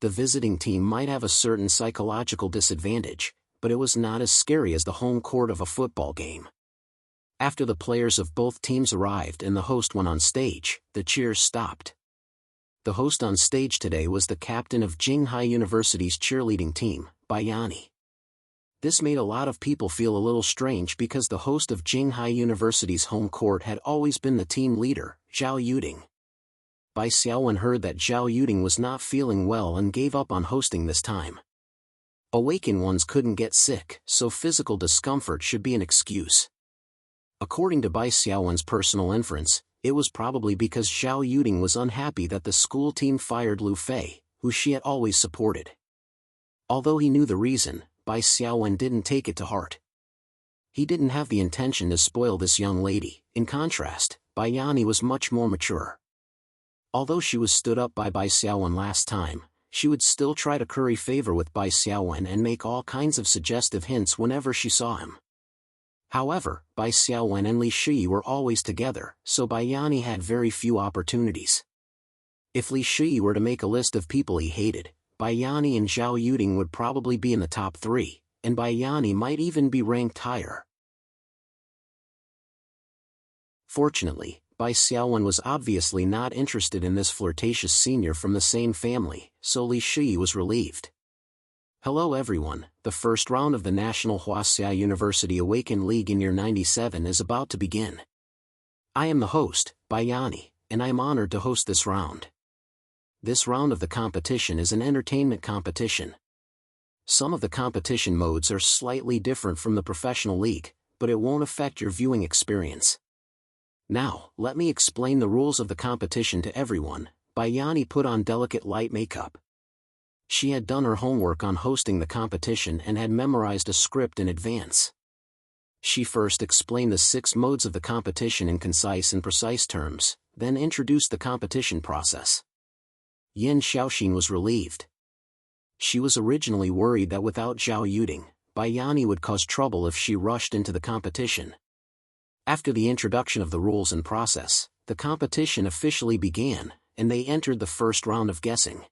The visiting team might have a certain psychological disadvantage, but it was not as scary as the home court of a football game. After the players of both teams arrived and the host went on stage, the cheers stopped. The host on stage today was the captain of Jinghai University's cheerleading team, Bayani. This made a lot of people feel a little strange because the host of Jinghai University's home court had always been the team leader, Zhao Yuding. Bai Xiaowen heard that Zhao Yuding was not feeling well and gave up on hosting this time. Awakened ones couldn't get sick, so physical discomfort should be an excuse. According to Bai Xiaowen's personal inference, it was probably because Zhao Yuding was unhappy that the school team fired Lu Fei, who she had always supported. Although he knew the reason, Bai Xiaowen didn't take it to heart. He didn't have the intention to spoil this young lady. In contrast, Bayani was much more mature. Although she was stood up by Bai Xiaowen last time, she would still try to curry favor with Bai Xiaowen and make all kinds of suggestive hints whenever she saw him. However, Bai Xiaowen and Li Shi were always together, so Bayani had very few opportunities. If Li Shi were to make a list of people he hated, Bayani and Zhao Yuding would probably be in the top 3, and Bayani might even be ranked higher. Fortunately, Bai Xiaowen was obviously not interested in this flirtatious senior from the same family, so Li Shi was relieved. Hello everyone, the first round of the National Huaxia University Awaken League in year 97 is about to begin. I am the host, Bayani, and I am honored to host this round. This round of the competition is an entertainment competition. Some of the competition modes are slightly different from the professional league, but it won't affect your viewing experience. Now, let me explain the rules of the competition to everyone. Bayani put on delicate light makeup. She had done her homework on hosting the competition and had memorized a script in advance. She first explained the 6 modes of the competition in concise and precise terms, then introduced the competition process. Yin Xiaoxin was relieved. She was originally worried that without Zhao Yuding, Bayani would cause trouble if she rushed into the competition. After the introduction of the rules and process, the competition officially began, and they entered the first round of guessing.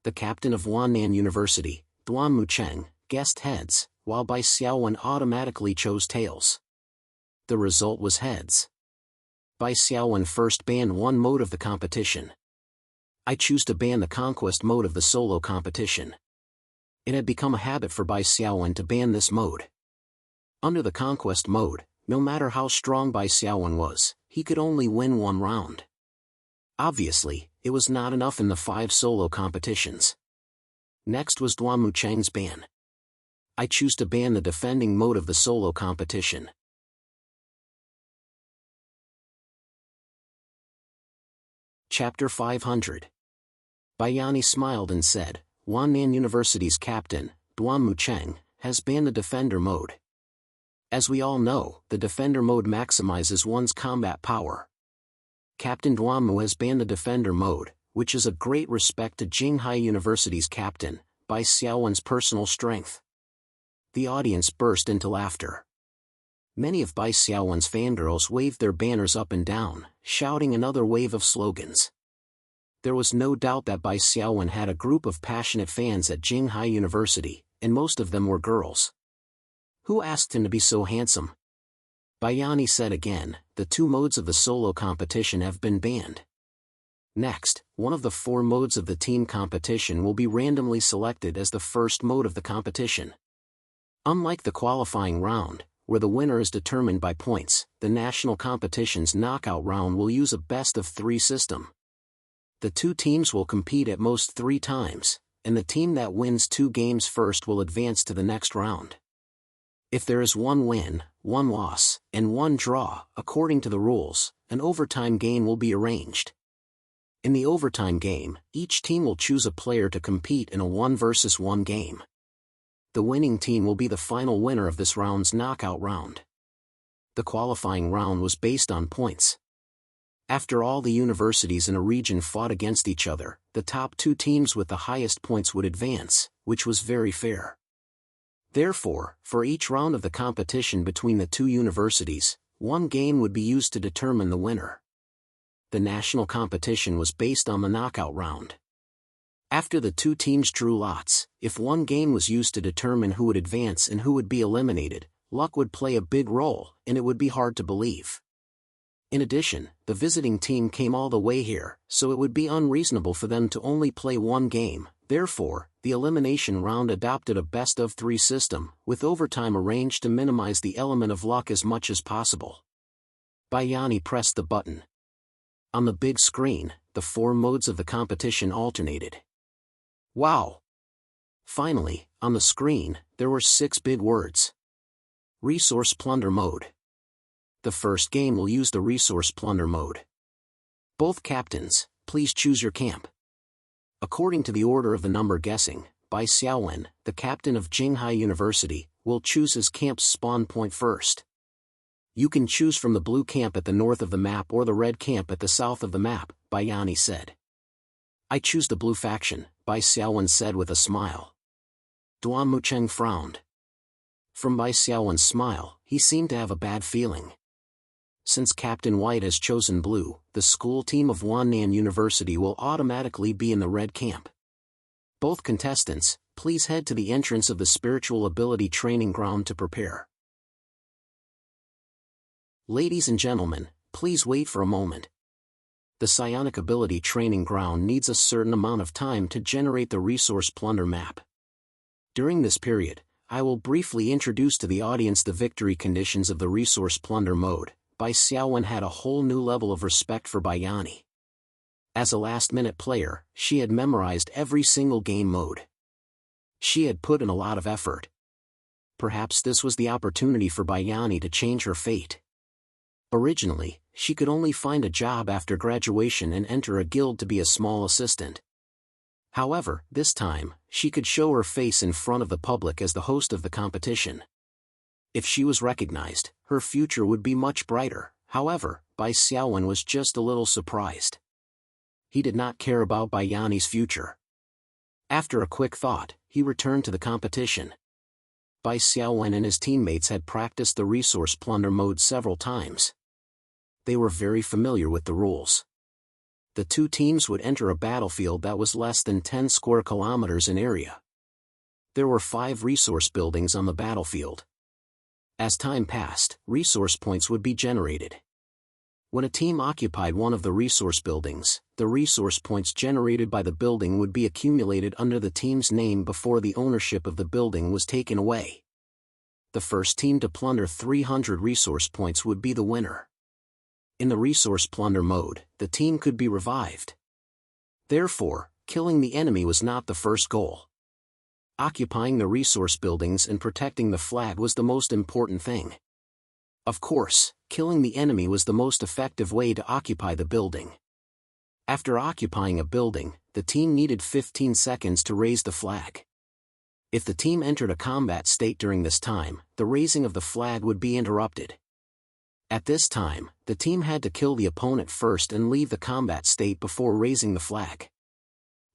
The captain of Wannan University, Duan Mucheng, guessed heads, while Bai Xiaowen automatically chose tails. The result was heads. Bai Xiaowen first banned one mode of the competition. I choose to ban the conquest mode of the solo competition. It had become a habit for Bai Xiaowen to ban this mode. Under the conquest mode, no matter how strong Bai Xiaowen was, he could only win one round. Obviously, it was not enough in the 5 solo competitions. Next was Duan Mucheng's ban. I choose to ban the defending mode of the solo competition. Chapter 500. Bayani smiled and said, Wannan University's captain, Duan Mucheng, has banned the Defender mode. As we all know, the Defender mode maximizes one's combat power. Captain Duanmu has banned the Defender mode, which is a great respect to Jinghai University's captain, Bai Xiaowen's personal strength. The audience burst into laughter. Many of Bai Xiaowen's fangirls waved their banners up and down, shouting another wave of slogans. There was no doubt that Bai Xiaowen had a group of passionate fans at Jinghai University, and most of them were girls. Who asked him to be so handsome? Bayani said again, the 2 modes of the solo competition have been banned. Next, one of the 4 modes of the team competition will be randomly selected as the first mode of the competition. Unlike the qualifying round, where the winner is determined by points, the national competition's knockout round will use a best-of-3 system. The 2 teams will compete at most 3 times, and the team that wins 2 games first will advance to the next round. If there is 1 win, 1 loss, and 1 draw, according to the rules, an overtime game will be arranged. In the overtime game, each team will choose a player to compete in a 1-versus-1 game. The winning team will be the final winner of this round's knockout round. The qualifying round was based on points. After all the universities in a region fought against each other, the top 2 teams with the highest points would advance, which was very fair. Therefore, for each round of the competition between the 2 universities, 1 game would be used to determine the winner. The national competition was based on the knockout round. After the 2 teams drew lots, if 1 game was used to determine who would advance and who would be eliminated, luck would play a big role, and it would be hard to believe. In addition, the visiting team came all the way here, so it would be unreasonable for them to only play 1 game. Therefore, the elimination round adopted a best-of-3 system, with overtime arranged to minimize the element of luck as much as possible. Bayani pressed the button. On the big screen, the 4 modes of the competition alternated. Wow! Finally, on the screen, there were 6 big words. Resource Plunder Mode. The first game will use the Resource Plunder Mode. Both captains, please choose your camp. According to the order of the number guessing, Bai Xiaowen, the captain of Jinghai University, will choose his camp's spawn point first. You can choose from the blue camp at the north of the map or the red camp at the south of the map, Bayani said. I choose the blue faction, Bai Xiaowen said with a smile. Duan Mucheng frowned. From Bai Xiaowen's smile, he seemed to have a bad feeling. Since Captain White has chosen blue, the school team of Wannan University will automatically be in the red camp. Both contestants, please head to the entrance of the Spiritual Ability Training Ground to prepare. Ladies and gentlemen, please wait for a moment. The Psionic Ability Training Ground needs a certain amount of time to generate the Resource Plunder map. During this period, I will briefly introduce to the audience the victory conditions of the Resource Plunder mode. Bai Xiaowen had a whole new level of respect for Bayani. As a last-minute player, she had memorized every single game mode. She had put in a lot of effort. Perhaps this was the opportunity for Bayani to change her fate. Originally, she could only find a job after graduation and enter a guild to be a small assistant. However, this time, she could show her face in front of the public as the host of the competition. If she was recognized, her future would be much brighter. However, Bai Xiaowen was just a little surprised. He did not care about Bayani's future. After a quick thought, he returned to the competition. Bai Xiaowen and his teammates had practiced the Resource Plunder mode several times. They were very familiar with the rules. The 2 teams would enter a battlefield that was less than 10 square kilometers in area. There were 5 resource buildings on the battlefield. As time passed, resource points would be generated. When a team occupied one of the resource buildings, the resource points generated by the building would be accumulated under the team's name before the ownership of the building was taken away. The first team to plunder 300 resource points would be the winner. In the Resource Plunder mode, the team could be revived. Therefore, killing the enemy was not the first goal. Occupying the resource buildings and protecting the flag was the most important thing. Of course, killing the enemy was the most effective way to occupy the building. After occupying a building, the team needed 15 seconds to raise the flag. If the team entered a combat state during this time, the raising of the flag would be interrupted. At this time, the team had to kill the opponent first and leave the combat state before raising the flag.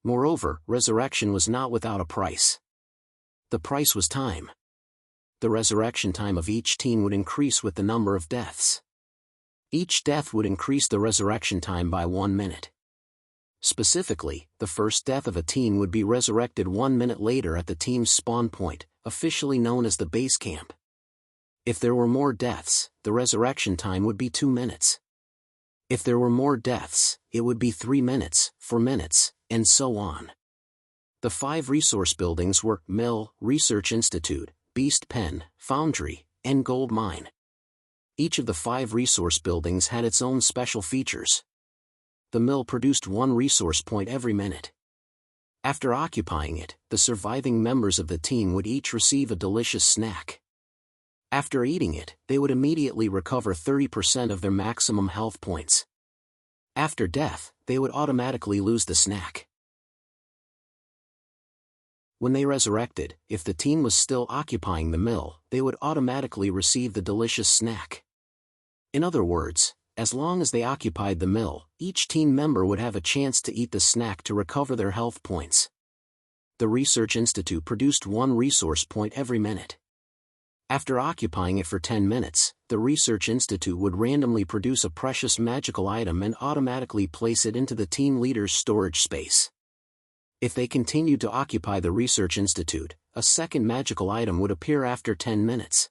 Moreover, resurrection was not without a price. The price was time. The resurrection time of each team would increase with the number of deaths. Each death would increase the resurrection time by 1 minute. Specifically, the first death of a team would be resurrected 1 minute later at the team's spawn point, officially known as the base camp. If there were more deaths, the resurrection time would be 2 minutes. If there were more deaths, it would be 3 minutes, 4 minutes, and so on. The 5 resource buildings were Mill, Research Institute, Beast Pen, Foundry, and Gold Mine. Each of the 5 resource buildings had its own special features. The mill produced 1 resource point every minute. After occupying it, the surviving members of the team would each receive a delicious snack. After eating it, they would immediately recover 30% of their maximum health points. After death, they would automatically lose the snack. When they resurrected, if the team was still occupying the mill, they would automatically receive the delicious snack. In other words, as long as they occupied the mill, each team member would have a chance to eat the snack to recover their health points. The Research Institute produced 1 resource point every minute. After occupying it for 10 minutes, the Research Institute would randomly produce a precious magical item and automatically place it into the team leader's storage space. If they continued to occupy the Research Institute, a second magical item would appear after 10 minutes.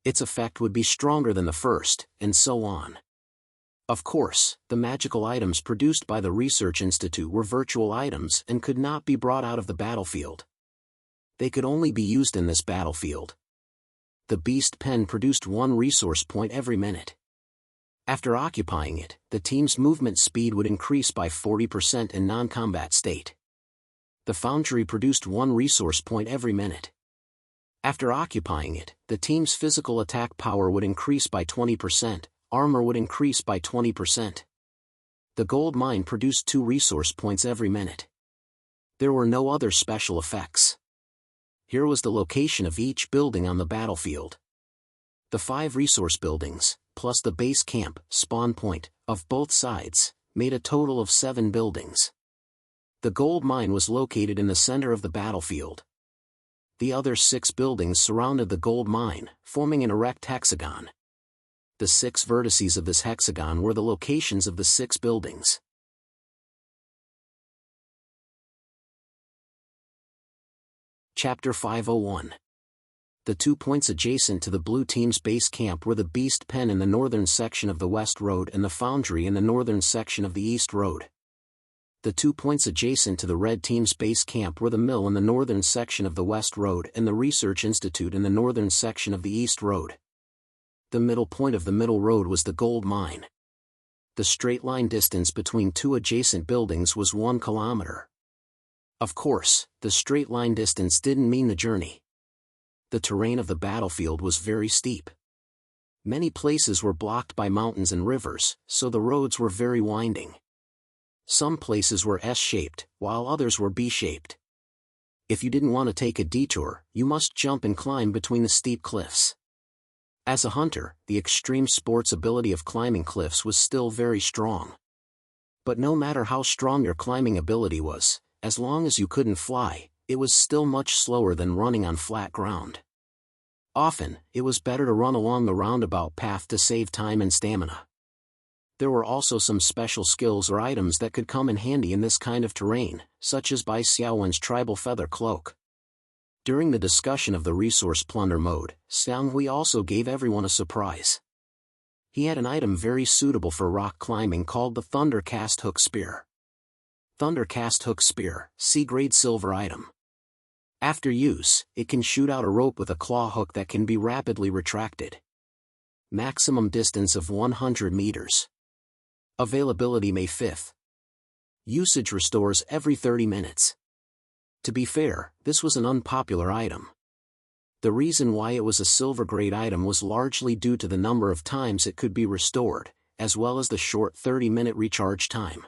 Its effect would be stronger than the first, and so on. Of course, the magical items produced by the Research Institute were virtual items and could not be brought out of the battlefield. They could only be used in this battlefield. The Beast Pen produced 1 resource point every minute. After occupying it, the team's movement speed would increase by 40% in non-combat state. The Foundry produced 1 resource point every minute. After occupying it, the team's physical attack power would increase by 20%, armor would increase by 20%. The Gold Mine produced 2 resource points every minute. There were no other special effects. Here was the location of each building on the battlefield. The 5 resource buildings, plus the base camp, spawn point, of both sides, made a total of 7 buildings. The gold mine was located in the center of the battlefield. The other 6 buildings surrounded the gold mine, forming an erect hexagon. The 6 vertices of this hexagon were the locations of the 6 buildings. Chapter 501. The 2 points adjacent to the blue team's base camp were the Beast Pen in the northern section of the West Road and the Foundry in the northern section of the East Road. The 2 points adjacent to the red team's base camp were the mill in the northern section of the West Road and the Research Institute in the northern section of the East Road. The middle point of the middle road was the gold mine. The straight line distance between 2 adjacent buildings was 1 kilometer. Of course, the straight line distance didn't mean the journey. The terrain of the battlefield was very steep. Many places were blocked by mountains and rivers, so the roads were very winding. Some places were S-shaped, while others were B-shaped. If you didn't want to take a detour, you must jump and climb between the steep cliffs. As a hunter, the extreme sports ability of climbing cliffs was still very strong. But no matter how strong your climbing ability was, as long as you couldn't fly, it was still much slower than running on flat ground. Often, it was better to run along the roundabout path to save time and stamina. There were also some special skills or items that could come in handy in this kind of terrain, such as Bai Xiaowen's tribal feather cloak. During the discussion of the resource plunder mode, Xiang Hui also gave everyone a surprise. He had an item very suitable for rock climbing called the Thunder Cast Hook Spear. Thunder Cast Hook Spear, C-grade silver item. After use, it can shoot out a rope with a claw hook that can be rapidly retracted. Maximum distance of 100 meters. Availability May 5th. Usage restores every 30 minutes. To be fair, this was an unpopular item. The reason why it was a silver-grade item was largely due to the number of times it could be restored, as well as the short 30-minute recharge time.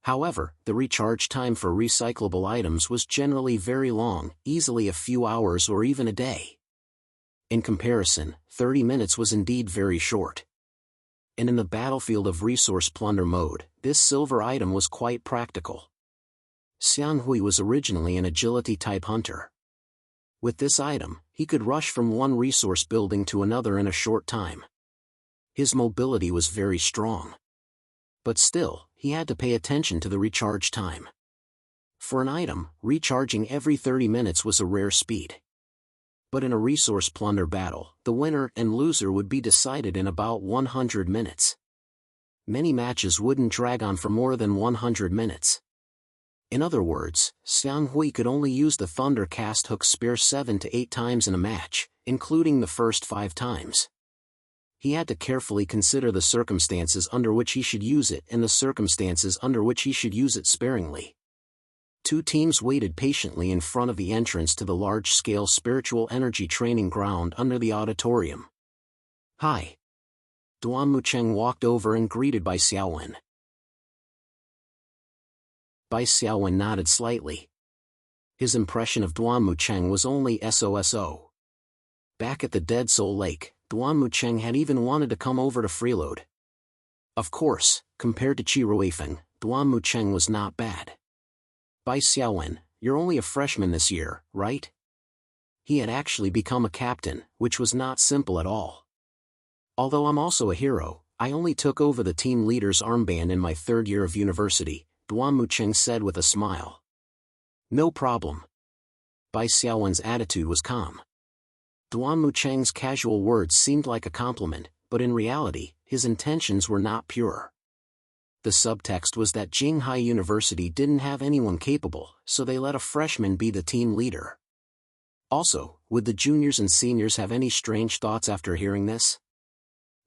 However, the recharge time for recyclable items was generally very long, easily a few hours or even a day. In comparison, 30 minutes was indeed very short. And in the battlefield of resource plunder mode, this silver item was quite practical. Xiang Hui was originally an agility-type hunter. With this item, he could rush from one resource building to another in a short time. His mobility was very strong. But still, he had to pay attention to the recharge time. For an item, recharging every 30 minutes was a rare speed. But in a resource plunder battle, the winner and loser would be decided in about 100 minutes. Many matches wouldn't drag on for more than 100 minutes. In other words, Xiang Hui could only use the Thunder Cast Hook Spear 7 to 8 times in a match, including the first 5 times. He had to carefully consider the circumstances under which he should use it and the circumstances under which he should use it sparingly. 2 teams waited patiently in front of the entrance to the large-scale spiritual energy training ground under the auditorium. "Hi." Duan Mucheng walked over and greeted Bai Xiaowen. Bai Xiaowen nodded slightly. His impression of Duan Mucheng was only so. Back at the Dead Soul Lake, Duan Mucheng had even wanted to come over to freeload. Of course, compared to Qi Ruifeng, Duan Mucheng was not bad. "Bai Xiaowen, you're only a freshman this year, right?" He had actually become a captain, which was not simple at all. "Although I'm also a hero, I only took over the team leader's armband in my 3rd year of university," Duan Mucheng said with a smile. "No problem." Bai Xiaowen's attitude was calm. Duan Mucheng's casual words seemed like a compliment, but in reality, his intentions were not pure. The subtext was that Jinghai University didn't have anyone capable, so they let a freshman be the team leader. Also, would the juniors and seniors have any strange thoughts after hearing this?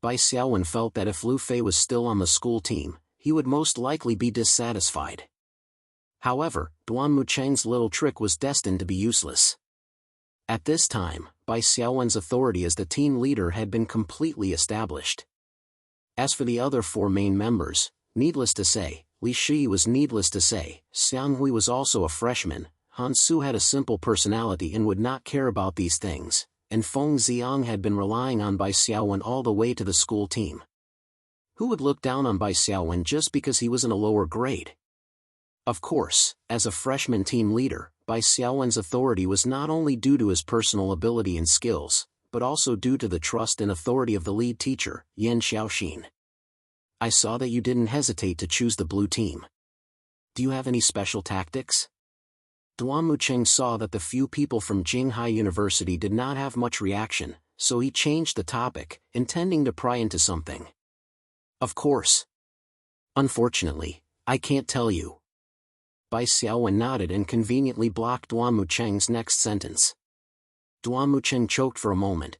Bai Xiaowen felt that if Lu Fei was still on the school team, he would most likely be dissatisfied. However, Duan Mucheng's little trick was destined to be useless. At this time, Bai Xiaowen's authority as the team leader had been completely established. As for the other 4 main members, needless to say, Li Shi was needless to say, Xiang Hui was also a freshman, Han Su had a simple personality and would not care about these things, and Feng Xiang had been relying on Bai Xiaowen all the way to the school team. Who would look down on Bai Xiaowen just because he was in a lower grade? Of course, as a freshman team leader, Bai Xiaowen's authority was not only due to his personal ability and skills, but also due to the trust and authority of the lead teacher, Yan Xiaoxin. "I saw that you didn't hesitate to choose the blue team. Do you have any special tactics?" Duan Mucheng saw that the few people from Jinghai University did not have much reaction, so he changed the topic, intending to pry into something. "Of course. Unfortunately, I can't tell you." Bai Xiaowen nodded and conveniently blocked Duan Mucheng's next sentence. Duan Mucheng choked for a moment.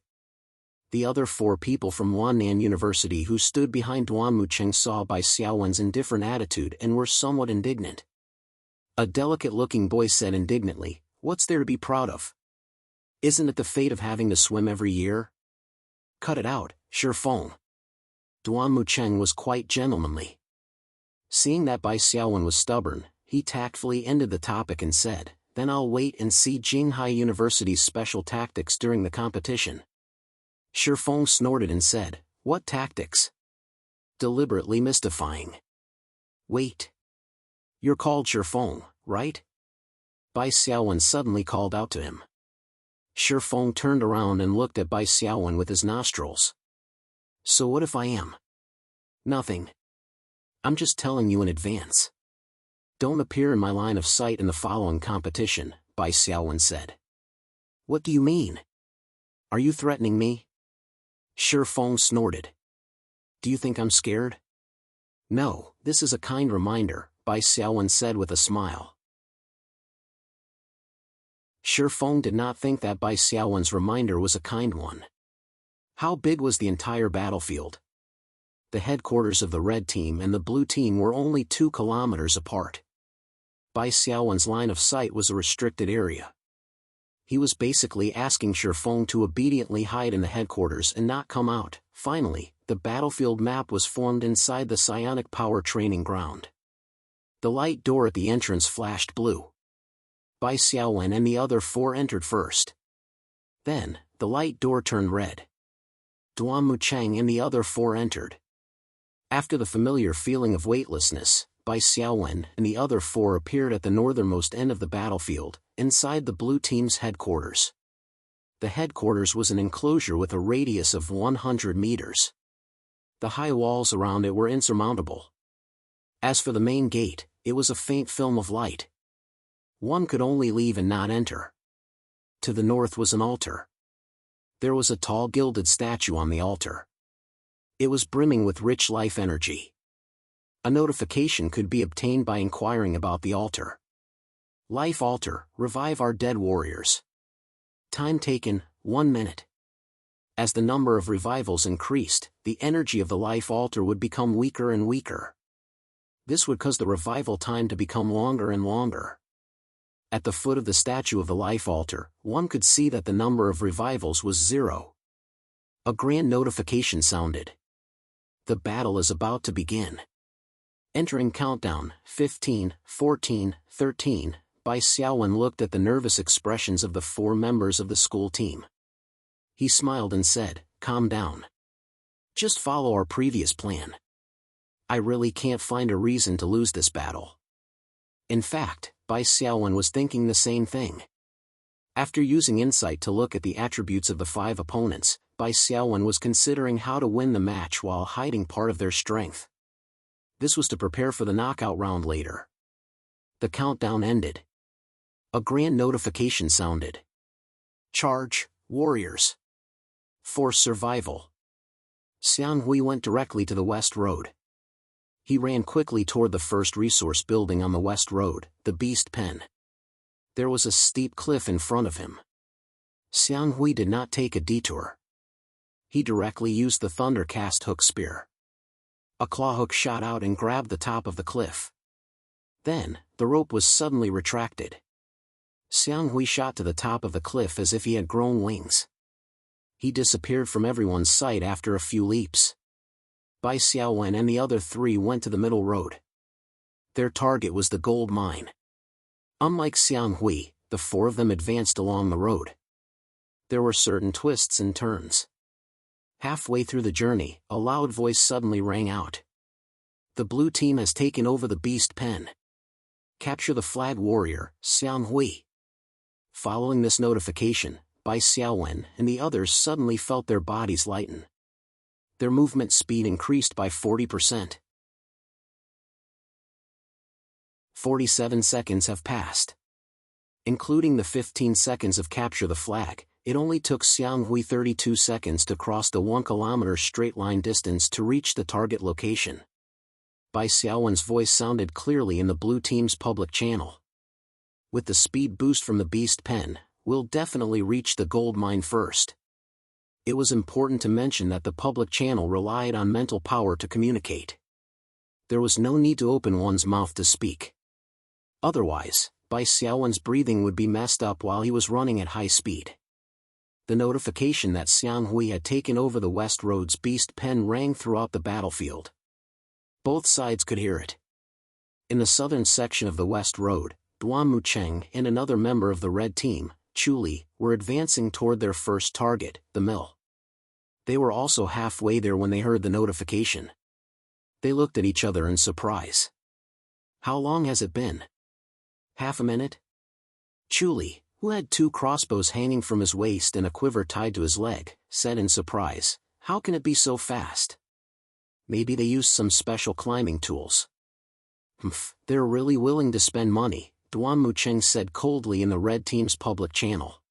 The other 4 people from Wannan University who stood behind Duan Mucheng saw Bai Xiaowen's indifferent attitude and were somewhat indignant. A delicate-looking boy said indignantly, "What's there to be proud of? Isn't it the fate of having to swim every year? Cut it out, Shifeng." Duan Mucheng was quite gentlemanly. Seeing that Bai Xiaowen was stubborn, he tactfully ended the topic and said, "Then I'll wait and see Jinghai University's special tactics during the competition." Shifeng snorted and said, "What tactics?" Deliberately mystifying. "Wait. You're called Shifeng, right?" Bai Xiaowen suddenly called out to him. Shifeng turned around and looked at Bai Xiaowen with his nostrils. "So what if I am?" "Nothing. I'm just telling you in advance. Don't appear in my line of sight in the following competition," Bai Xiaowen said. "What do you mean? Are you threatening me?" Shifeng snorted. "Do you think I'm scared?" "No, this is a kind reminder," Bai Xiaowen said with a smile. Shifeng did not think that Bai Xiaowen's reminder was a kind one. How big was the entire battlefield? The headquarters of the red team and the blue team were only 2 kilometers apart. Bai Xiaowen's line of sight was a restricted area. He was basically asking Shifeng to obediently hide in the headquarters and not come out. Finally, the battlefield map was formed inside the psionic power training ground. The light door at the entrance flashed blue. Bai Xiaowen and the other 4 entered first. Then, the light door turned red. Duan Mucheng and the other 4 entered. After the familiar feeling of weightlessness, Bai Xiaowen and the other 4 appeared at the northernmost end of the battlefield, inside the blue team's headquarters. The headquarters was an enclosure with a radius of 100 meters. The high walls around it were insurmountable. As for the main gate, it was a faint film of light. One could only leave and not enter. To the north was an altar. There was a tall gilded statue on the altar. It was brimming with rich life energy. A notification could be obtained by inquiring about the altar. Life altar, revive our dead warriors. Time taken, 1 minute. As the number of revivals increased, the energy of the life altar would become weaker and weaker. This would cause the revival time to become longer and longer. At the foot of the statue of the life altar, one could see that the number of revivals was 0. A grand notification sounded. The battle is about to begin. Entering countdown, 15, 14, 13, Bai Xiaowen looked at the nervous expressions of the 4 members of the school team. He smiled and said, "Calm down. Just follow our previous plan. I really can't find a reason to lose this battle." In fact, Bai Xiaowen was thinking the same thing. After using insight to look at the attributes of the 5 opponents, Bai Xiaowen was considering how to win the match while hiding part of their strength. This was to prepare for the knockout round later. The countdown ended. A grand notification sounded. Charge, warriors. For survival. Xiang Hui went directly to the West Road. He ran quickly toward the first resource building on the West Road, the Beast Pen. There was a steep cliff in front of him. Xiang Hui did not take a detour. He directly used the Thunder Cast Hook Spear. A claw hook shot out and grabbed the top of the cliff. Then, the rope was suddenly retracted. Xiang Hui shot to the top of the cliff as if he had grown wings. He disappeared from everyone's sight after a few leaps. Bai Xiaowen and the other 3 went to the middle road. Their target was the gold mine. Unlike Xiang Hui, the 4 of them advanced along the road. There were certain twists and turns. Halfway through the journey, a loud voice suddenly rang out. The blue team has taken over the Beast Pen. Capture the flag warrior, Xiang Hui. Following this notification, Bai Xiaowen and the others suddenly felt their bodies lighten. Their movement speed increased by 40%. 47 seconds have passed. Including the 15 seconds of capture the flag, it only took Xiang Hui 32 seconds to cross the 1 kilometer straight line distance to reach the target location. Bai Xiaowen's voice sounded clearly in the blue team's public channel. With the speed boost from the Beast Pen, we'll definitely reach the gold mine first. It was important to mention that the public channel relied on mental power to communicate. There was no need to open one's mouth to speak. Otherwise, Bai Xiaowen's breathing would be messed up while he was running at high speed. The notification that Xiang Hui had taken over the West Road's Beast Pen rang throughout the battlefield. Both sides could hear it. In the southern section of the West Road, Duan Mucheng and another member of the Red Team, Chu Li, were advancing toward their first target, the mill. They were also halfway there when they heard the notification. They looked at each other in surprise. How long has it been? Half a minute? Chu Li, who had 2 crossbows hanging from his waist and a quiver tied to his leg, said in surprise, "How can it be so fast? Maybe they used some special climbing tools." They're really willing to spend money, Duan Mucheng said coldly in the Red Team's public channel.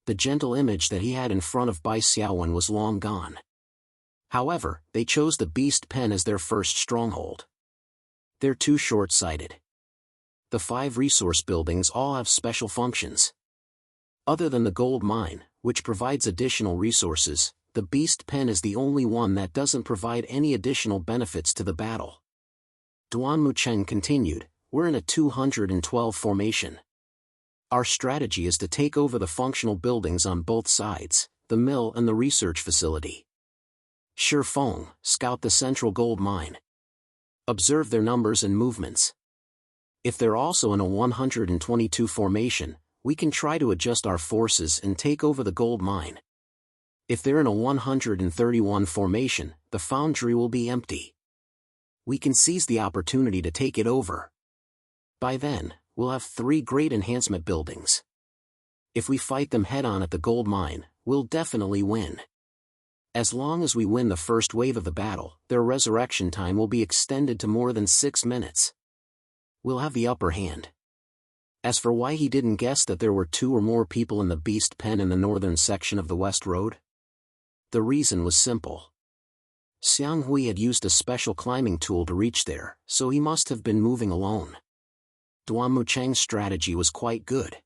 The gentle image that he had in front of Bai Xiaowen was long gone. However, they chose the Beast Pen as their first stronghold. They're too short-sighted. The 5 resource buildings all have special functions. Other than the gold mine, which provides additional resources, the Beast Pen is the only one that doesn't provide any additional benefits to the battle. Duan Mucheng continued, "We're in a 212 formation. Our strategy is to take over the functional buildings on both sides, the mill and the research facility. Shi Feng, scout the central gold mine. Observe their numbers and movements. If they're also in a 122 formation, we can try to adjust our forces and take over the gold mine. If they're in a 131 formation, the foundry will be empty. We can seize the opportunity to take it over. By then, we'll have 3 great enhancement buildings. If we fight them head-on at the gold mine, we'll definitely win. As long as we win the first wave of the battle, their resurrection time will be extended to more than 6 minutes. We'll have the upper hand. As for why he didn't guess that there were 2 or more people in the beast pen in the northern section of the West Road? The reason was simple. Xiang Hui had used a special climbing tool to reach there, so he must have been moving alone. Duan Mucheng's strategy was quite good.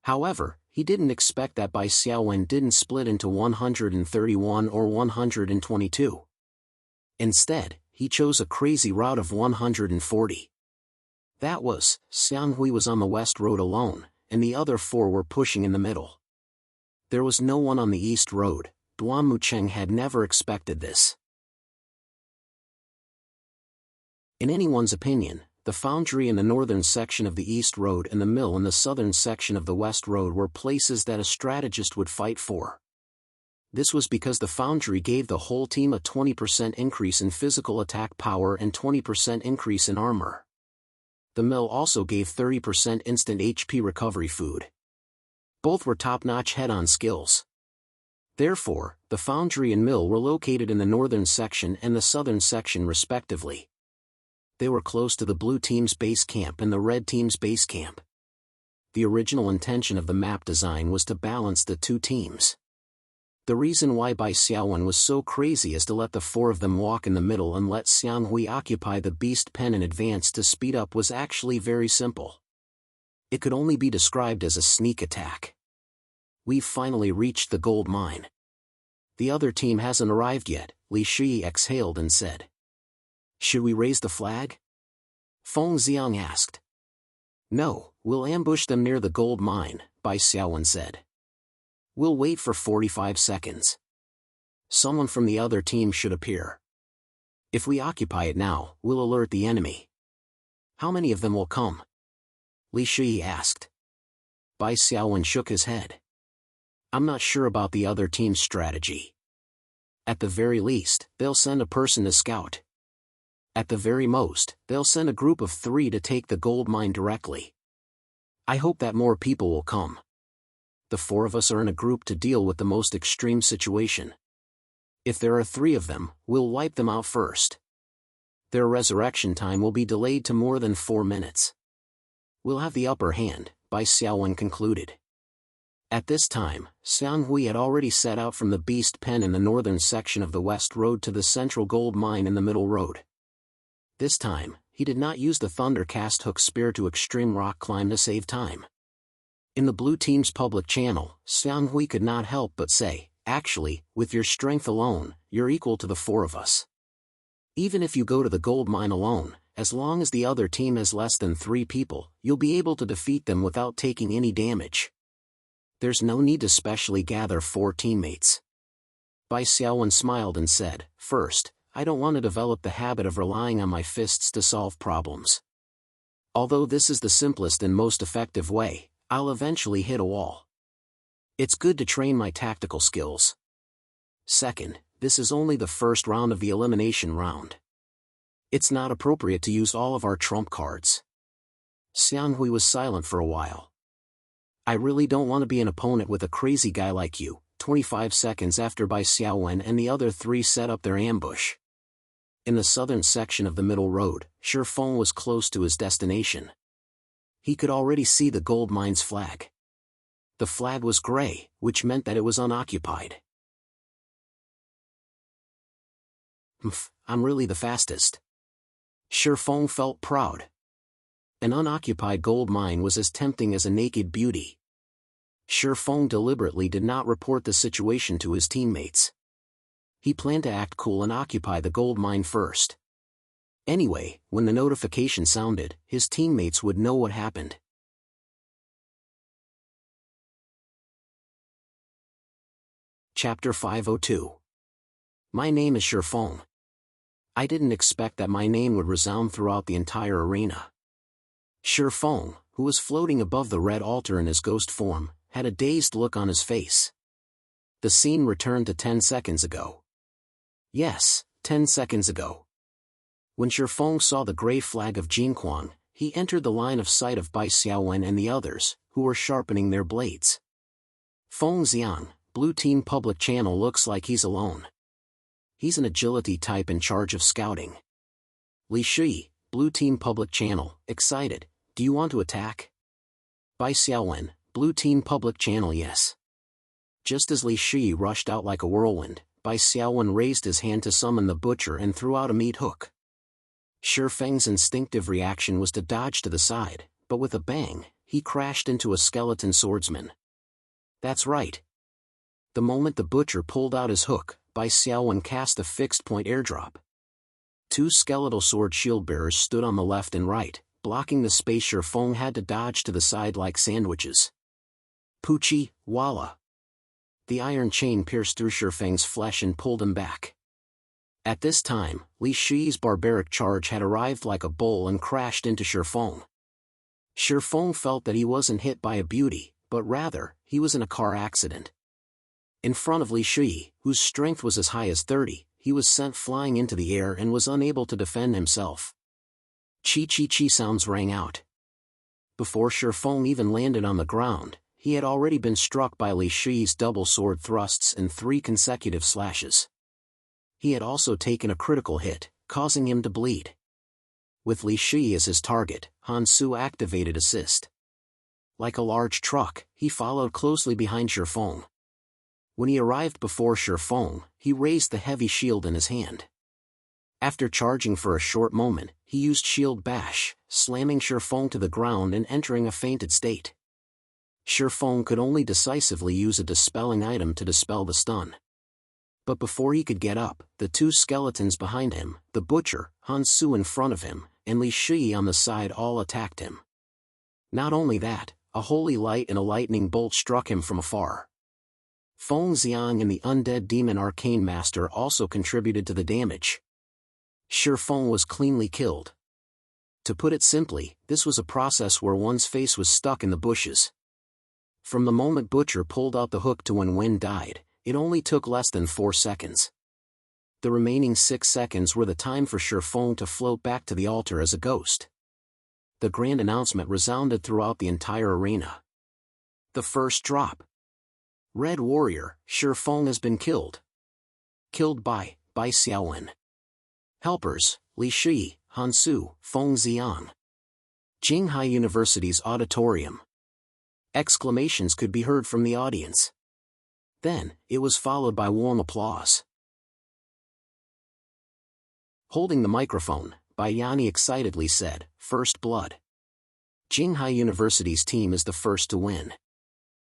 However, he didn't expect that Bai Xiaowen didn't split into 131 or 122. Instead, he chose a crazy route of 140. That was, Xiang Hui was on the West Road alone, and the other 4 were pushing in the middle. There was no one on the East Road. Duan Mucheng had never expected this. In anyone's opinion, the foundry in the northern section of the East Road and the mill in the southern section of the West Road were places that a strategist would fight for. This was because the foundry gave the whole team a 20% increase in physical attack power and 20% increase in armor. The mill also gave 30% instant HP recovery food. Both were top-notch head-on skills. Therefore, the foundry and mill were located in the northern section and the southern section respectively. They were close to the blue team's base camp and the red team's base camp. The original intention of the map design was to balance the 2 teams. The reason why Bai Xiaowen was so crazy as to let the 4 of them walk in the middle and let Xiang Hui occupy the beast pen in advance to speed up was actually very simple. It could only be described as a sneak attack. We've finally reached the gold mine. The other team hasn't arrived yet, Li Shi exhaled and said. Should we raise the flag? Feng Xiang asked. No, we'll ambush them near the gold mine, Bai Xiaowen said. We'll wait for 45 seconds. Someone from the other team should appear. If we occupy it now, we'll alert the enemy. How many of them will come? Li Shi asked. Bai Xiaowen shook his head. I'm not sure about the other team's strategy. At the very least, they'll send a person to scout. At the very most, they'll send a group of 3 to take the gold mine directly. I hope that more people will come. The 4 of us are in a group to deal with the most extreme situation. If there are 3 of them, we'll wipe them out first. Their resurrection time will be delayed to more than 4 minutes. We'll have the upper hand, Bai Xiaowen concluded. At this time, Xiang Hui had already set out from the beast pen in the northern section of the West Road to the central gold mine in the middle road. This time, he did not use the Thundercast hook spear to extreme rock climb to save time. In the blue team's public channel, Xiang Hui could not help but say, actually, with your strength alone, you're equal to the 4 of us. Even if you go to the gold mine alone, as long as the other team has less than 3 people, you'll be able to defeat them without taking any damage. There's no need to specially gather 4 teammates. Bai Xiaowen smiled and said, First, I don't want to develop the habit of relying on my fists to solve problems. Although this is the simplest and most effective way, I'll eventually hit a wall. It's good to train my tactical skills. Second, this is only the first round of the elimination round. It's not appropriate to use all of our trump cards. Xiang Hui was silent for a while. I really don't want to be an opponent with a crazy guy like you. 25 seconds after Bai Xiaowen and the other 3 set up their ambush. In the southern section of the middle road, Shifeng was close to his destination. He could already see the gold mine's flag. The flag was gray, which meant that it was unoccupied. I'm really the fastest. Shifeng felt proud. An unoccupied gold mine was as tempting as a naked beauty. Shifeng deliberately did not report the situation to his teammates. He planned to act cool and occupy the gold mine first. Anyway, when the notification sounded, his teammates would know what happened. Chapter 502. My name is Shifeng. I didn't expect that my name would resound throughout the entire arena. Feng, who was floating above the red altar in his ghost form, had a dazed look on his face. The scene returned to 10 seconds ago. Yes, 10 seconds ago. When Feng saw the gray flag of Jinquang, he entered the line of sight of Bai Xiaowen and the others, who were sharpening their blades. Feng Xiang, Blue Team Public Channel, looks like he's alone. He's an agility type in charge of scouting. Li Shi, Blue Team Public Channel, excited, do you want to attack? Bai Xiaowen, Blue Team Public Channel, yes. Just as Li Shi rushed out like a whirlwind, Bai Xiaowen raised his hand to summon the butcher and threw out a meat hook. Feng's instinctive reaction was to dodge to the side, but with a bang, he crashed into a skeleton swordsman. That's right. The moment the butcher pulled out his hook, Bai Xiaowen cast a fixed-point airdrop. Two skeletal sword shield-bearers stood on the left and right, blocking the space Feng had to dodge to the side like sandwiches. Poochie, Walla. The iron chain pierced through Feng's flesh and pulled him back. At this time, Li Shi's barbaric charge had arrived like a bull and crashed into Feng. Feng felt that he wasn't hit by a beauty, but rather, he was in a car accident. In front of Li Shi, whose strength was as high as 30, he was sent flying into the air and was unable to defend himself. Chi-chi-chi sounds rang out. Before Feng even landed on the ground, he had already been struck by Li Shi's double sword thrusts and 3 consecutive slashes. He had also taken a critical hit, causing him to bleed. With Li Shi as his target, Han Su activated assist. Like a large truck, he followed closely behind Feng. When he arrived before Feng, he raised the heavy shield in his hand. After charging for a short moment, he used shield bash, slamming Feng to the ground and entering a fainted state. Feng could only decisively use a dispelling item to dispel the stun. But before he could get up, the 2 skeletons behind him, the butcher, Han Su in front of him, and Li Shi on the side all attacked him. Not only that, a holy light and a lightning bolt struck him from afar. Feng Xiang and the undead demon arcane master also contributed to the damage. Feng was cleanly killed. To put it simply, this was a process where one's face was stuck in the bushes. From the moment Butcher pulled out the hook to when Wen died, it only took less than 4 seconds. The remaining 6 seconds were the time for Feng to float back to the altar as a ghost. The grand announcement resounded throughout the entire arena. The first drop. Red Warrior, Feng has been killed. Killed by Bai Xiaowen. Helpers, Li Shi, Han Su, Feng Xiang. Jinghai University's auditorium. Exclamations could be heard from the audience. Then, it was followed by warm applause. Holding the microphone, Bayani excitedly said, "First blood. Jinghai University's team is the first to win.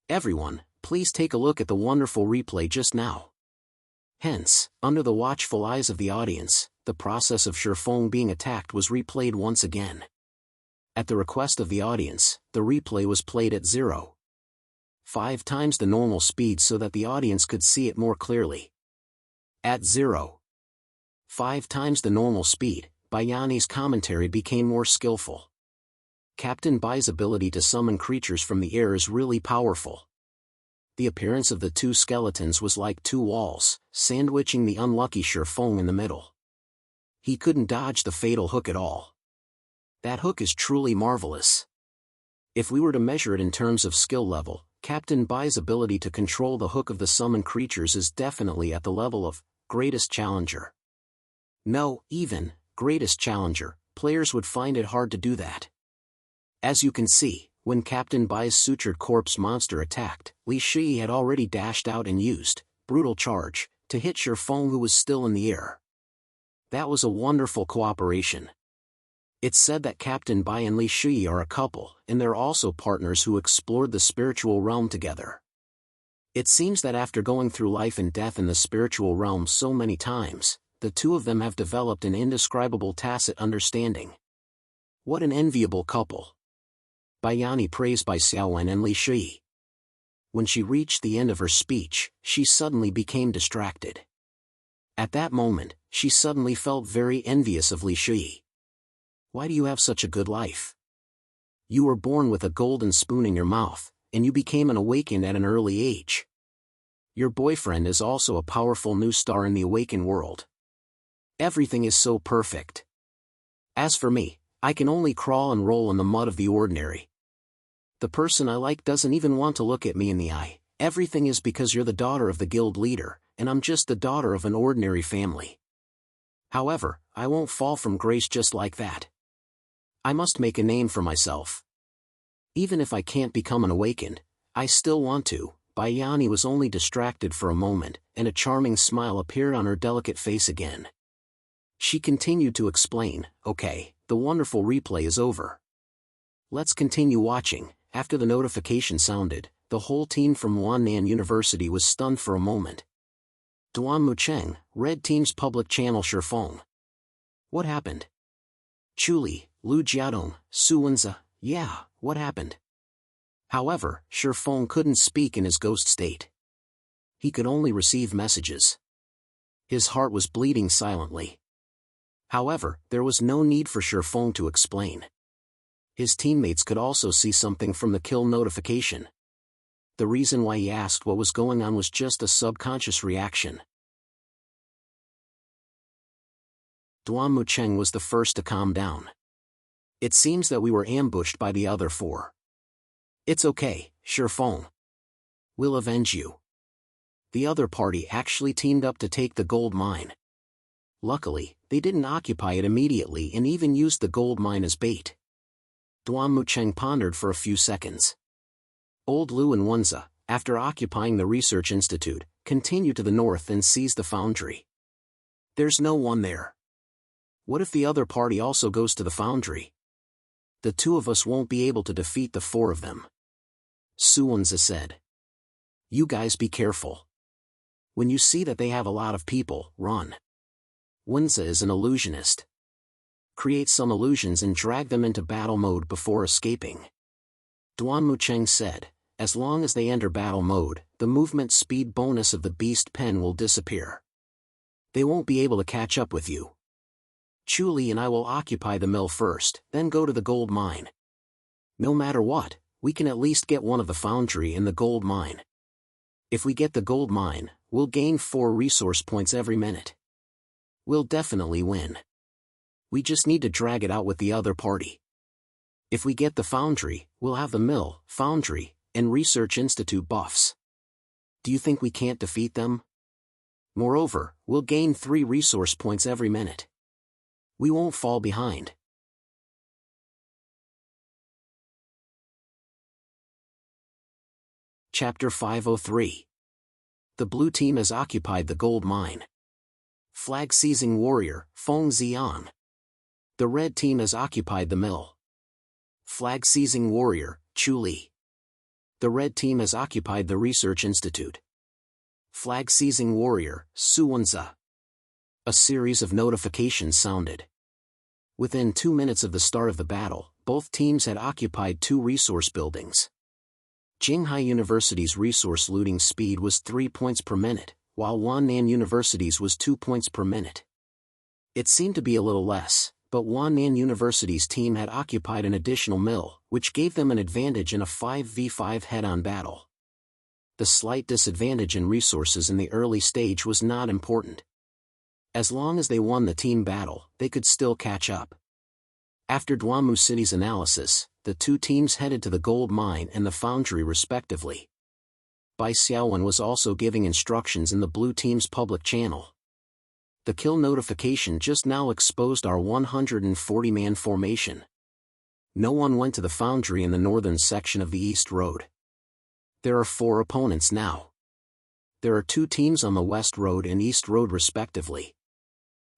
Everyone, please take a look at the wonderful replay just now." Hence, under the watchful eyes of the audience, the process of Feng being attacked was replayed once again. At the request of the audience, the replay was played at 0.5 times the normal speed so that the audience could see it more clearly. At 0.5 times the normal speed, Bayani's commentary became more skillful. Captain Bai's ability to summon creatures from the air is really powerful. The appearance of the 2 skeletons was like 2 walls, sandwiching the unlucky Feng in the middle. He couldn't dodge the fatal hook at all. That hook is truly marvelous. If we were to measure it in terms of skill level, Captain Bai's ability to control the hook of the summoned creatures is definitely at the level of greatest challenger. No, even greatest challenger, players would find it hard to do that. As you can see, when Captain Bai's sutured corpse monster attacked, Li Shi had already dashed out and used brutal charge to hit Feng, who was still in the air. That was a wonderful cooperation. It's said that Captain Bai and Li Shi are a couple, and they're also partners who explored the spiritual realm together. It seems that after going through life and death in the spiritual realm so many times, the 2 of them have developed an indescribable tacit understanding. What an enviable couple. Bayani praised Bai Xiaowen and Li Shi. When she reached the end of her speech, she suddenly became distracted. At that moment, she suddenly felt very envious of Li Shi. Why do you have such a good life? You were born with a golden spoon in your mouth, and you became an awakened at an early age. Your boyfriend is also a powerful new star in the awakened world. Everything is so perfect. As for me, I can only crawl and roll in the mud of the ordinary. The person I like doesn't even want to look at me in the eye. Everything is because you're the daughter of the guild leader, and I'm just the daughter of an ordinary family. However, I won't fall from grace just like that. I must make a name for myself. Even if I can't become an awakened, I still want to. Bayani was only distracted for a moment, and a charming smile appeared on her delicate face again. She continued to explain, "Okay, the wonderful replay is over. Let's continue watching." After the notification sounded, the whole team from Wannan University was stunned for a moment. Duan Mucheng, Red Team's public channel Shifeng. What happened? Chuli, Lu Jiadong, Su Wenze, yeah, what happened? However, Shifeng couldn't speak in his ghost state. He could only receive messages. His heart was bleeding silently. However, there was no need for Shifeng to explain. His teammates could also see something from the kill notification. The reason why he asked what was going on was just a subconscious reaction. Duan Mucheng was the first to calm down. It seems that we were ambushed by the other four. It's okay, Shifeng. We'll avenge you. The other party actually teamed up to take the gold mine. Luckily, they didn't occupy it immediately and even used the gold mine as bait. Duan Mucheng pondered for a few seconds. Old Lu and Wenze, after occupying the research institute, continued to the north and seized the foundry. There's no one there. What if the other party also goes to the foundry? The two of us won't be able to defeat the four of them. Su Wenze said. You guys be careful. When you see that they have a lot of people, run. Wenze is an illusionist. Create some illusions and drag them into battle mode before escaping. Duan Mucheng said, as long as they enter battle mode, the movement speed bonus of the beast pen will disappear. They won't be able to catch up with you. Chuli and I will occupy the mill first, then go to the gold mine. No matter what, we can at least get one of the foundry and the gold mine. If we get the gold mine, we'll gain 4 resource points every minute. We'll definitely win. We just need to drag it out with the other party. If we get the foundry, we'll have the mill, foundry, and research institute buffs. Do you think we can't defeat them? Moreover, we'll gain 3 resource points every minute. We won't fall behind. Chapter 503. The blue team has occupied the gold mine. Flag-seizing warrior, Feng Xian. The red team has occupied the mill. Flag-seizing warrior, Chuli. The red team has occupied the research institute. Flag-seizing warrior, Su Wenze. A series of notifications sounded. Within 2 minutes of the start of the battle, both teams had occupied 2 resource buildings. Jinghai University's resource looting speed was 3 points per minute, while Wannan University's was 2 points per minute. It seemed to be a little less, but Wannan University's team had occupied an additional mill, which gave them an advantage in a 5v5 head-on battle. The slight disadvantage in resources in the early stage was not important. As long as they won the team battle, they could still catch up. After Duanmu City's analysis, the 2 teams headed to the gold mine and the foundry respectively. Bai Xiaowen was also giving instructions in the blue team's public channel. The kill notification just now exposed our 140-man formation. No one went to the foundry in the northern section of the East Road. There are 4 opponents now. There are 2 teams on the West Road and East Road respectively.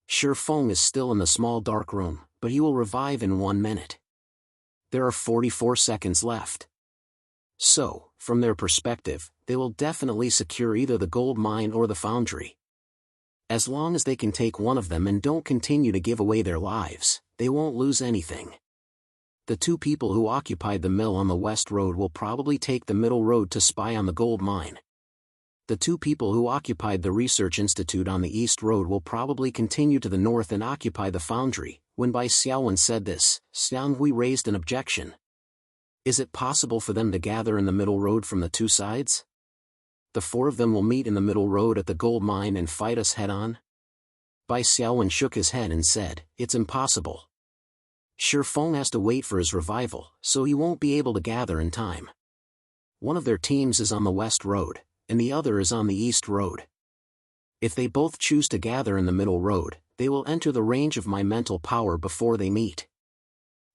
Shifeng is still in the small dark room, but he will revive in 1 minute. There are 44 seconds left. So, from their perspective, they will definitely secure either the gold mine or the foundry. As long as they can take one of them and don't continue to give away their lives, they won't lose anything. The 2 people who occupied the mill on the West Road will probably take the middle road to spy on the gold mine. The 2 people who occupied the Research Institute on the East Road will probably continue to the north and occupy the foundry. When Bai Xiaowen said this, Xianghui raised an objection. Is it possible for them to gather in the middle road from the two sides? The four of them will meet in the middle road at the gold mine and fight us head-on? Bai Xiaowen shook his head and said, it's impossible. Shi Feng has to wait for his revival, so he won't be able to gather in time. One of their teams is on the west road, and the other is on the east road. If they both choose to gather in the middle road, they will enter the range of my mental power before they meet.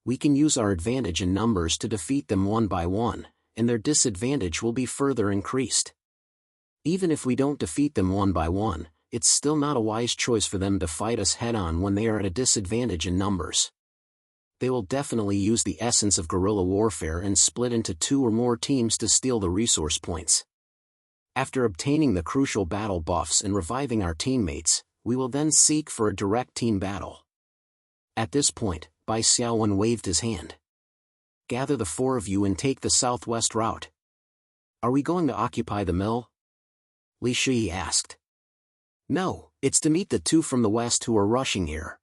We can use our advantage in numbers to defeat them one by one, and their disadvantage will be further increased. Even if we don't defeat them one by one, it's still not a wise choice for them to fight us head-on when they are at a disadvantage in numbers. They will definitely use the essence of guerrilla warfare and split into 2 or more teams to steal the resource points. After obtaining the crucial battle buffs and reviving our teammates, we will then seek for a direct team battle. At this point, Bai Xiaowen waved his hand. Gather the 4 of you and take the southwest route. Are we going to occupy the mill? Li Shi asked. No, it's to meet the 2 from the west who are rushing here.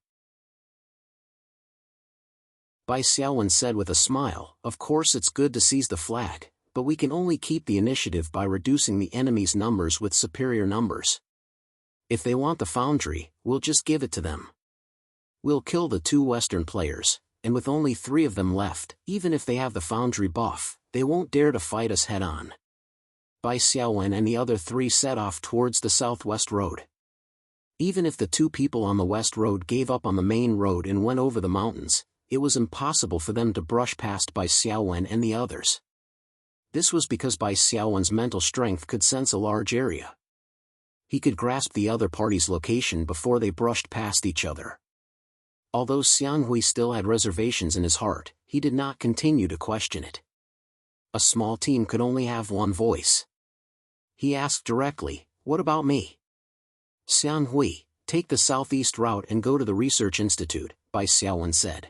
Bai Xiaowen said with a smile, of course it's good to seize the flag, but we can only keep the initiative by reducing the enemy's numbers with superior numbers. If they want the foundry, we'll just give it to them. We'll kill the 2 western players, and with only 3 of them left, even if they have the foundry buff, they won't dare to fight us head-on. Bai Xiaowen and the other 3 set off towards the southwest road. Even if the 2 people on the west road gave up on the main road and went over the mountains, it was impossible for them to brush past Bai Xiaowen and the others. This was because Bai Xiaowen's mental strength could sense a large area. He could grasp the other party's location before they brushed past each other. Although Xiang Hui still had reservations in his heart, he did not continue to question it. A small team could only have one voice. He asked directly, what about me? Xiang Hui, take the southeast route and go to the research institute, Bai Xiaowen said.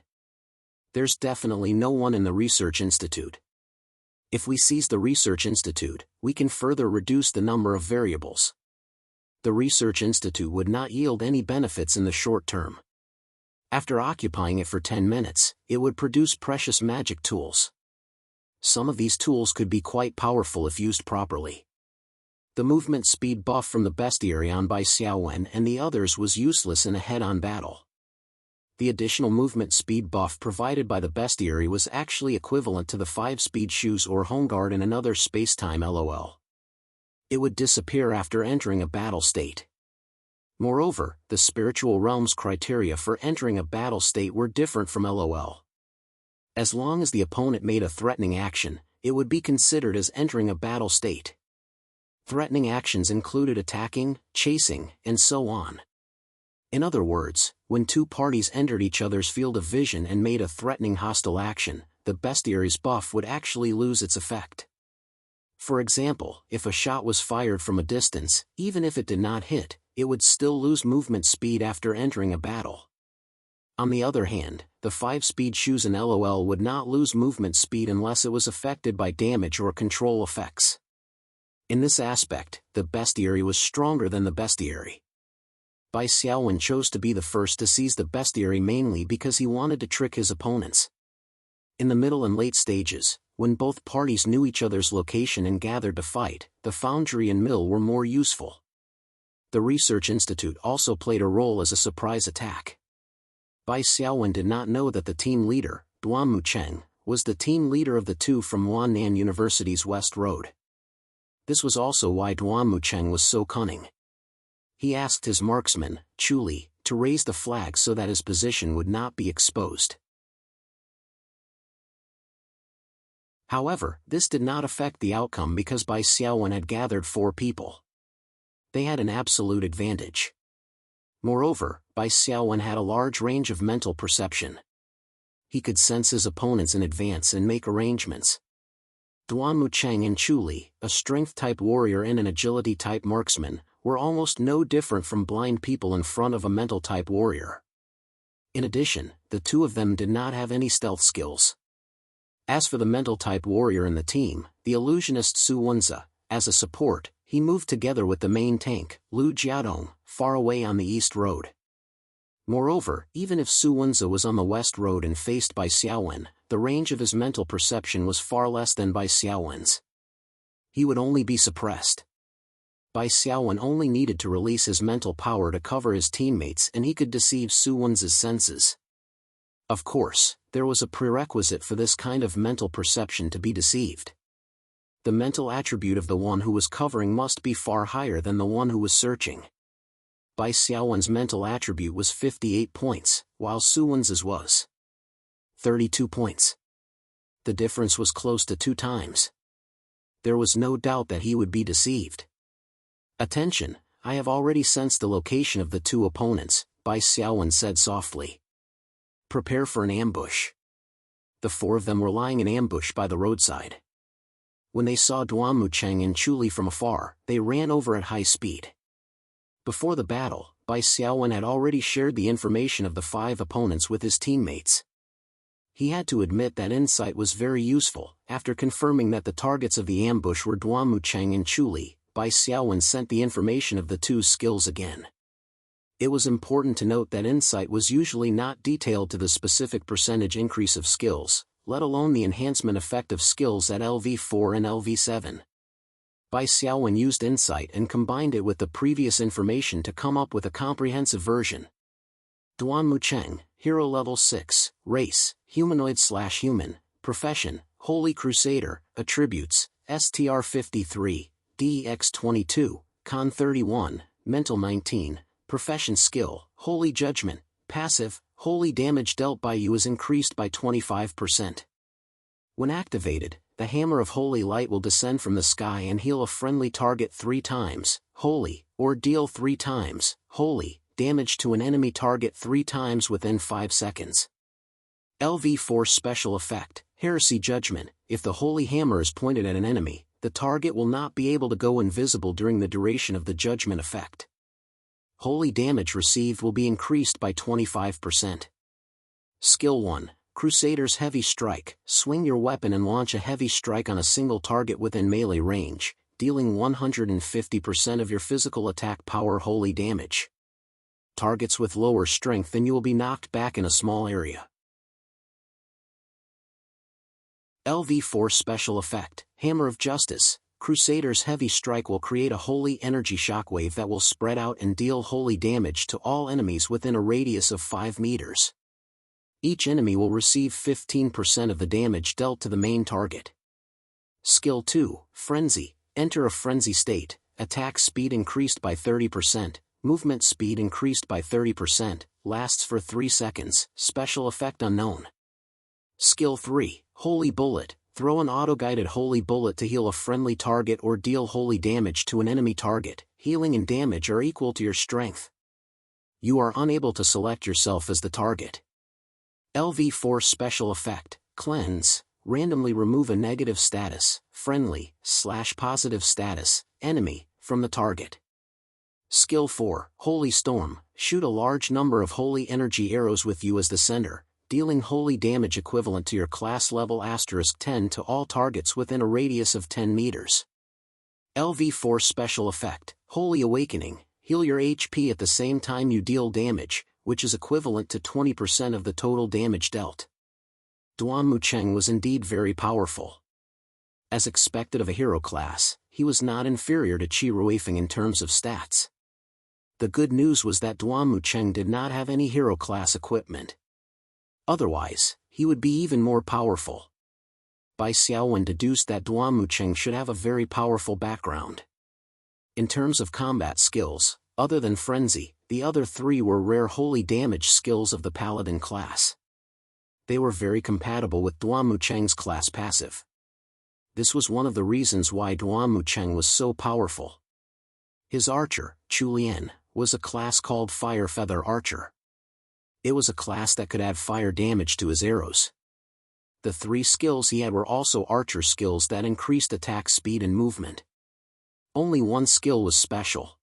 There's definitely no one in the research institute. If we seize the research institute, we can further reduce the number of variables. The research institute would not yield any benefits in the short term. After occupying it for 10 minutes, it would produce precious magic tools. Some of these tools could be quite powerful if used properly. The movement speed buff from the bestiary on Bai Xiaowen and the others was useless in a head-on battle. The additional movement speed buff provided by the bestiary was actually equivalent to the 5-speed shoes or home guard in another space-time LOL. It would disappear after entering a battle state. Moreover, the spiritual realm's criteria for entering a battle state were different from LOL. As long as the opponent made a threatening action, it would be considered as entering a battle state. Threatening actions included attacking, chasing, and so on. In other words, when 2 parties entered each other's field of vision and made a threatening hostile action, the bestiary's buff would actually lose its effect. For example, if a shot was fired from a distance, even if it did not hit, it would still lose movement speed after entering a battle. On the other hand, the 5-speed shoes in LOL would not lose movement speed unless it was affected by damage or control effects. In this aspect, the bestiary was stronger than the bestiary. Bai Xiaowen chose to be the first to seize the bestiary mainly because he wanted to trick his opponents. In the middle and late stages, when both parties knew each other's location and gathered to fight, the foundry and mill were more useful. The Research Institute also played a role as a surprise attack. Bai Xiaowen did not know that the team leader, Duan Mucheng, was the team leader of the 2 from Wannan University's West Road. This was also why Duan Mucheng was so cunning. He asked his marksman, Chuli, to raise the flag so that his position would not be exposed. However, this did not affect the outcome because Bai Xiaowen had gathered 4 people. They had an absolute advantage. Moreover, Bai Xiaowen had a large range of mental perception. He could sense his opponents in advance and make arrangements. Duan Mucheng and Chuli, a strength-type warrior and an agility-type marksman, were almost no different from blind people in front of a mental-type warrior. In addition, the 2 of them did not have any stealth skills. As for the mental-type warrior in the team, the illusionist Su Wenze, as a support, he moved together with the main tank, Lu Jiadong, far away on the east road. Moreover, even if Su Wenze was on the west road and faced Bai Xiaowen, the range of his mental perception was far less than Bai Xiaowen's. He would only be suppressed. Bai Xiaowen only needed to release his mental power to cover his teammates and he could deceive Su Wen's senses. Of course, there was a prerequisite for this kind of mental perception to be deceived. The mental attribute of the one who was covering must be far higher than the one who was searching. Bai Xiaowen's mental attribute was 58 points, while Su Wen's was 32 points. The difference was close to 2 times. There was no doubt that he would be deceived. Attention, I have already sensed the location of the 2 opponents, Bai Xiaowen said softly. Prepare for an ambush. The 4 of them were lying in ambush by the roadside. When they saw Duan Mucheng and Chu Li from afar, they ran over at high speed. Before the battle, Bai Xiaowen had already shared the information of the 5 opponents with his teammates. He had to admit that insight was very useful. After confirming that the targets of the ambush were Duan Mucheng and Chu Li, Bai Xiaowen sent the information of the 2 skills again. It was important to note that insight was usually not detailed to the specific percentage increase of skills, let alone the enhancement effect of skills at LV4 and LV7. Bai Xiaowen used insight and combined it with the previous information to come up with a comprehensive version. Duan Mucheng, Hero Level 6, Race, Humanoid/Human, Profession, Holy Crusader, Attributes, STR53, DX22, Con 31, Mental 19, Profession Skill, Holy Judgment, Passive, Holy damage dealt by you is increased by 25%. When activated, the Hammer of Holy Light will descend from the sky and heal a friendly target 3 times, Holy, or deal 3 times, Holy, damage to an enemy target 3 times within 5 seconds. LV4 Special Effect, Heresy Judgment, if the Holy Hammer is pointed at an enemy, the target will not be able to go invisible during the duration of the judgment effect. Holy damage received will be increased by 25%. Skill 1, Crusader's Heavy Strike, swing your weapon and launch a heavy strike on a single target within melee range, dealing 150% of your physical attack power holy damage. Targets with lower strength than you will be knocked back in a small area. LV4 Special Effect, Hammer of Justice, Crusader's Heavy Strike will create a holy energy shockwave that will spread out and deal holy damage to all enemies within a radius of 5 meters. Each enemy will receive 15% of the damage dealt to the main target. Skill 2, Frenzy, enter a frenzy state, attack speed increased by 30%, movement speed increased by 30%, lasts for 3 seconds, special effect unknown. Skill 3, Holy Bullet, throw an auto-guided holy bullet to heal a friendly target or deal holy damage to an enemy target, healing and damage are equal to your strength. You are unable to select yourself as the target. LV4 Special Effect, Cleanse, randomly remove a negative status, friendly/positive status, enemy, from the target. Skill 4, Holy Storm, shoot a large number of holy energy arrows with you as the sender, dealing holy damage equivalent to your class level *10 to all targets within a radius of 10 meters. LV4 Special Effect, Holy Awakening, heal your HP at the same time you deal damage, which is equivalent to 20% of the total damage dealt. Duan Mucheng was indeed very powerful. As expected of a hero class, he was not inferior to Qi Ruifeng in terms of stats. The good news was that Duan Mucheng did not have any hero class equipment. Otherwise, he would be even more powerful. Bai Xiaowen deduced that Duan Mucheng should have a very powerful background. In terms of combat skills, other than Frenzy, the other 3 were rare holy damage skills of the Paladin class. They were very compatible with Duan Mucheng's class passive. This was one of the reasons why Duan Mucheng was so powerful. His archer, Chu Lian, was a class called Fire Feather Archer. It was a class that could add fire damage to his arrows. The 3 skills he had were also archer skills that increased attack speed and movement. Only one skill was special.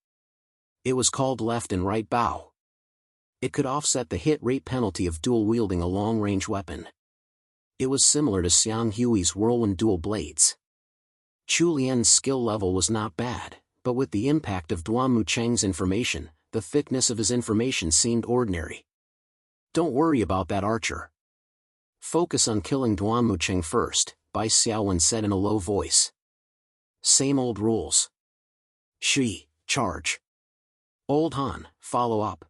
It was called Left and Right Bow. It could offset the hit rate penalty of dual-wielding a long-range weapon. It was similar to Xiang Hui's Whirlwind Dual Blades. Chu Lian's skill level was not bad, but with the impact of Duan Mucheng's information, the thickness of his information seemed ordinary. Don't worry about that archer. Focus on killing Duan Mucheng first, Bai Xiaowen said in a low voice. Same old rules. Shi, charge. Old Han, follow up.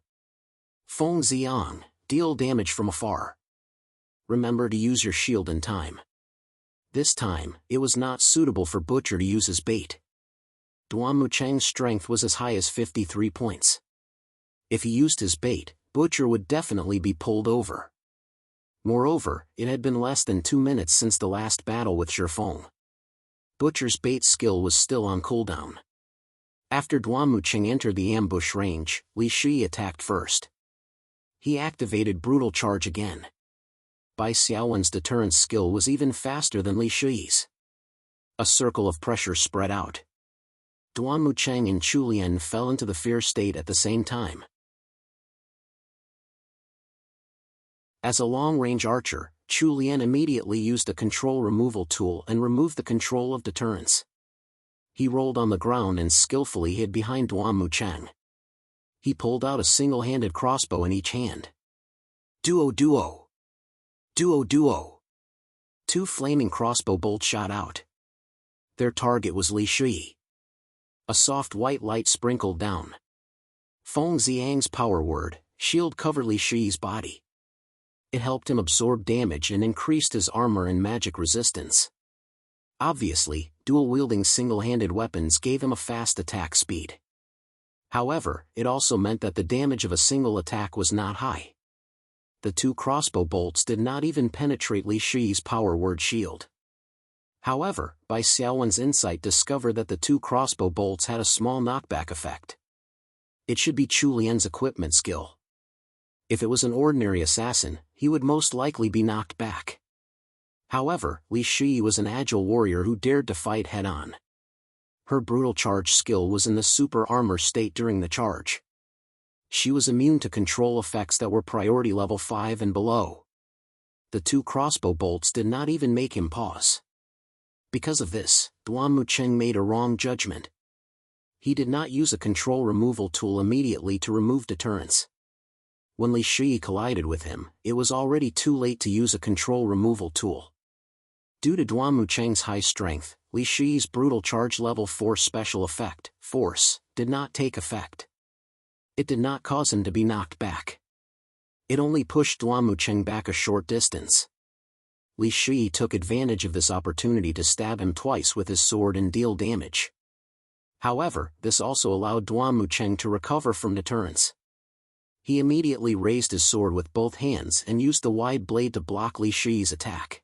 Feng Xiang, deal damage from afar. Remember to use your shield in time. This time, it was not suitable for Butcher to use his bait. Duan Mucheng's strength was as high as 53 points. If he used his bait, Butcher would definitely be pulled over. Moreover, it had been less than 2 minutes since the last battle with Shifeng. Butcher's bait skill was still on cooldown. After Duan Mucheng entered the ambush range, Li Shi attacked first. He activated Brutal Charge again. Bai Xiaowen's deterrence skill was even faster than Li Shi's. A circle of pressure spread out. Duan Mucheng and Chu Lian fell into the fear state at the same time. As a long-range archer, Chu Lian immediately used a control removal tool and removed the control of deterrence. He rolled on the ground and skillfully hid behind Duan Mucheng. He pulled out a single-handed crossbow in each hand. Duo duo! Duo duo! 2 flaming crossbow bolts shot out. Their target was Li Shi. A soft white light sprinkled down. Feng Xiang's power word, shield, covered Li Shi's body. It helped him absorb damage and increased his armor and magic resistance. Obviously, dual-wielding single-handed weapons gave him a fast attack speed. However, it also meant that the damage of a single attack was not high. The 2 crossbow bolts did not even penetrate Li Shi's power word shield. However, Bai Xiaowen's insight discovered that the 2 crossbow bolts had a small knockback effect. It should be Chu Lian's equipment skill. If it was an ordinary assassin, he would most likely be knocked back. However, Li Shi was an agile warrior who dared to fight head-on. Her brutal charge skill was in the super armor state during the charge. She was immune to control effects that were priority level 5 and below. The 2 crossbow bolts did not even make him pause. Because of this, Duan Mucheng made a wrong judgment. He did not use a control removal tool immediately to remove deterrence. When Li Shi collided with him, it was already too late to use a control removal tool. Due to Duan Mucheng's high strength, Li Shi's brutal charge level 4 special effect, Force, did not take effect. It did not cause him to be knocked back. It only pushed Duan Mucheng back a short distance. Li Shi took advantage of this opportunity to stab him twice with his sword and deal damage. However, this also allowed Duan Mucheng to recover from deterrence. He immediately raised his sword with both hands and used the wide blade to block Li Shi's attack.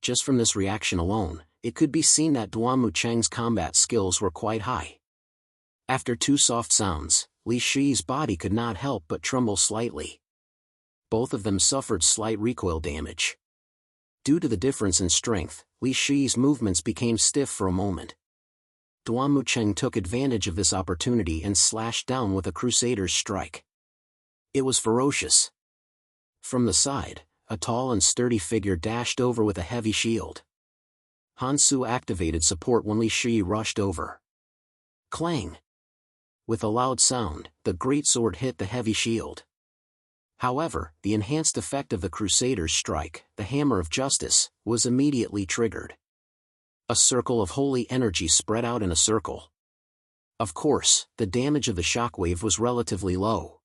Just from this reaction alone, it could be seen that Duan Mucheng's combat skills were quite high. After 2 soft sounds, Li Shi's body could not help but tremble slightly. Both of them suffered slight recoil damage. Due to the difference in strength, Li Shi's movements became stiff for a moment. Duan Mucheng took advantage of this opportunity and slashed down with a Crusader's strike. It was ferocious. From the side, a tall and sturdy figure dashed over with a heavy shield. Han Su activated support when Li Shi rushed over. Clang! With a loud sound, the greatsword hit the heavy shield. However, the enhanced effect of the Crusader's strike, the Hammer of Justice, was immediately triggered. A circle of holy energy spread out in a circle. Of course, the damage of the shockwave was relatively low.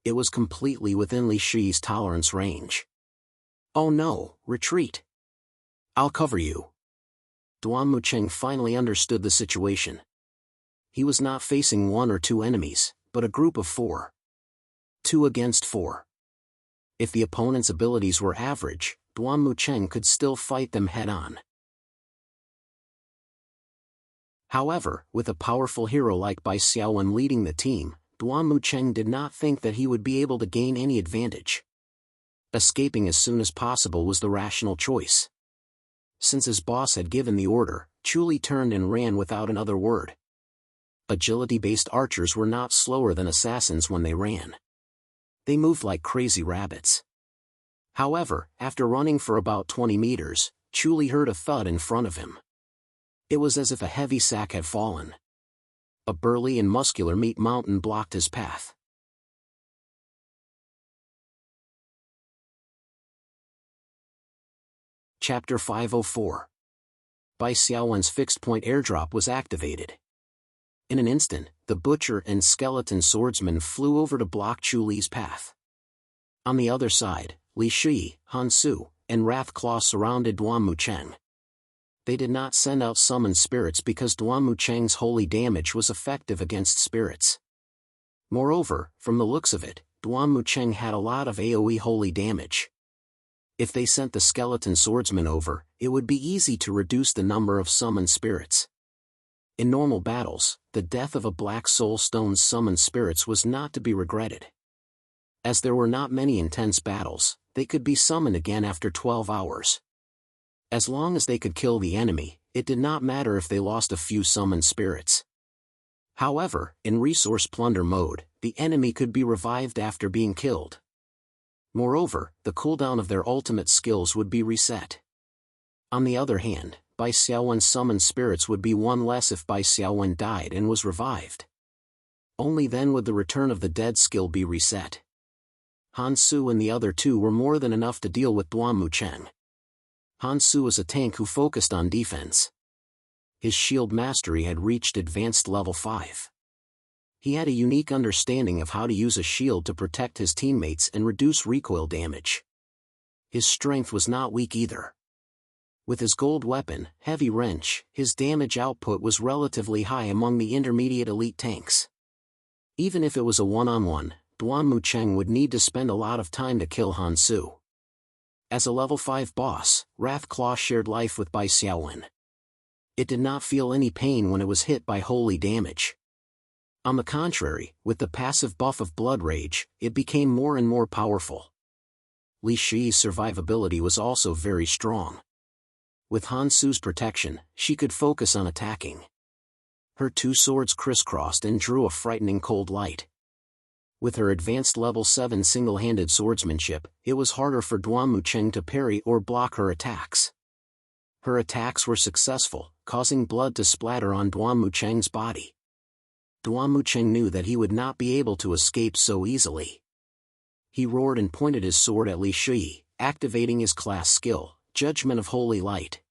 It was completely within Li Shi's tolerance range. Oh no, retreat! I'll cover you. Duan Mucheng finally understood the situation. He was not facing 1 or 2 enemies, but a group of 4. 2 against 4. If the opponent's abilities were average, Duan Mucheng could still fight them head-on. However, with a powerful hero like Bai Xiaowen leading the team, Duan Mucheng did not think that he would be able to gain any advantage. Escaping as soon as possible was the rational choice. Since his boss had given the order, Chu Li turned and ran without another word. Agility-based archers were not slower than assassins when they ran. They moved like crazy rabbits. However, after running for about 20 meters, Chu Li heard a thud in front of him. It was as if a heavy sack had fallen. A burly and muscular meat mountain blocked his path. Chapter 504. Bai Xiaowen's fixed-point airdrop was activated. In an instant, the butcher and skeleton swordsman flew over to block Chu Li's path. On the other side, Li Shi, Han Su, and Wrathclaw surrounded Duanmu Cheng. They did not send out summoned spirits because Duanmu Cheng's holy damage was effective against spirits. Moreover, from the looks of it, Duanmu Cheng had a lot of AoE holy damage. If they sent the skeleton swordsman over, it would be easy to reduce the number of summoned spirits. In normal battles, the death of a Black Soul Stone's summoned spirits was not to be regretted. As there were not many intense battles, they could be summoned again after 12 hours. As long as they could kill the enemy, it did not matter if they lost a few summoned spirits. However, in resource plunder mode, the enemy could be revived after being killed. Moreover, the cooldown of their ultimate skills would be reset. On the other hand, Bai Xiaowen's summoned spirits would be one less if Bai Xiaowen died and was revived. Only then would the return of the dead skill be reset. Han Su and the other two were more than enough to deal with Duanmu Cheng. Han Su was a tank who focused on defense. His shield mastery had reached advanced level 5. He had a unique understanding of how to use a shield to protect his teammates and reduce recoil damage. His strength was not weak either. With his gold weapon, Heavy Wrench, his damage output was relatively high among the intermediate elite tanks. Even if it was a one-on-one, Duanmu Cheng would need to spend a lot of time to kill Han Su. As a level 5 boss, Wrathclaw shared life with Bai Xiaowen. It did not feel any pain when it was hit by holy damage. On the contrary, with the passive buff of Blood Rage, it became more and more powerful. Li Shi's survivability was also very strong. With Han Su's protection, she could focus on attacking. Her two swords crisscrossed and drew a frightening cold light. With her advanced level 7 single-handed swordsmanship, it was harder for Duanmu Cheng to parry or block her attacks. Her attacks were successful, causing blood to splatter on Duanmu Cheng's body. Duanmu Cheng knew that he would not be able to escape so easily. He roared and pointed his sword at Li Shi, activating his class skill, Judgment of Holy Light.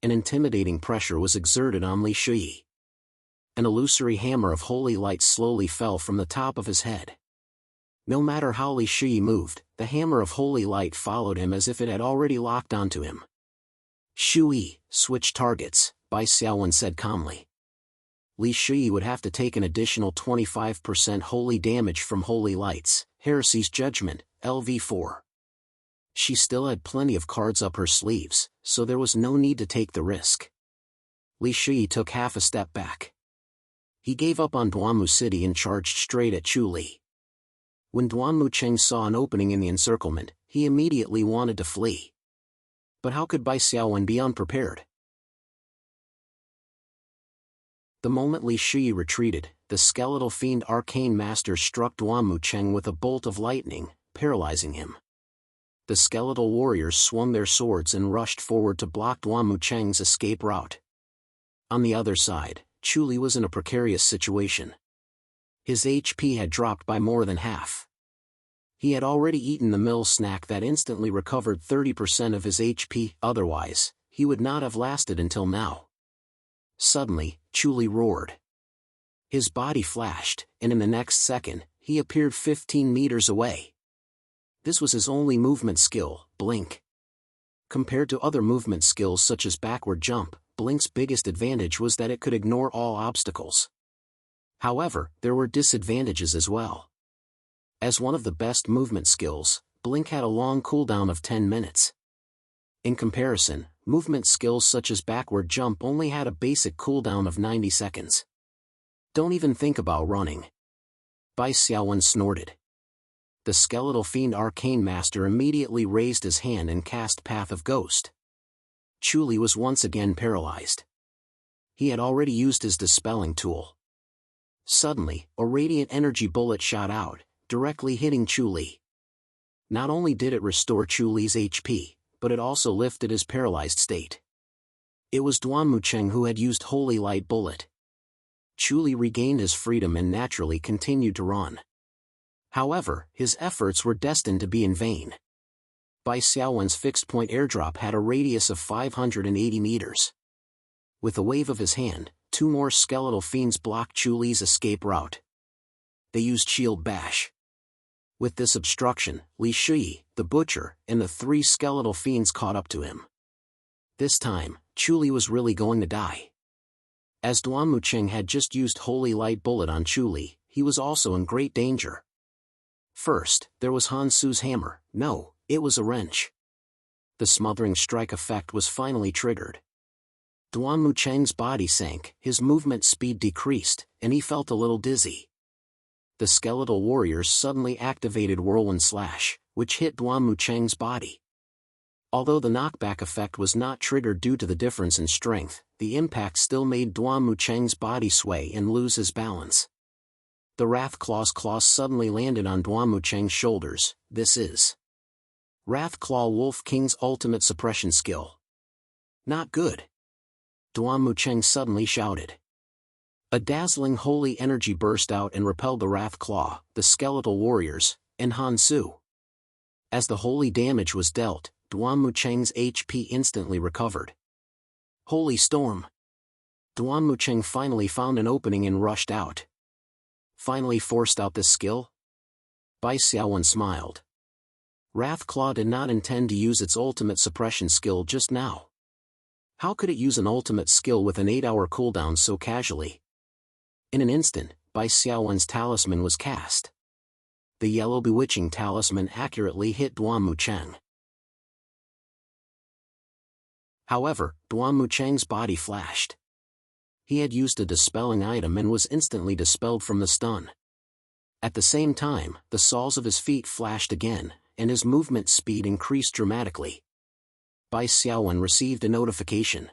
An intimidating pressure was exerted on Li Shi. An illusory hammer of holy light slowly fell from the top of his head. No matter how Li Shi moved, the hammer of holy light followed him as if it had already locked onto him. "Shui, switch targets," Bai Xiaowen said calmly. Li Shi would have to take an additional 25% holy damage from holy lights, Heresy's Judgment, LV4. She still had plenty of cards up her sleeves, so there was no need to take the risk. Li Shi took half a step back. He gave up on Duanmu City and charged straight at Chu Li. When Duanmu Cheng saw an opening in the encirclement, he immediately wanted to flee. But how could Bai Xiaowen be unprepared? The moment Li Shi retreated, the skeletal fiend Arcane Master struck Duanmu Cheng with a bolt of lightning, paralyzing him. The skeletal warriors swung their swords and rushed forward to block Duanmu Cheng's escape route. On the other side, Chu Li was in a precarious situation. His HP had dropped by more than half. He had already eaten the mill snack that instantly recovered 30% of his HP, otherwise, he would not have lasted until now. Suddenly, Chu Li roared. His body flashed, and in the next second, he appeared 15 meters away. This was his only movement skill, Blink. Compared to other movement skills such as backward jump, Blink's biggest advantage was that it could ignore all obstacles. However, there were disadvantages as well. As one of the best movement skills, Blink had a long cooldown of 10 minutes. In comparison, movement skills such as backward jump only had a basic cooldown of 90 seconds. Don't even think about running. Bai Xiaowen snorted. The skeletal fiend Arcane Master immediately raised his hand and cast Path of Ghost. Chu Li was once again paralyzed. He had already used his dispelling tool. Suddenly, a radiant energy bullet shot out, directly hitting Chu Li. Not only did it restore Chu Li's HP, but it also lifted his paralyzed state. It was Duanmu Cheng who had used Holy Light Bullet. Chu Li regained his freedom and naturally continued to run. However, his efforts were destined to be in vain. Bai Xiaowen's fixed-point airdrop had a radius of 580 meters. With a wave of his hand, 2 more skeletal fiends blocked Chu Li's escape route. They used Shield Bash. With this obstruction, Li Shi, the butcher, and the 3 skeletal fiends caught up to him. This time, Chu Li was really going to die. As Duan Mucheng had just used Holy Light Bullet on Chu Li, he was also in great danger. First, there was Han Su's hammer. No, it was a wrench. The smothering strike effect was finally triggered. Duan Mucheng's body sank, his movement speed decreased, and he felt a little dizzy. The skeletal warriors suddenly activated Whirlwind Slash, which hit Duan Mucheng's body. Although the knockback effect was not triggered due to the difference in strength, the impact still made Duan Mucheng's body sway and lose his balance. The Wrath Claw's claws suddenly landed on Duan Mucheng's shoulders. This is Wrath Claw Wolf King's ultimate suppression skill. Not good. Duan Mucheng suddenly shouted. A dazzling holy energy burst out and repelled the Wrath Claw, the skeletal warriors, and Han Su. As the holy damage was dealt, Duan Mucheng's HP instantly recovered. Holy Storm! Duan Mucheng finally found an opening and rushed out. Finally forced out this skill? Bai Xiaowen smiled. Wrath Claw did not intend to use its ultimate suppression skill just now. How could it use an ultimate skill with an 8-hour cooldown so casually? In an instant, Bai Xiaowen's talisman was cast. The yellow bewitching talisman accurately hit Duan Mucheng. However, Duan Mucheng's body flashed. He had used a dispelling item and was instantly dispelled from the stun. At the same time, the soles of his feet flashed again, and his movement speed increased dramatically. Bai Xiaowen received a notification.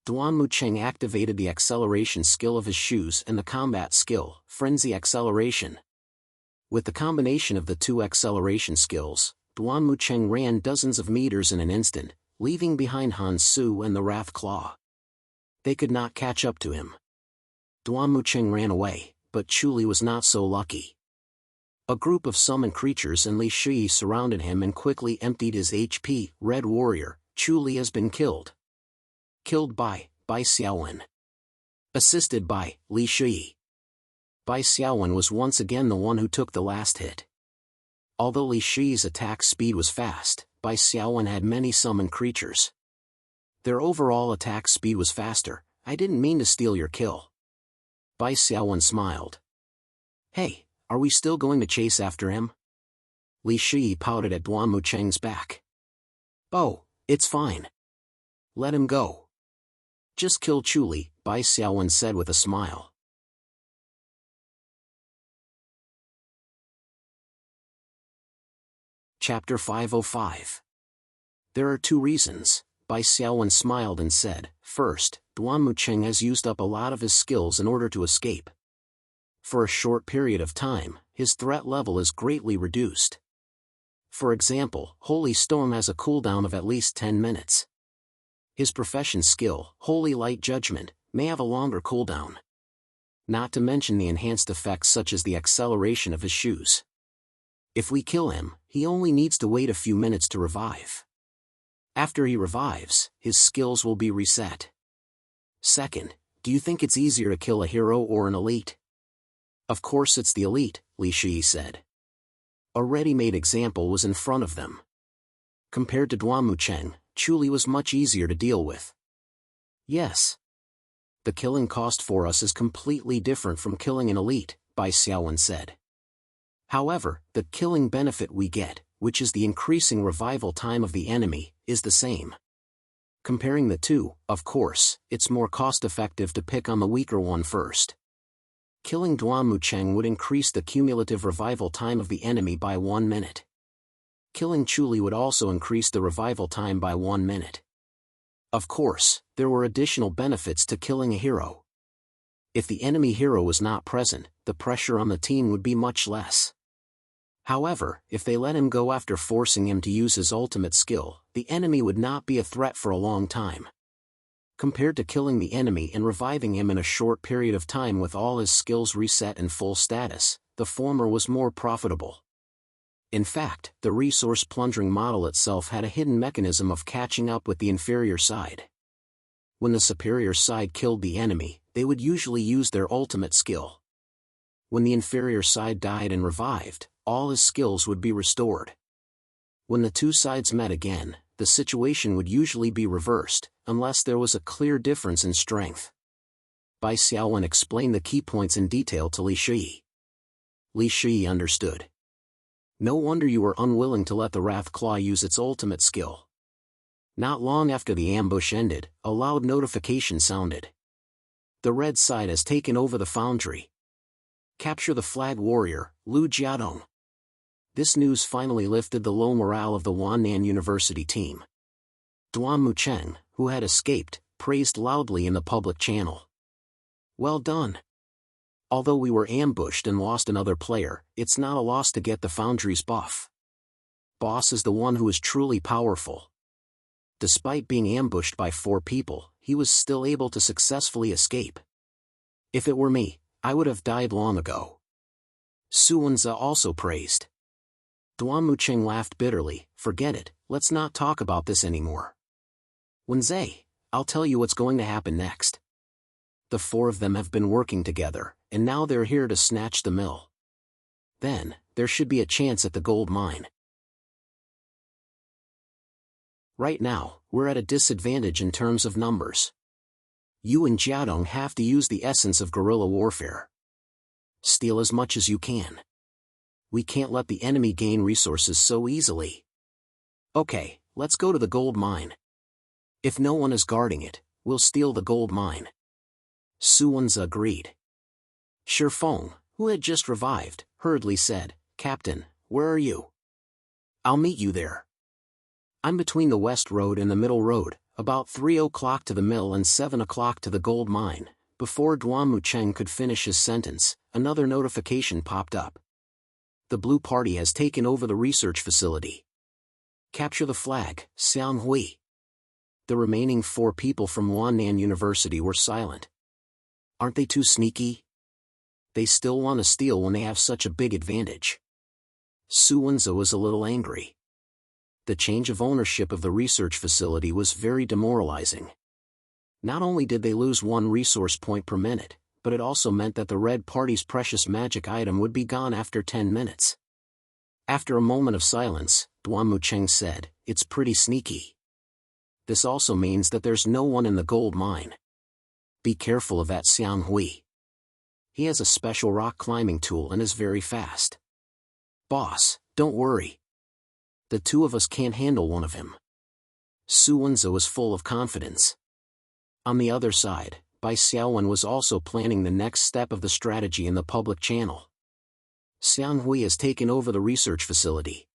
Duan Mucheng activated the acceleration skill of his shoes and the combat skill, Frenzy Acceleration. With the combination of the 2 acceleration skills, Duan Mucheng ran dozens of meters in an instant, leaving behind Han Su and the Wrath Claw. They could not catch up to him. Duan Mucheng ran away, but Chu Li was not so lucky. A group of summoned creatures and Li Shi surrounded him and quickly emptied his HP. Red Warrior, Chu Li has been killed. Killed by Bai Xiaowen. Assisted by Li Shi. Bai Xiaowen was once again the one who took the last hit. Although Li Shi's attack speed was fast, Bai Xiaowen had many summoned creatures. Their overall attack speed was faster. I didn't mean to steal your kill. Bai Xiaowen smiled. Hey, are we still going to chase after him? Li Shi pouted at Duan Mucheng's back. Oh, it's fine. Let him go. Just kill Chu Li, Bai Xiaowen said with a smile. Chapter 505. There are 2 reasons, Bai Xiaowen smiled and said. First, Duan Mucheng has used up a lot of his skills in order to escape. For a short period of time, his threat level is greatly reduced. For example, Holy Storm has a cooldown of at least 10 minutes. His profession skill, Holy Light Judgment, may have a longer cooldown. Not to mention the enhanced effects such as the acceleration of his shoes. If we kill him, he only needs to wait a few minutes to revive. After he revives, his skills will be reset. Second, do you think it's easier to kill a hero or an elite? Of course it's the elite, Li Shi said. A ready-made example was in front of them. Compared to Duan Mucheng, Chu Li was much easier to deal with. Yes. The killing cost for us is completely different from killing an elite, Bai Xiaowen said. However, the killing benefit we get, which is the increasing revival time of the enemy, is the same. Comparing the 2, of course, it's more cost-effective to pick on the weaker one first. Killing Duan Mucheng would increase the cumulative revival time of the enemy by 1 minute. Killing Chu Li would also increase the revival time by 1 minute. Of course, there were additional benefits to killing a hero. If the enemy hero was not present, the pressure on the team would be much less. However, if they let him go after forcing him to use his ultimate skill, the enemy would not be a threat for a long time. Compared to killing the enemy and reviving him in a short period of time with all his skills reset and full status, the former was more profitable. In fact, the resource plundering model itself had a hidden mechanism of catching up with the inferior side. When the superior side killed the enemy, they would usually use their ultimate skill. When the inferior side died and revived, all his skills would be restored. When the two sides met again, the situation would usually be reversed, unless there was a clear difference in strength. Bai Xiaowen explained the key points in detail to Li Shi. Li Shi understood. No wonder you were unwilling to let the Wrath Claw use its ultimate skill. Not long after the ambush ended, a loud notification sounded. The red side has taken over the foundry. Capture the flag warrior, Lu Jiadong. This news finally lifted the low morale of the Wannan University team. Duan Mucheng, who had escaped, praised loudly in the public channel. Well done. Although we were ambushed and lost another player, it's not a loss to get the foundry's buff. Boss is the one who is truly powerful. Despite being ambushed by 4 people, he was still able to successfully escape. If it were me, I would have died long ago. Su Wenze also praised. Duan Mucheng laughed bitterly. Forget it, let's not talk about this anymore. Wenze, I'll tell you what's going to happen next. The 4 of them have been working together, and now they're here to snatch the mill. Then, there should be a chance at the gold mine. Right now, we're at a disadvantage in terms of numbers. You and Jiadong have to use the essence of guerrilla warfare. Steal as much as you can. We can't let the enemy gain resources so easily. Okay, let's go to the gold mine. If no one is guarding it, we'll steal the gold mine. Su Wenze agreed. Shifeng, who had just revived, hurriedly said, Captain, where are you? I'll meet you there. I'm between the West Road and the Middle Road, about 3 o'clock to the mill and 7 o'clock to the gold mine. Before Duan Mucheng could finish his sentence, another notification popped up. The Blue Party has taken over the research facility. Capture the flag, Xiang Hui. The remaining 4 people from Wannan University were silent. Aren't they too sneaky? They still want to steal when they have such a big advantage. Su Wenze was a little angry. The change of ownership of the research facility was very demoralizing. Not only did they lose 1 resource point per minute, but it also meant that the Red Party's precious magic item would be gone after 10 minutes. After a moment of silence, Duan Mucheng said, It's pretty sneaky. This also means that there's no one in the gold mine. Be careful of that Xiang Hui. He has a special rock climbing tool and is very fast. Boss, don't worry. The 2 of us can't handle one of him. Su Wenze was full of confidence. On the other side, Bai Xiaowen was also planning the next step of the strategy in the public channel. Xiang Hui has taken over the research facility.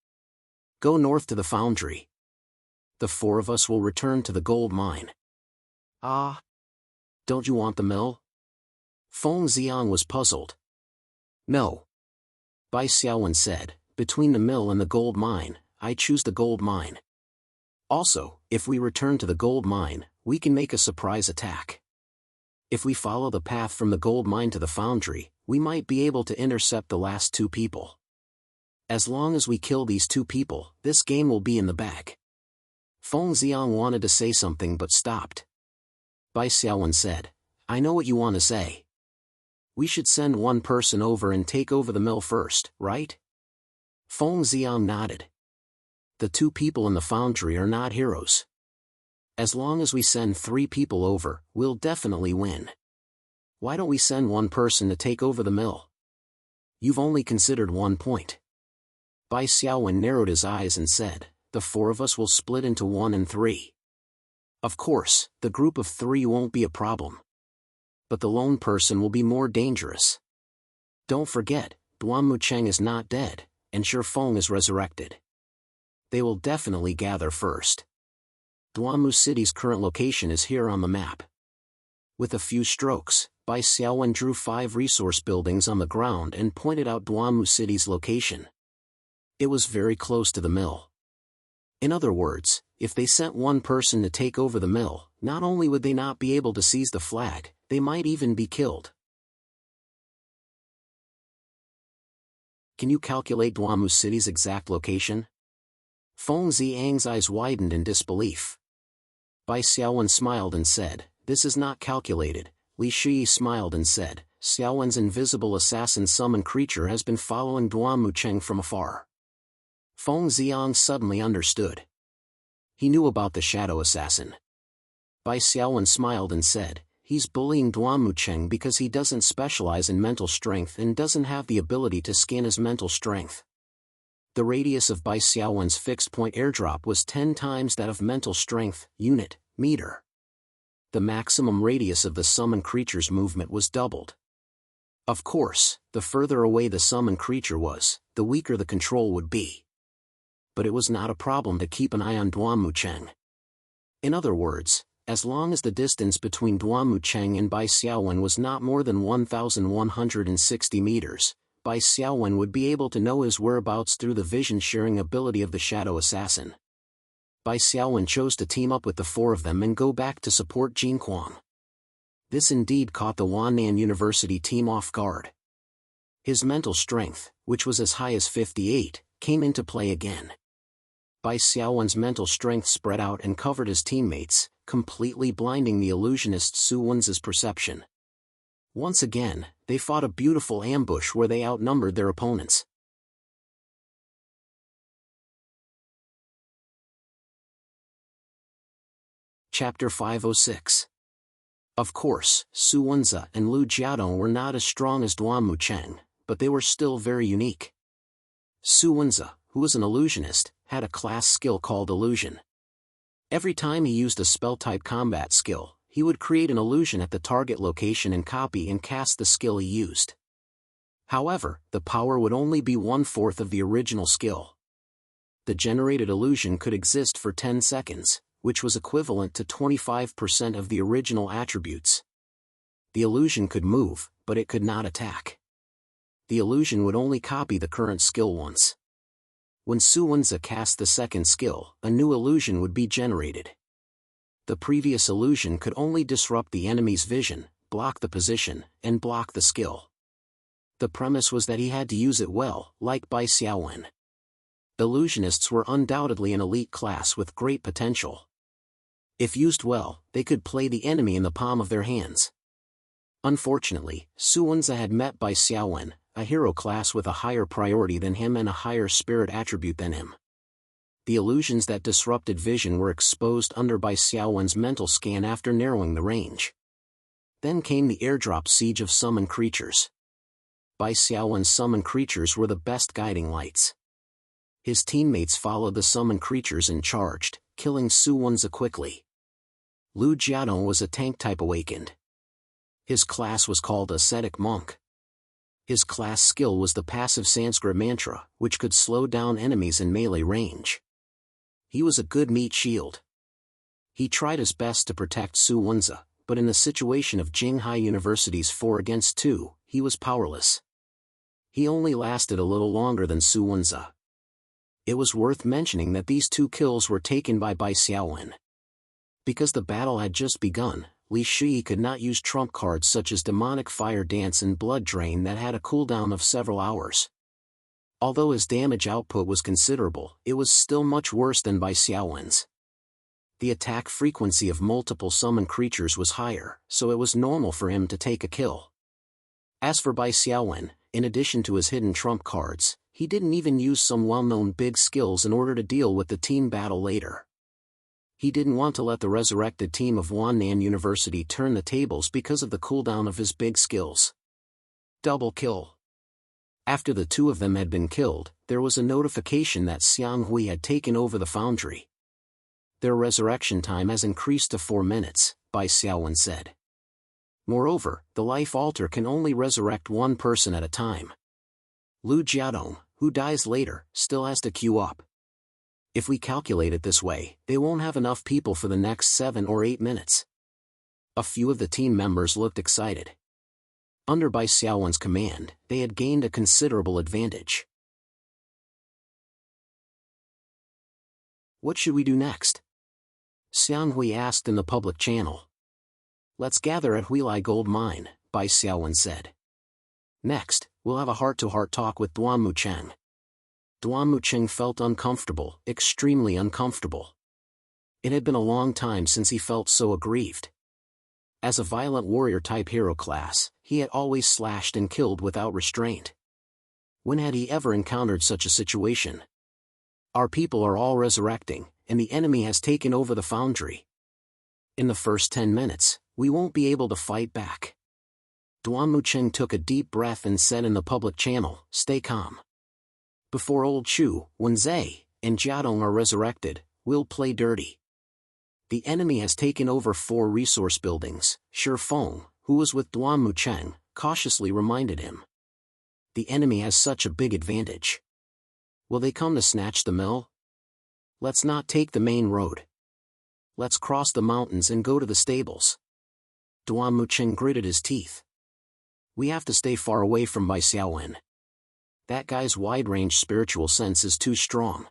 Go north to the foundry. The 4 of us will return to the gold mine. Ah. Don't you want the mill? Feng Xiang was puzzled. No. Bai Xiaowen said, Between the mill and the gold mine, I choose the gold mine. Also, if we return to the gold mine, we can make a surprise attack. If we follow the path from the gold mine to the foundry, we might be able to intercept the last 2 people. As long as we kill these 2 people, this game will be in the bag. Feng Xiang wanted to say something but stopped. Bai Xiaowen said, I know what you want to say. We should send 1 person over and take over the mill first, right? Feng Xiang nodded. The 2 people in the foundry are not heroes. As long as we send 3 people over, we'll definitely win. Why don't we send 1 person to take over the mill? You've only considered 1 point. Bai Xiaowen narrowed his eyes and said, The 4 of us will split into 1 and 3. Of course, the group of 3 won't be a problem. But the lone person will be more dangerous. Don't forget, Duan Mucheng is not dead, and Shifeng is resurrected. They will definitely gather first. Duanmu City's current location is here on the map. With a few strokes, Bai Xiaowen drew 5 resource buildings on the ground and pointed out Duanmu City's location. It was very close to the mill. In other words, if they sent 1 person to take over the mill, not only would they not be able to seize the flag, they might even be killed. Can you calculate Duamu City's exact location? Feng Xiang's eyes widened in disbelief. Bai Xiaowen smiled and said, "This is not calculated." Li Shi smiled and said, "Xiaowen's invisible assassin summon creature has been following Duamu Cheng from afar." Feng Xiang suddenly understood. He knew about the shadow assassin. Bai Xiaowen smiled and said, "He's bullying Duamu Cheng because he doesn't specialize in mental strength and doesn't have the ability to scan his mental strength." The radius of Bai Xiaowen's fixed-point airdrop was 10 times that of mental strength, unit, meter. The maximum radius of the summoned creature's movement was doubled. Of course, the further away the summoned creature was, the weaker the control would be. But it was not a problem to keep an eye on Duamu Cheng. In other words, as long as the distance between Duamu Cheng and Bai Xiaowen was not more than 1,160 meters, Bai Xiaowen would be able to know his whereabouts through the vision-sharing ability of the shadow assassin. Bai Xiaowen chose to team up with the four of them and go back to support Jin Kuang. This indeed caught the Wannan University team off guard. His mental strength, which was as high as 58, came into play again. Bai Xiaowen's mental strength spread out and covered his teammates, completely blinding the illusionist Su Wen's perception. Once again, they fought a beautiful ambush where they outnumbered their opponents. Chapter 506. Of course, Su Wenza and Lu Jiadong were not as strong as Duamu Cheng, but they were still very unique. Su Wenza, who was an illusionist, had a class skill called illusion. Every time he used a spell-type combat skill, he would create an illusion at the target location and copy and cast the skill he used. However, the power would only be 1/4 of the original skill. The generated illusion could exist for 10 seconds, which was equivalent to 25% of the original attributes. The illusion could move, but it could not attack. The illusion would only copy the current skill once. When Su Wenza cast the second skill, a new illusion would be generated. The previous illusion could only disrupt the enemy's vision, block the position, and block the skill. The premise was that he had to use it well, like Bai Xiaowen. Illusionists were undoubtedly an elite class with great potential. If used well, they could play the enemy in the palm of their hands. Unfortunately, Su Wenza had met Bai Xiaowen, a hero class with a higher priority than him and a higher spirit attribute than him. The illusions that disrupted vision were exposed under Bai Xiaowen's mental scan after narrowing the range. Then came the airdrop siege of summoned creatures. Bai Xiaowen's summoned creatures were the best guiding lights. His teammates followed the summoned creatures and charged, killing Su Wenza quickly. Lu Jiadong was a tank-type awakened. His class was called Ascetic Monk. His class skill was the passive Sanskrit mantra, which could slow down enemies in melee range. He was a good meat shield. He tried his best to protect Su Wenza, but in the situation of Jinghai University's 4 against 2, he was powerless. He only lasted a little longer than Su Wenza. It was worth mentioning that these 2 kills were taken by Bai Xiaowen. Because the battle had just begun, Li Shi could not use trump cards such as Demonic Fire Dance and Blood Drain that had a cooldown of several hours. Although his damage output was considerable, it was still much worse than Bai Xiaowen's. The attack frequency of multiple summoned creatures was higher, so it was normal for him to take a kill. As for Bai Xiaowen, in addition to his hidden trump cards, he didn't even use some well-known big skills in order to deal with the team battle later. He didn't want to let the resurrected team of Wannan University turn the tables because of the cooldown of his big skills. Double kill. After the 2 of them had been killed, there was a notification that Xiang Hui had taken over the foundry. Their resurrection time has increased to 4 minutes, Bai Xiaowen said. Moreover, the life altar can only resurrect 1 person at a time. Lu Jiadong, who dies later, still has to queue up. If we calculate it this way, they won't have enough people for the next 7 or 8 minutes. A few of the team members looked excited. Under Bai Xiaowen's command, they had gained a considerable advantage. What should we do next? Xiang Hui asked in the public channel. Let's gather at Huilai Gold Mine, Bai Xiaowen said. Next, We'll have a heart-to-heart talk with Duan Mucheng. Duan Mucheng felt uncomfortable, extremely uncomfortable. It had been a long time since he felt so aggrieved. As a violent warrior-type hero class, he had always slashed and killed without restraint. When had he ever encountered such a situation? Our people are all resurrecting, and the enemy has taken over the foundry. In the first 10 minutes, we won't be able to fight back. Duan Mucheng took a deep breath and said in the public channel, "Stay calm. Before Old Chu, Wenze, and Jiadong are resurrected, we'll play dirty." The enemy has taken over 4 resource buildings, Shi Feng, who was with Duan Mucheng, cautiously reminded him. The enemy has such a big advantage. Will they come to snatch the mill? Let's not take the main road. Let's cross the mountains and go to the stables. Duan Mucheng gritted his teeth. We have to stay far away from Bai Xiaowen. That guy's wide-range spiritual sense is too strong.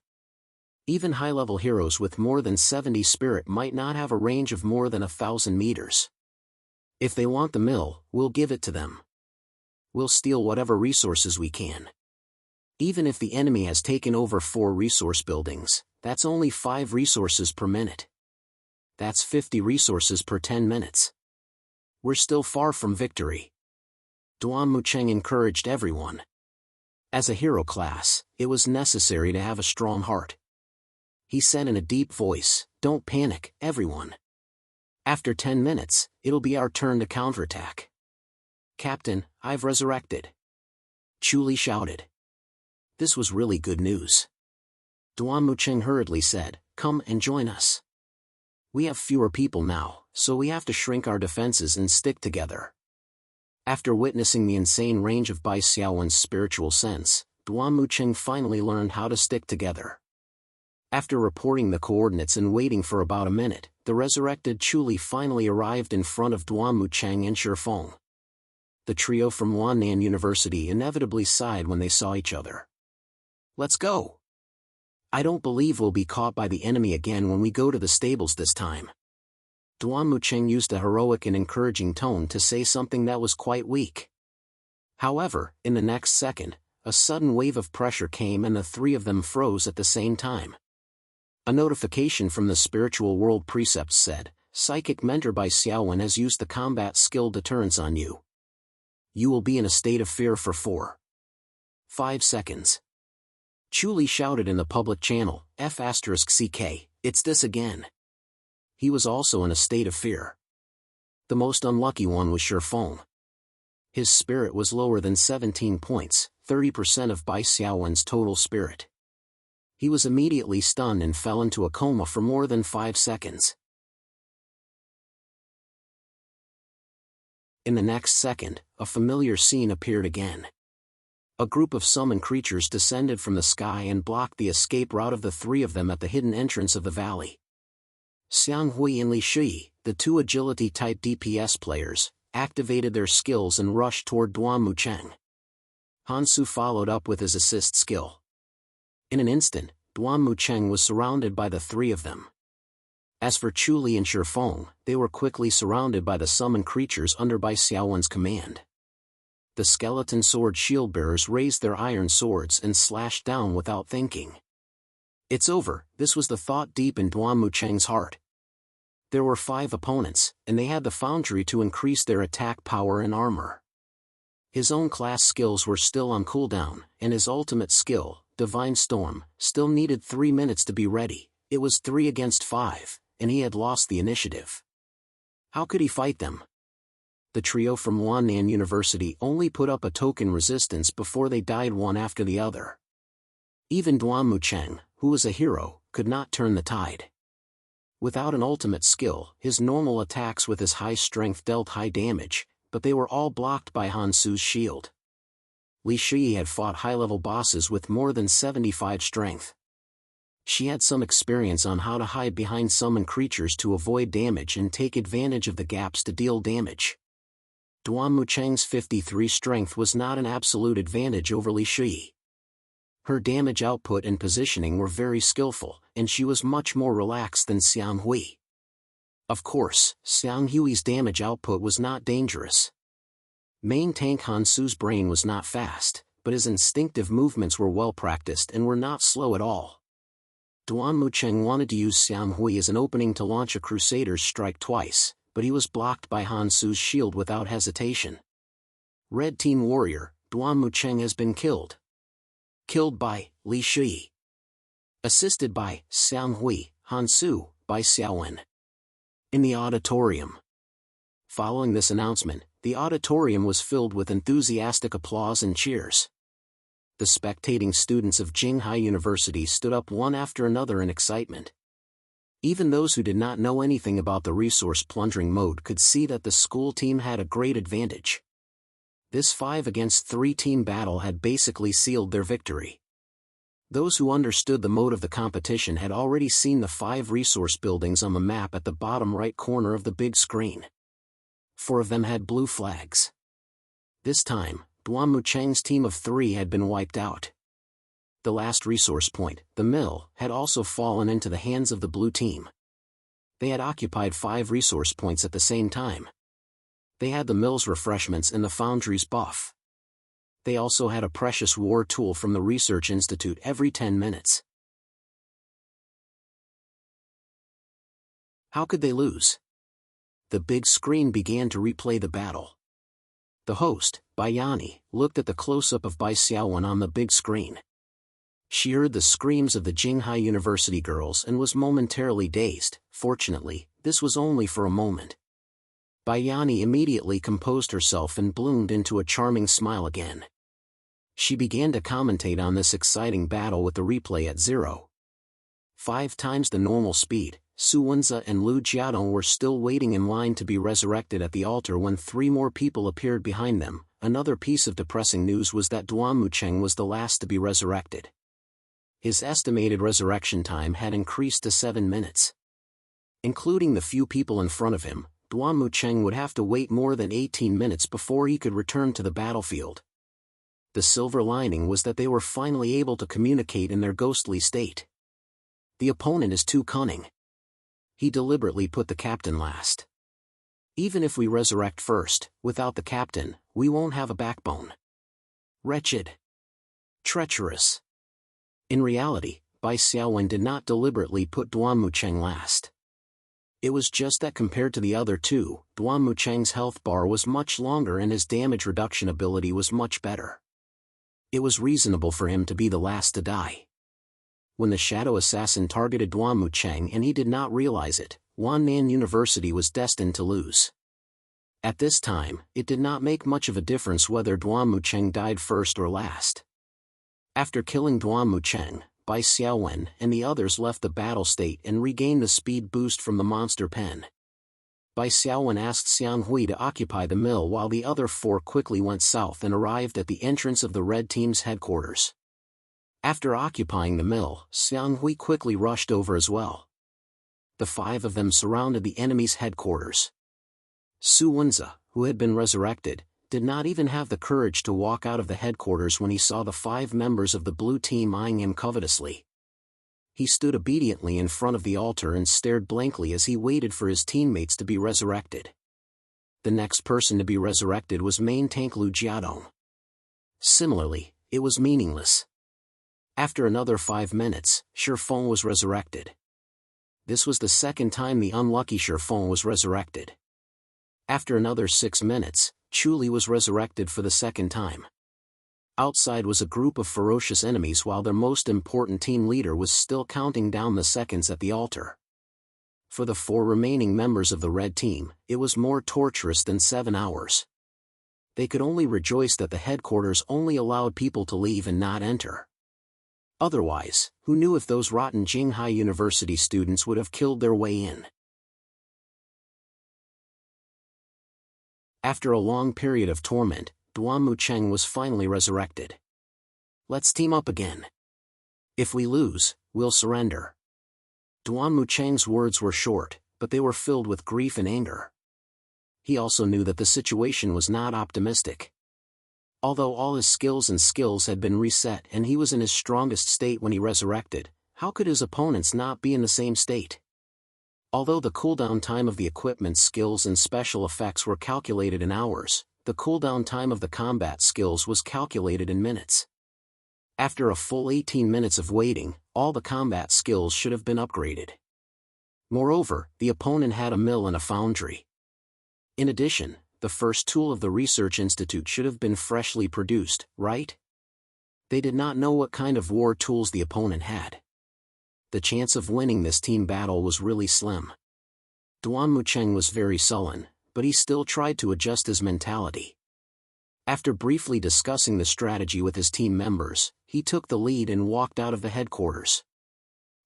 Even high-level heroes with more than 70 spirit might not have a range of more than 1,000 meters. If they want the mill, we'll give it to them. We'll steal whatever resources we can. Even if the enemy has taken over 4 resource buildings, that's only 5 resources per minute. That's 50 resources per 10 minutes. We're still far from victory. Duan Mucheng encouraged everyone. As a hero class, it was necessary to have a strong heart. He said in a deep voice, "Don't panic, everyone. After 10 minutes, it'll be our turn to counterattack." "Captain, I've resurrected." Chu Li shouted. This was really good news. Duan Mucheng hurriedly said, "Come and join us. We have fewer people now, so we have to shrink our defenses and stick together." After witnessing the insane range of Bai Xiaowen's spiritual sense, Duan Mucheng finally learned how to stick together. After reporting the coordinates and waiting for about a minute, the resurrected Chu Li finally arrived in front of Duan Mucheng and Shi Feng. The trio from Wannan University inevitably sighed when they saw each other. "Let's go. I don't believe we'll be caught by the enemy again when we go to the stables this time." Duan Mucheng used a heroic and encouraging tone to say something that was quite weak. However, in the next second, a sudden wave of pressure came and the 3 of them froze at the same time. A notification from the spiritual world precepts said, "Psychic mentor Bai Xiaowen has used the combat skill deterrence on you. You will be in a state of fear for 5 seconds. Chu Li shouted in the public channel, F***CK, it's this again. He was also in a state of fear. The most unlucky one was Shi Feng. His spirit was lower than 17 points, 30% of Bai Xiaowen's total spirit. He was immediately stunned and fell into a coma for more than 5 seconds. In the next second, a familiar scene appeared again. A group of summoned creatures descended from the sky and blocked the escape route of the 3 of them at the hidden entrance of the valley. Xiang Hui and Li Shi, the 2 agility-type DPS players, activated their skills and rushed toward Duan Mucheng. Han Su followed up with his assist skill. In an instant, Duan Mucheng was surrounded by the 3 of them. As for Chu Li and Shi Feng, they were quickly surrounded by the summoned creatures under Bai Xiaowen's command. The skeleton sword shield-bearers raised their iron swords and slashed down without thinking. It's over, this was the thought deep in Duan Mucheng's heart. There were 5 opponents, and they had the foundry to increase their attack power and armor. His own class skills were still on cooldown, and his ultimate skill, Divine Storm, still needed 3 minutes to be ready. It was 3 against 5, and he had lost the initiative. How could he fight them? The trio from Wannan University only put up a token resistance before they died one after the other. Even Duan Mucheng, who was a hero, could not turn the tide. Without an ultimate skill, his normal attacks with his high strength dealt high damage, but they were all blocked by Han Su's shield. Li Shi had fought high-level bosses with more than 75 strength. She had some experience on how to hide behind summoned creatures to avoid damage and take advantage of the gaps to deal damage. Duan Mucheng's 53 strength was not an absolute advantage over Li Shi. Her damage output and positioning were very skillful, and she was much more relaxed than Xiang Hui. Of course, Xiang Hui's damage output was not dangerous. Main tank Han Su's brain was not fast, but his instinctive movements were well practiced and were not slow at all. Duan Mucheng wanted to use Xiang Hui as an opening to launch a Crusader's strike twice, but he was blocked by Han Su's shield without hesitation. Red Team Warrior, Duan Mucheng has been killed. Killed by Li Shi. Assisted by Xiang Hui, Han Su, by Xiaowen. In the auditorium. Following this announcement, the auditorium was filled with enthusiastic applause and cheers. The spectating students of Jinghai University stood up one after another in excitement. Even those who did not know anything about the resource plundering mode could see that the school team had a great advantage. This 5-against-3 team battle had basically sealed their victory. Those who understood the mode of the competition had already seen the 5 resource buildings on the map at the bottom right corner of the big screen. 4 of them had blue flags. This time, Duan Mucheng's team of 3 had been wiped out. The last resource point, the mill, had also fallen into the hands of the blue team. They had occupied 5 resource points at the same time. They had the mill's refreshments and the foundry's buff. They also had a precious war tool from the Research Institute every 10 minutes. How could they lose? The big screen began to replay the battle. The host, Bayani, looked at the close-up of Bai Xiaowen on the big screen. She heard the screams of the Jinghai University girls and was momentarily dazed. Fortunately, this was only for a moment. Bayani immediately composed herself and bloomed into a charming smile again. She began to commentate on this exciting battle with the replay at 0.5 times the normal speed. Su Wenze and Lu Jiadong were still waiting in line to be resurrected at the altar when 3 more people appeared behind them. Another piece of depressing news was that Duan Mucheng was the last to be resurrected. His estimated resurrection time had increased to 7 minutes. Including the few people in front of him, Duan Mucheng would have to wait more than 18 minutes before he could return to the battlefield. The silver lining was that they were finally able to communicate in their ghostly state. The opponent is too cunning. He deliberately put the captain last. Even if we resurrect first, without the captain, we won't have a backbone. Wretched. Treacherous. In reality, Bai Xiaowen did not deliberately put Duan Mucheng last. It was just that compared to the other 2, Duan Mucheng's health bar was much longer and his damage reduction ability was much better. It was reasonable for him to be the last to die. When the shadow assassin targeted Duan Mucheng and he did not realize it, Wannan University was destined to lose. At this time, it did not make much of a difference whether Duan Mucheng died first or last. After killing Duan Mucheng, Bai Xiaowen and the others left the battle state and regained the speed boost from the monster pen. Bai Xiaowen asked Xiang Hui to occupy the mill while the other 4 quickly went south and arrived at the entrance of the red team's headquarters. After occupying the mill, Xiang Hui quickly rushed over as well. The 5 of them surrounded the enemy's headquarters. Su Wenze, who had been resurrected, did not even have the courage to walk out of the headquarters when he saw the 5 members of the blue team eyeing him covetously. He stood obediently in front of the altar and stared blankly as he waited for his teammates to be resurrected. The next person to be resurrected was main tank Lu Jiadong. Similarly, it was meaningless. After another 5 minutes, Shifeng was resurrected. This was the second time the unlucky Shifeng was resurrected. After another 6 minutes, Chuli was resurrected for the second time. Outside was a group of ferocious enemies while their most important team leader was still counting down the seconds at the altar. For the 4 remaining members of the red team, it was more torturous than 7 hours. They could only rejoice that the headquarters only allowed people to leave and not enter. Otherwise, who knew if those rotten Jinghai University students would have killed their way in? After a long period of torment, Duan Mucheng was finally resurrected. Let's team up again. If we lose, we'll surrender. Duan Mucheng's words were short, but they were filled with grief and anger. He also knew that the situation was not optimistic. Although all his skills had been reset and he was in his strongest state when he resurrected, how could his opponents not be in the same state? Although the cooldown time of the equipment's skills and special effects were calculated in hours, the cooldown time of the combat skills was calculated in minutes. After a full 18 minutes of waiting, all the combat skills should have been upgraded. Moreover, the opponent had a mill and a foundry. In addition, the first tool of the Research Institute should have been freshly produced, right? They did not know what kind of war tools the opponent had. The chance of winning this team battle was really slim. Duan Mucheng was very sullen, but he still tried to adjust his mentality. After briefly discussing the strategy with his team members, he took the lead and walked out of the headquarters.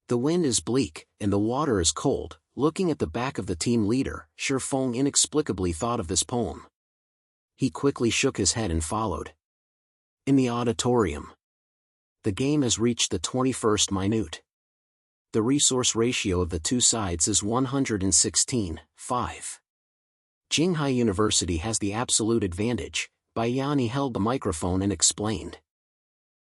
The wind is bleak, and the water is cold. Looking at the back of the team leader, Shi Feng inexplicably thought of this poem. He quickly shook his head and followed. In the auditorium. The game has reached the 21st minute. The resource ratio of the two sides is 116:5. Jinghai University has the absolute advantage. Bayani held the microphone and explained.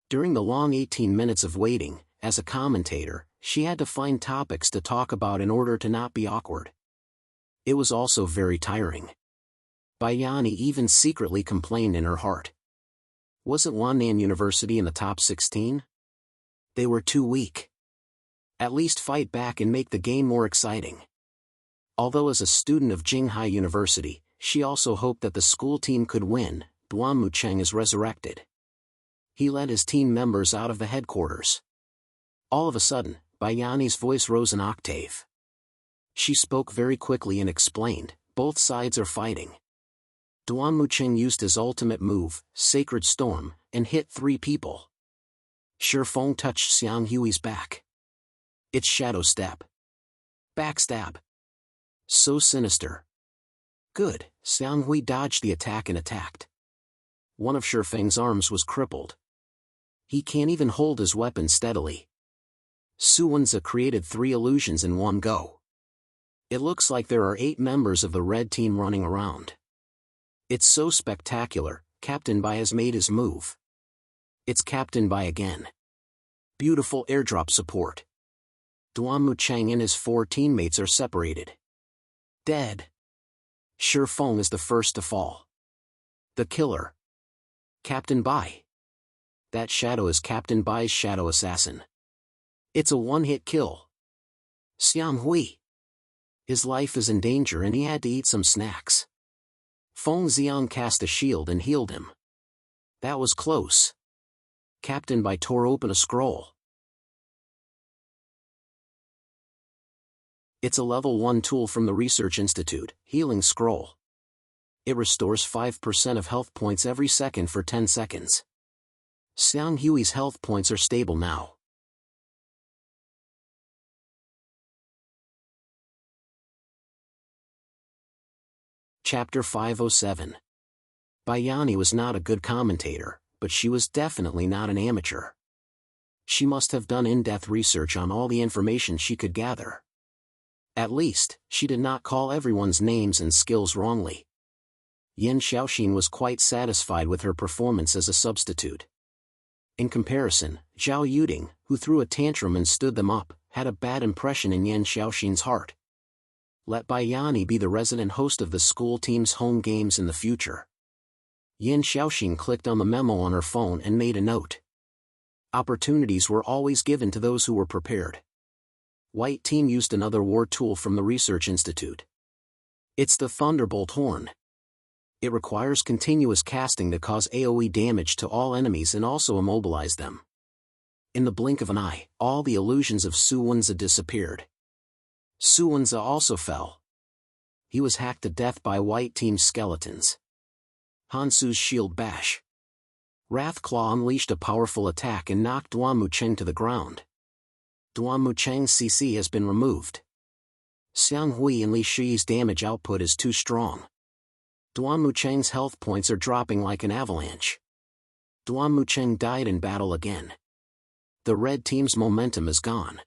During the long 18 minutes of waiting, as a commentator, she had to find topics to talk about in order to not be awkward. It was also very tiring. Bayani even secretly complained in her heart. Wasn't Wannan University in the top 16? They were too weak. At least fight back and make the game more exciting. Although as a student of Jinghai University, she also hoped that the school team could win. Duan Mucheng is resurrected. He led his team members out of the headquarters. All of a sudden, Bayani's voice rose an octave. She spoke very quickly and explained, both sides are fighting. Duan Mucheng used his ultimate move, Sacred Storm, and hit 3 people. Shi Feng touched Xiang Hui's back. It's Shadow Step. Backstab. So sinister. Good, Xiang Hui dodged the attack and attacked. One of Shi Feng's arms was crippled. He can't even hold his weapon steadily. Su Wenze created 3 illusions in one go. It looks like there are 8 members of the red team running around. It's so spectacular. Captain Bai has made his move. It's Captain Bai again. Beautiful airdrop support. Duan Mucheng and his 4 teammates are separated. Dead. Shi Feng is the first to fall. The killer. Captain Bai. That shadow is Captain Bai's shadow assassin. It's a one-hit kill. Xiang Hui. His life is in danger and he had to eat some snacks. Feng Xiang cast a shield and healed him. That was close. Captain Bai tore open a scroll. It's a level 1 tool from the Research Institute, Healing Scroll. It restores 5% of health points every second for 10 seconds. Xiang Hui's health points are stable now. Chapter 507. Bayani was not a good commentator, but she was definitely not an amateur. She must have done in-depth research on all the information she could gather. At least, she did not call everyone's names and skills wrongly. Yan Xiaoxin was quite satisfied with her performance as a substitute. In comparison, Zhao Yuding, who threw a tantrum and stood them up, had a bad impression in Yan Xiaoxin's heart. Let Bayani be the resident host of the school team's home games in the future. Yan Xiaoxin clicked on the memo on her phone and made a note. Opportunities were always given to those who were prepared. White team used another war tool from the Research Institute. It's the Thunderbolt Horn. It requires continuous casting to cause AoE damage to all enemies and also immobilize them. In the blink of an eye, all the illusions of Su Wenze disappeared. Su Wenze also fell. He was hacked to death by white team's skeletons. Hansu's shield bash. Wrathclaw unleashed a powerful attack and knocked Duan Mucheng to the ground. Duan Mucheng's CC has been removed. Xiang Hui and Li Shi's damage output is too strong. Duan Mucheng's health points are dropping like an avalanche. Duan Mucheng died in battle again. The red team's momentum is gone.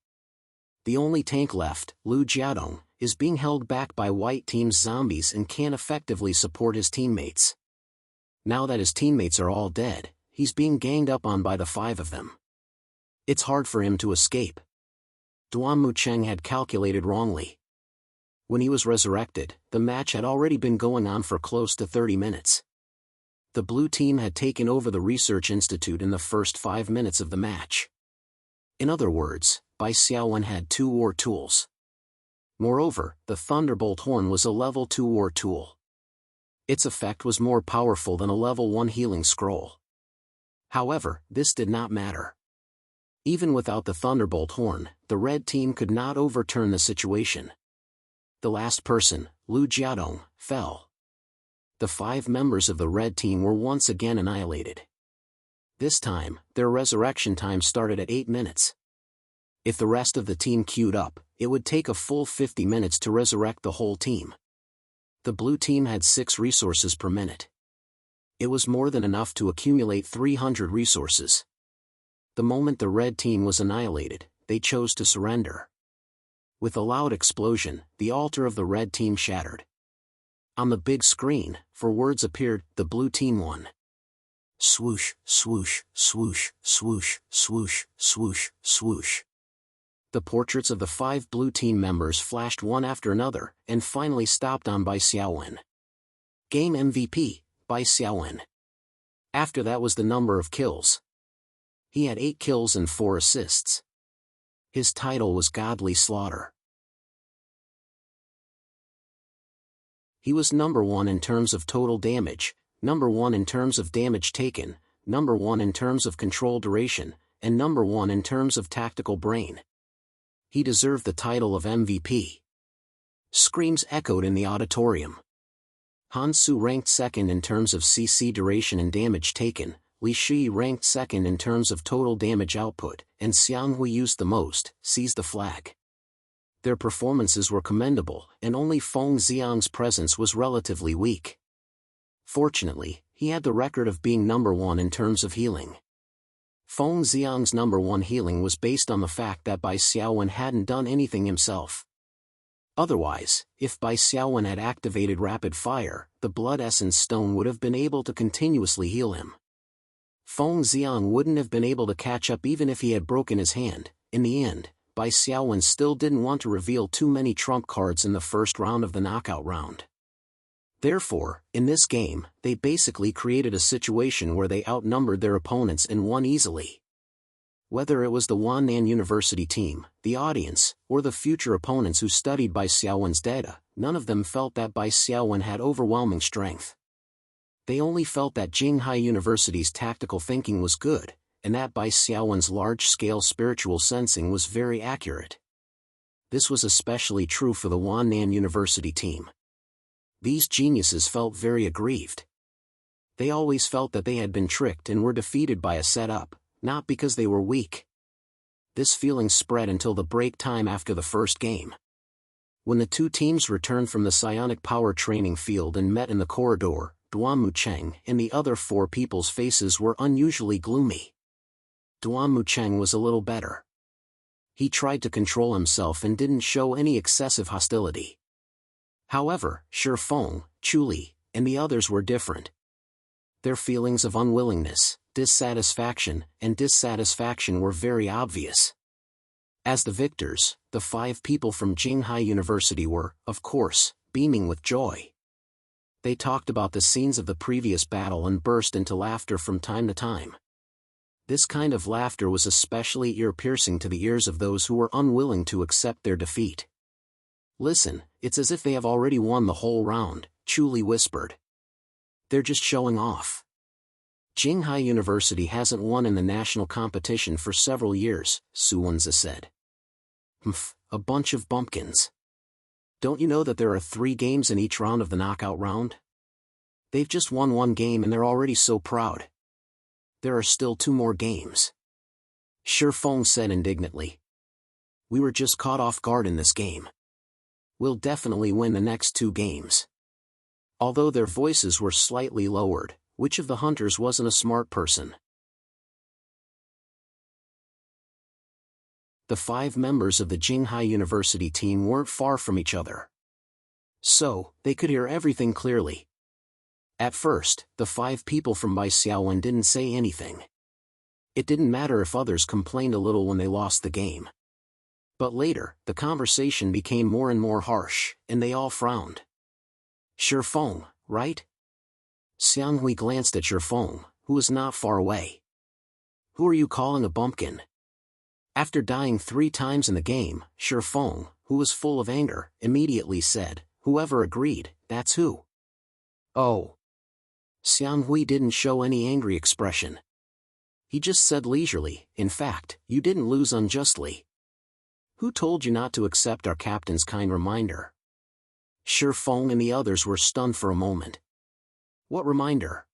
The only tank left, Lu Jiadong, is being held back by white team's zombies and can't effectively support his teammates. Now that his teammates are all dead, he's being ganged up on by the 5 of them. It's hard for him to escape. Duan Mucheng had calculated wrongly. When he was resurrected, the match had already been going on for close to 30 minutes. The blue team had taken over the research institute in the first 5 minutes of the match. In other words, Bai Xiaowen had 2 war tools. Moreover, the Thunderbolt Horn was a level 2 war tool. Its effect was more powerful than a level 1 healing scroll. However, this did not matter. Even without the Thunderbolt Horn, the red team could not overturn the situation. The last person, Lu Jiadong, fell. The 5 members of the red team were once again annihilated. This time, their resurrection time started at 8 minutes. If the rest of the team queued up, it would take a full 50 minutes to resurrect the whole team. The blue team had 6 resources per minute. It was more than enough to accumulate 300 resources. The moment the red team was annihilated, they chose to surrender. With a loud explosion, the altar of the red team shattered. On the big screen, 4 words appeared: the blue team won. Swoosh, swoosh, swoosh, swoosh, swoosh, swoosh, swoosh. The portraits of the 5 blue team members flashed one after another, and finally stopped on Bai Xiaowen. Game MVP, Bai Xiaowen. After that was the number of kills. He had 8 kills and 4 assists. His title was Godly Slaughter. He was number 1 in terms of total damage, number 1 in terms of damage taken, number 1 in terms of control duration, and number 1 in terms of tactical brain. He deserved the title of MVP. Screams echoed in the auditorium. Han Su ranked second in terms of CC duration and damage taken, Li Shi ranked second in terms of total damage output, and Xiang Hui used the most, Seize the Flag. Their performances were commendable, and only Feng Xiang's presence was relatively weak. Fortunately, he had the record of being number 1 in terms of healing. Feng Xiang's number 1 healing was based on the fact that Bai Xiaowen hadn't done anything himself. Otherwise, if Bai Xiaowen had activated Rapid Fire, the Blood Essence Stone would have been able to continuously heal him. Feng Xiang wouldn't have been able to catch up even if he had broken his hand. In the end, Bai Xiaowen still didn't want to reveal too many trump cards in the first round of the knockout round. Therefore, in this game, they basically created a situation where they outnumbered their opponents and won easily. Whether it was the Wannan University team, the audience, or the future opponents who studied Bai Xiaowen's data, none of them felt that Bai Xiaowen had overwhelming strength. They only felt that Jinghai University's tactical thinking was good, and that Bai Xiaowen's large-scale spiritual sensing was very accurate. This was especially true for the Wannan University team. These geniuses felt very aggrieved. They always felt that they had been tricked and were defeated by a setup, not because they were weak. This feeling spread until the break time after the first game. When the 2 teams returned from the psionic power training field and met in the corridor, Duan Mucheng and the other 4 people's faces were unusually gloomy. Duan Mucheng was a little better. He tried to control himself and didn't show any excessive hostility. However, Shi Feng, Chu Li, and the others were different. Their feelings of unwillingness, dissatisfaction, and dissatisfaction were very obvious. As the victors, the 5 people from Jinghai University were, of course, beaming with joy. They talked about the scenes of the previous battle and burst into laughter from time to time. This kind of laughter was especially ear-piercing to the ears of those who were unwilling to accept their defeat. "Listen, it's as if they have already won the whole round," Chu Li whispered. "They're just showing off. Jinghai University hasn't won in the national competition for several years," Su Wenzi said. "Humph, a bunch of bumpkins. Don't you know that there are 3 games in each round of the knockout round? They've just won 1 game and they're already so proud. There are still 2 more games." Shi Feng said indignantly. "We were just caught off guard in this game. We'll definitely win the next 2 games." Although their voices were slightly lowered, which of the hunters wasn't a smart person? The 5 members of the Jinghai University team weren't far from each other. So, they could hear everything clearly. At first, the 5 people from Bai Xiaowen didn't say anything. It didn't matter if others complained a little when they lost the game. But later, the conversation became more and more harsh, and they all frowned. "Shi Feng, right? Xianghui glanced at Shifeng, who was not far away. Who are you calling a bumpkin? After dying 3 times in the game, Shifeng, who was full of anger, immediately said, whoever agreed, that's who. Oh. Xianghui didn't show any angry expression. He just said leisurely, in fact, you didn't lose unjustly. Who told you not to accept our captain's kind reminder? Shifeng and the others were stunned for a moment. What reminder?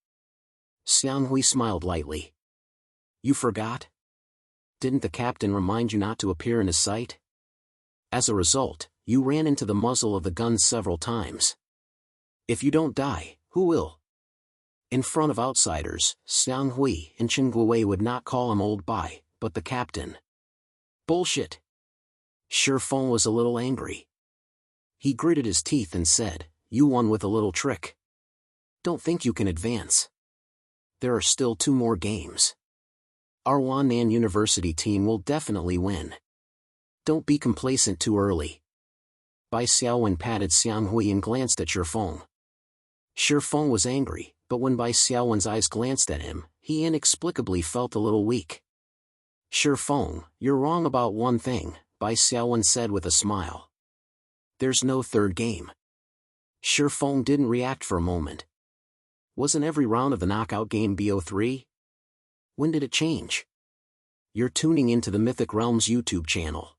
Xianghui smiled lightly. You forgot? Didn't the captain remind you not to appear in his sight? As a result, you ran into the muzzle of the gun several times. If you don't die, who will? In front of outsiders, Xianghui and Qingguo would not call him old Bai, but the captain. Bullshit. Shifeng was a little angry. He gritted his teeth and said, you won with a little trick. Don't think you can advance. There are still 2 more games. Our Wannan University team will definitely win. Don't be complacent too early. Bai Xiaowen patted Xianghui and glanced at Shifeng. Shifeng was angry, but when Bai Xiaowen's eyes glanced at him, he inexplicably felt a little weak. Shifeng, you're wrong about one thing, Bai Xiaowen said with a smile. There's no 3rd game. Shifeng didn't react for a moment. Wasn't every round of the knockout game BO3? When did it change? You're tuning into the Mythic Realms YouTube channel.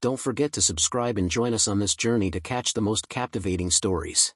Don't forget to subscribe and join us on this journey to catch the most captivating stories.